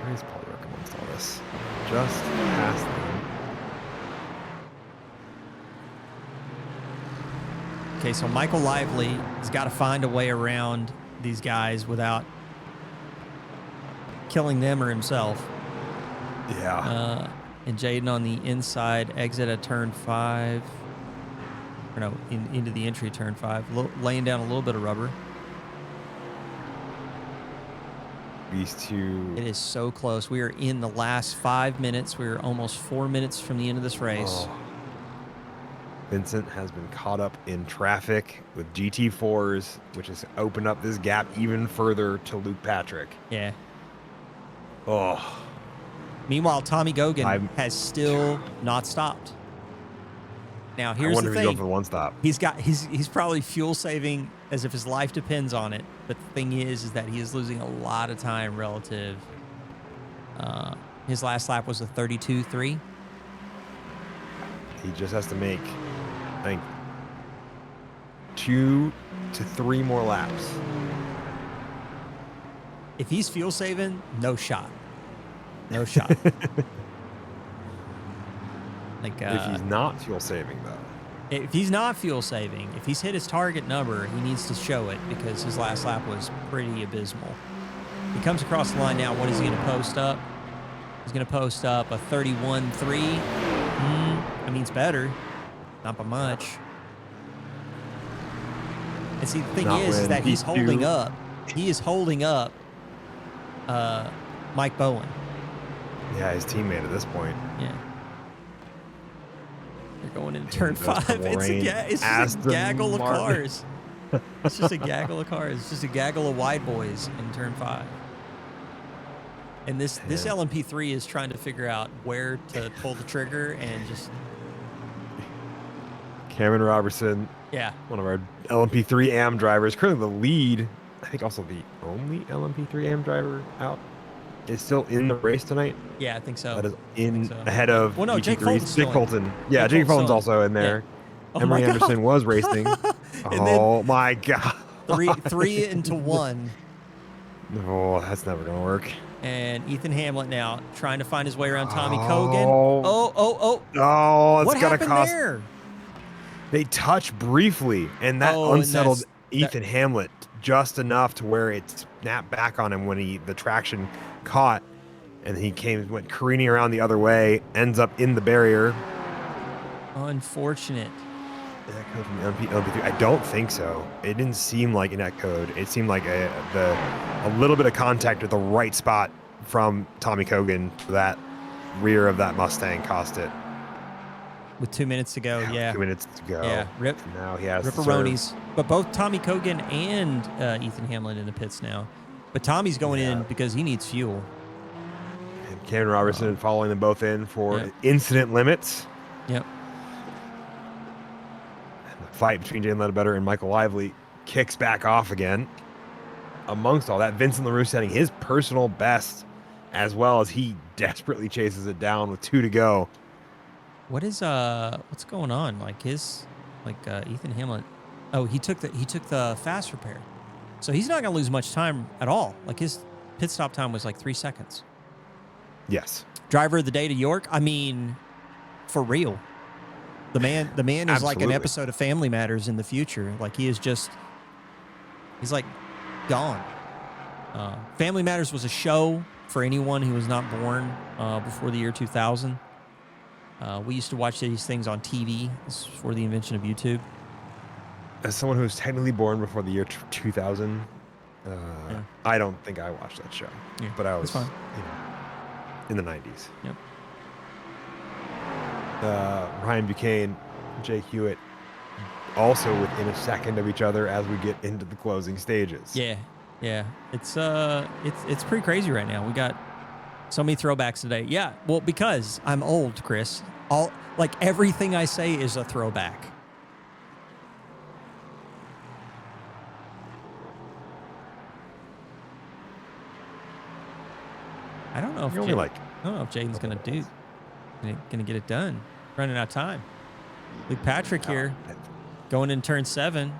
Where is Paul York amongst all this? Just past them. Okay, so Michael Lively has got to find a way around these guys without killing them or himself. Yeah. And Jaden on the inside, exit at turn 5. Or no, into the entry turn 5. Laying down a little bit of rubber. These two. It is so close. We are in the last 5 minutes. We are almost 4 minutes from the end of this race. Vincent has been caught up in traffic with GT4s, which has opened up this gap even further to Luke Patrick. Yeah. Oh. Meanwhile, Tommy Gogan has still not stopped. Now, here's the thing. I wonder if he's going for the one stop. He's probably fuel saving as if his life depends on it. But the thing is that he is losing a lot of time relative. His last lap was a 32.3. He just has to make, I think, 2 to 3 more laps. If he's fuel saving, no shot. No shot. If he's not fuel saving, though. If he's not fuel saving, if he's hit his target number, he needs to show it because his last lap was pretty abysmal. He comes across the line now. What is he going to post up? He's going to post up a 31.3. I mean, it's better. Not by much. And see, the thing is that he's holding up. He is holding up Mike Bowen. Yeah, his teammate at this point. Yeah. They're going into turn 5. It's just a gaggle of cars. It's just a gaggle of cars. It's just a gaggle of wide boys in turn 5. And this LMP3 is trying to figure out where to pull the trigger and just... Cameron Robertson, one of our LMP3 AM drivers, currently the lead, I think also the only LMP3 AM driver out, is still in the race tonight. Yeah, I think so. That is ahead of Jake Fulton's Yeah, Jake Fulton's also in there. Yeah. Emery Anderson was racing. My God. 3 into 1. Oh, that's never going to work. And Ethan Hamlet now trying to find his way around Tommy Kogan. Oh, it's going to cost. There? They touch briefly, and that unsettled Ethan Hamlet just enough to where it snapped back on him when the traction caught, and he went careening around the other way, ends up in the barrier. Unfortunate. Is that code from the LMP3? I don't think so. It didn't seem like in that code. It seemed like a little bit of contact at the right spot from Tommy Cogan to that rear of that Mustang cost it. With 2 minutes to go, yeah. 2 minutes to go. Yeah, And now he has Ripperonis. But both Tommy Cogan and Ethan Hamlin in the pits now. But Tommy's going in because he needs fuel. And Cameron Robertson following them both in for incident limits. Yep. And the fight between Jalen Ledbetter and Michael Lively kicks back off again. Amongst all that, Vincent LaRue setting his personal best, as well as he desperately chases it down with 2 to go. What's going on? Ethan Hamlin. Oh, he took the fast repair. So he's not going to lose much time at all. Like his pit stop time was like 3 seconds. Yes. Driver of the day to York. I mean, for real. The man is like an episode of Family Matters in the future. Like he's like gone. Family Matters was a show for anyone who was not born before the year 2000. We used to watch these things on TV. This is before the invention of YouTube. As someone who's technically born before the year 2000, I don't think I watched that show. Yeah, but I was fine. In the 90s. Yep. Ryan Buchanan, Jake Hewitt, also within a second of each other as we get into the closing stages. Yeah. It's pretty crazy right now. We got so many throwbacks today. Yeah, well, because I'm old, Chris. Everything I say is a throwback. I don't know if Jaden's gonna get it done. Running out of time. Luke Patrick here, going in turn 7. I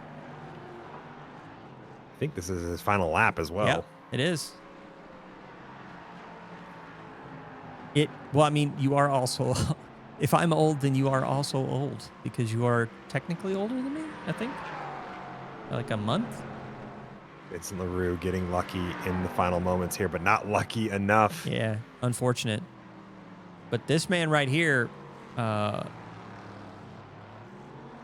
think this is his final lap as well. Yep, it is. Well, I mean, you are also, if I'm old, then you are also old because you are technically older than me, I think. Like a month. Vincent LaRue getting lucky in the final moments here, but not lucky enough. Yeah, unfortunate. But this man right here,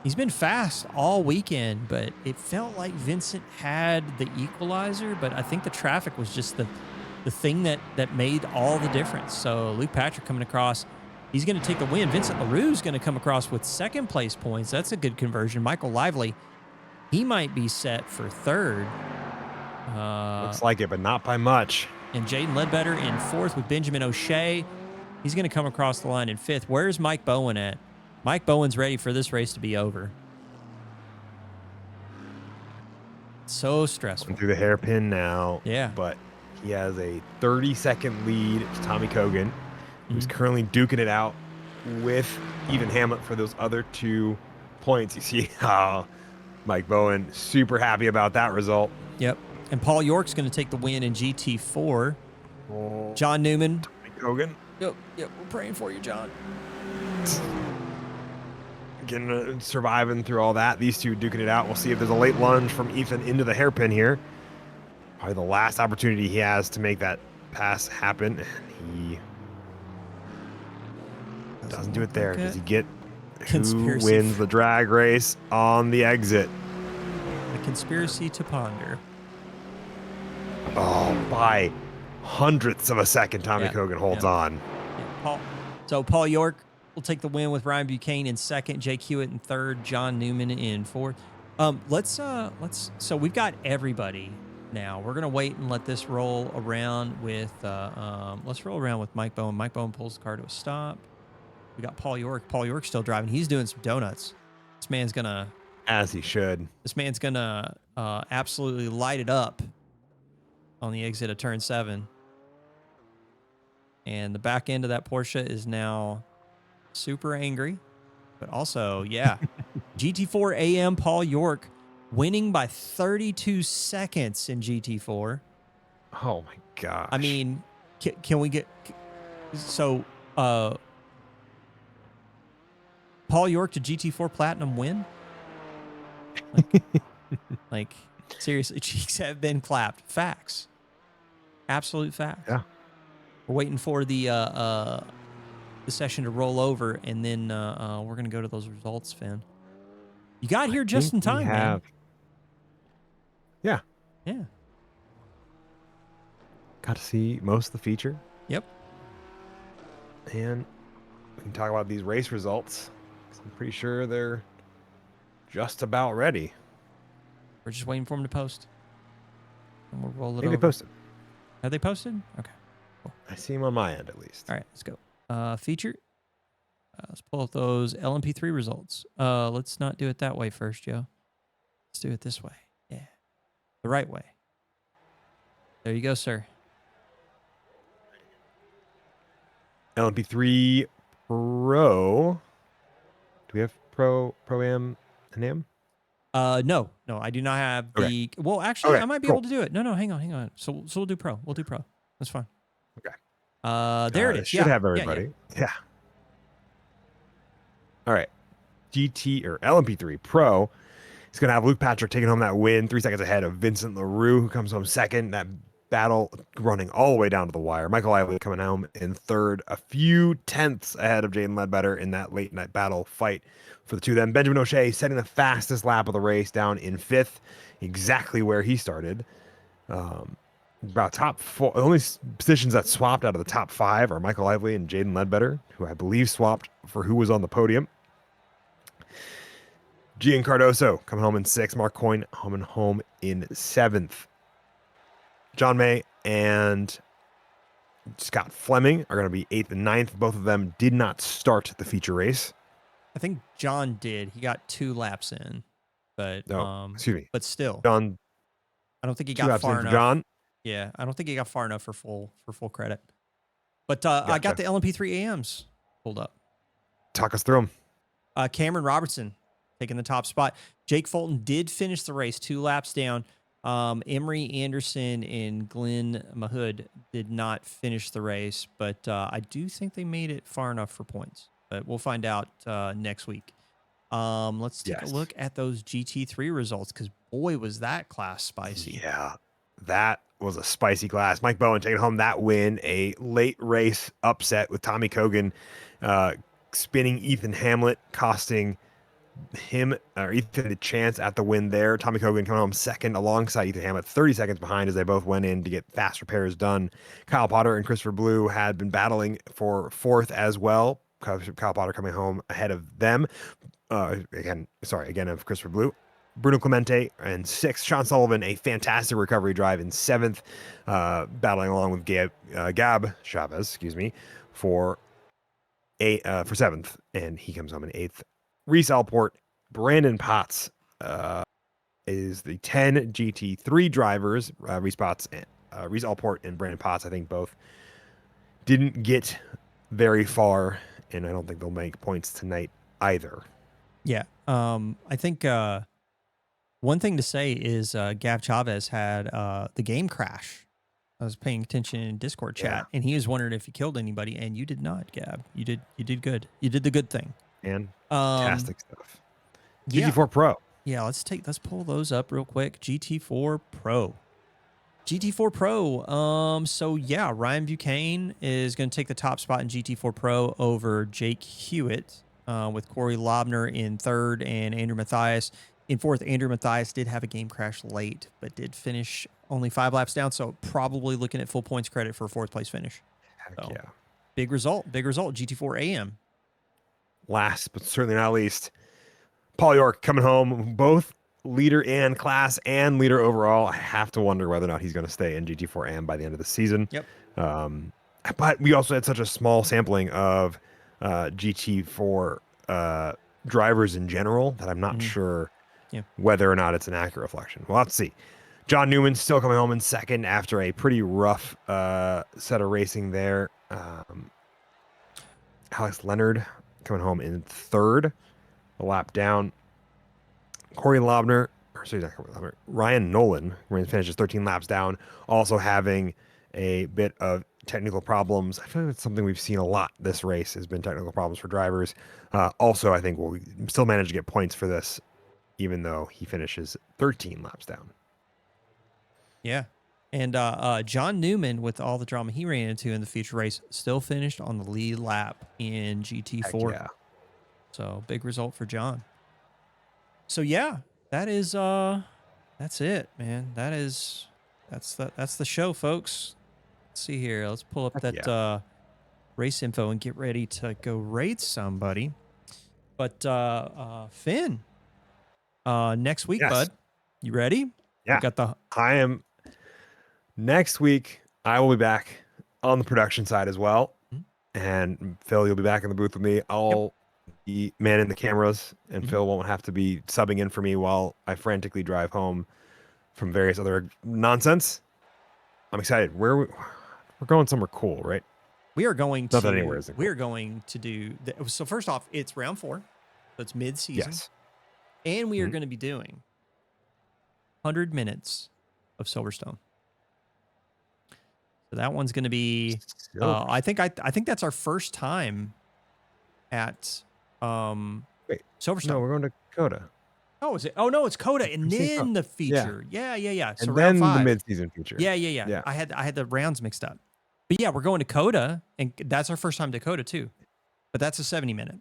he's been fast all weekend, but it felt like Vincent had the equalizer, but I think the traffic was just the thing that made all the difference. So Luke Patrick coming across, he's going to take the win. Vincent LaRue's going to come across with 2nd place points. That's a good conversion. Michael Lively, he might be set for 3rd. Looks like it, but not by much. And Jaden Ledbetter in 4th with Benjamin O'Shea. He's going to come across the line in 5th. Where's Mike Bowen at? Mike Bowen's ready for this race to be over. So stressful. Going through the hairpin now. Yeah. But he has a 30-second lead. It's Tommy Cogan, who's currently duking it out with Ethan Hamlin for those other 2 points. You see how Mike Bowen super happy about that result. Yep. And Paul York's going to take the win in GT4. Oh, John Newman. Tommy Cogan. Yep. We're praying for you, John. Surviving through all that. These 2 duking it out. We'll see if there's a late lunge from Ethan into the hairpin here. Probably the last opportunity he has to make that pass happen. And he doesn't do it there. Does he get who wins the drag race on the exit? A conspiracy to ponder. Oh, by hundredths of a second, Tommy Cogan holds on. So Paul York will take the win with Ryan Buchanan in 2nd, Jake Hewitt in 3rd, John Newman in 4th. So we've got everybody now. We're gonna wait and let this roll around with let's roll around with Mike Bowen. Mike Bowen pulls the car to a stop. We got Paul York. Paul York's still driving. He's doing some donuts. This man's gonna, as he should. This man's gonna absolutely light it up on the exit of turn 7. And the back end of that Porsche is now super angry. But also, yeah, GT4 AM Paul York winning by 32 seconds in GT4. Oh, my gosh. I mean, can we get... So, Paul York to GT4 Platinum win? Like, seriously, cheeks have been clapped. Facts. Absolute facts. Yeah. We're waiting for the session to roll over, and then we're gonna go to those results, Finn. You got I here just think in we time, man. have. Yeah, Yeah. got to see most of the feature, Yep. and we can talk about these race results. 'Cause I'm pretty sure they're just about ready. We're just waiting for them to post, and we'll roll it Maybe they over. posted. Have they posted? Okay. Cool. I see them on my end at least. All right, let's go. Feature. Let's pull up those LMP3 results. Let's not do it that way first, Joe. Let's do it this way. Yeah, the right way. There you go, sir. LMP3 Pro. Do we have Pro Am and Am? No, I do not have Okay. the. Well, actually, Okay. I might be Cool. able to do it. No, hang on. So we'll do pro. We'll do pro. That's fine. Okay. There it It is. should Yeah, have yeah. everybody. Yeah. All right. GT or LMP3 Pro is going to have Luke Patrick taking home that win, 3 seconds ahead of Vincent LaRue, who comes home second. That battle running all the way down to the wire. Michael Lively coming home in third, a few tenths ahead of Jaden Ledbetter in that late night battle fight for the two of them. Benjamin O'Shea setting the fastest lap of the race down in fifth, exactly where he started. About top four, the only positions that swapped out of the top five are Michael Lively and Jaden Ledbetter, who I believe swapped for who was on the podium. Gian Cardoso coming home in sixth. Mark Coyne coming home in seventh. John May and Scott Fleming are going to be eighth and ninth. Both of them did not start the feature race. I think John did. He got 2 laps in, but Excuse me. but still, John, I don't think he 2 got laps far in for enough. John. Yeah, I don't think he got far enough for full credit. But I got the LMP3 AMs pulled up. Talk us through them. Cameron Robertson taking the top spot. Jake Fulton did finish the race 2 laps down. Emery Anderson and Glenn Mahood did not finish the race, but I do think they made it far enough for points. But we'll find out next week. Let's take a look at those GT3 results, because boy, was that class spicy. Yeah, that was a spicy class. Mike Bowen taking home that win. A late race upset with Tommy Cogan spinning Ethan Hamlet, costing him or Ethan the chance at the win there. Tommy Cogan coming home second alongside Ethan Hamlet, 30 seconds behind as they both went in to get fast repairs done. Kyle Potter and Christopher Blue had been battling for fourth as well. Kyle Potter coming home ahead of them. Again of Christopher Blue. Bruno Clemente in sixth. Sean Sullivan, a fantastic recovery drive in seventh, battling along with Gab Chavez, for seventh, and he comes home in eighth. Reese Alport, Brandon Potts is the 10 GT3 drivers. Reese Alport and Brandon Potts, I think both didn't get very far, and I don't think they'll make points tonight either. Yeah. I think one thing to say is Gav Chavez had the game crash. I was paying attention in Discord chat, and he was wondering if he killed anybody, and you did not, Gab. You did good. You did the good thing. And fantastic stuff. Yeah. GT4 Pro. Yeah, let's pull those up real quick. GT4 Pro. GT4 Pro. So yeah, Ryan Buchanan is going to take the top spot in GT4 Pro over Jake Hewitt, with Corey Lobner in third and Andrew Mathias in fourth. Andrew Mathias did have a game crash late, but did finish only 5 laps down, so probably looking at full points credit for a 4th place finish. Heck yeah. Big result. GT4 AM. Last but certainly not least, Paul York coming home, both leader in class and leader overall. I have to wonder whether or not he's going to stay in GT4 AM by the end of the season. Yep. But we also had such a small sampling of GT4 drivers in general that I'm not sure whether or not it's an accurate reflection. We'll have to see. John Newman still coming home in second after a pretty rough set of racing there. Alex Leonard coming home in third, a lap down. Ryan Nolan finishes 13 laps down, also having a bit of technical problems. I feel like it's something we've seen a lot this race has been technical problems for drivers. Also, I think we'll still manage to get points for this, even though he finishes 13 laps down. Yeah. And John Newman, with all the drama he ran into in the feature race, still finished on the lead lap in Heck GT4. yeah. So big result for John. So yeah, that is that's it, man. That's the show, folks. Let's see here. Let's pull up Heck that yeah. race info and get ready to go raid somebody. But Finn, next week, Yes. bud. You ready? We Yeah. got the I am. Next week, I will be back on the production side as well. Mhm. And Phil, you'll be back in the booth with me. Yep. I'll be manning the cameras, and Mhm. Phil won't have to be subbing in for me while I frantically drive home from various other nonsense. I'm excited. We're going somewhere cool, right? We are going Not that anywhere to isn't we cool. are going to do so first off, it's round 4. So it's mid-season. Yes. And we are Mhm. going to be doing 100 minutes of Silverstone. So that one's going to be Silver. I think that's our first time at Wait. No, Silverstone. we're going to COTA. Oh, is it? Oh no, it's COTA and We're seeing COTA. then the Yeah. feature. Yeah. So And round then the 5. mid-season feature. Yeah. Yeah. I had the rounds mixed up. But yeah, we're going to COTA, and that's our first time to COTA too. But that's a 70-minute.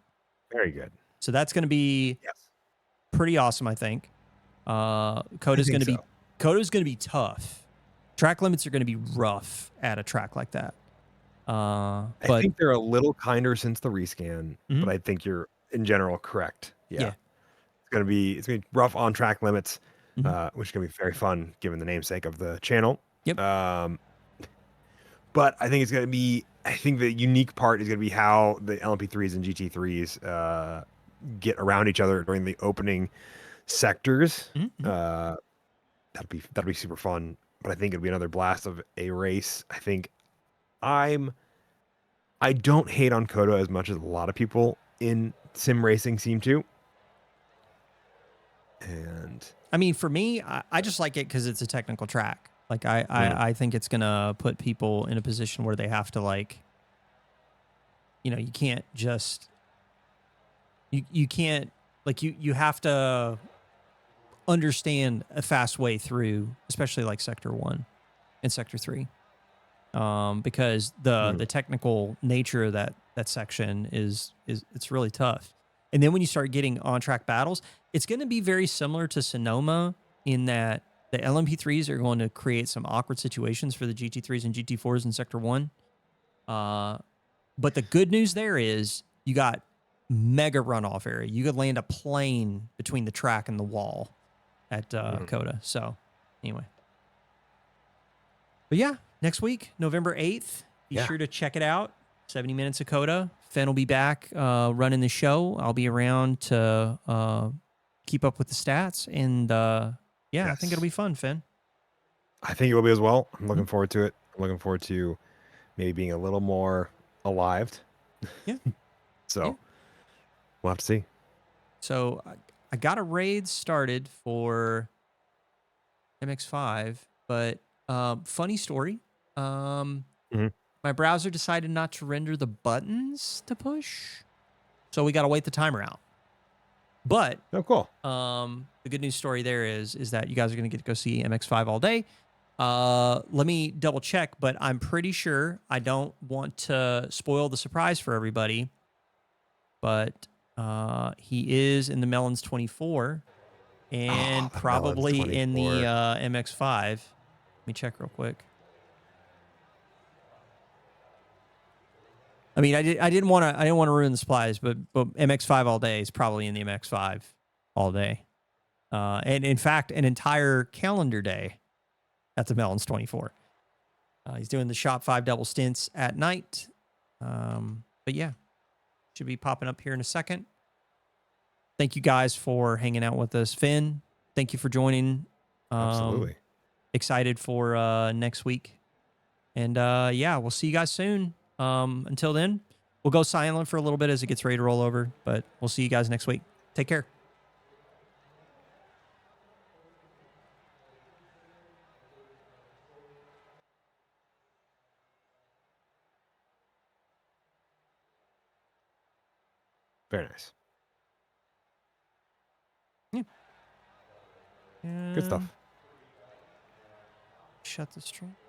Very good. So that's going to be Yes. pretty awesome, I think. I COTA's going think to so. be tough. Track limits are going to be rough at a track like that. I But think they're a little kinder since the rescan, mhm, but I think you're in general correct. Yeah. yeah. It's gonna be rough on track limits, Mhm, which is gonna be very fun given the namesake of the channel. yep. Um, but I think the unique part is gonna be how the LMP3s and GT3s get around each other during the opening sectors. Mhm. That'll be super fun. But I think it'll be another blast of a race. I'm I don't hate on COTA as much as a lot of people in sim racing seem to. And I mean, for me, I just like it because it's a technical track. Like mm, I think it's gonna put people in a position where they have to you can't just you can't you have to understand a fast way through, especially like sector 1 and sector 3. Because mm, the technical nature of that section is it's really tough. And then when you start getting on track battles, it's going to be very similar to Sonoma in that the LMP3s are going to create some awkward situations for the GT3s and GT4s in sector 1. But the good news there is you got mega runoff area. You could land a plane between the track and the wall at mm. COTA. So anyway. But yeah, next week, November 8th, be Yeah. sure to check it out. 70 minutes of COTA. Finn will be back running the show. I'll be around to keep up with the stats. And yeah, I think it'll Yes. be fun, Finn. I think it will be as well. I'm Mhm. looking forward to it. I'm looking forward to maybe being a little more alive. Yeah, yeah. So we'll have to see. So I got a raid started for MX5, but funny story. Mhm. My browser decided not to render the buttons to push. So we got to wait the timer out. But Oh, cool. the good news story there is that you guys are going to get to go see MX5 all day. Let me double check, but I'm pretty sure I don't want to spoil the surprise for everybody. But he is in the Melons 24 Oh, and the Melons probably in the 24. MX5. Let me check real quick. I mean, I didn't want to ruin the supplies, but MX5 all day is probably in the MX5 all day. And in fact, an entire calendar day at the Melons 24. He's doing the Shop 5 double stints at night. But yeah, should be popping up here in a second. Thank you guys for hanging out with us. Finn, thank you for joining. Absolutely. Excited for next week. And yeah, we'll see you guys soon. Until then, we'll go silent for a little bit as it gets ready to roll over, but we'll see you guys next week. Take care. Very nice. Yeah. Good stuff. shut the stream.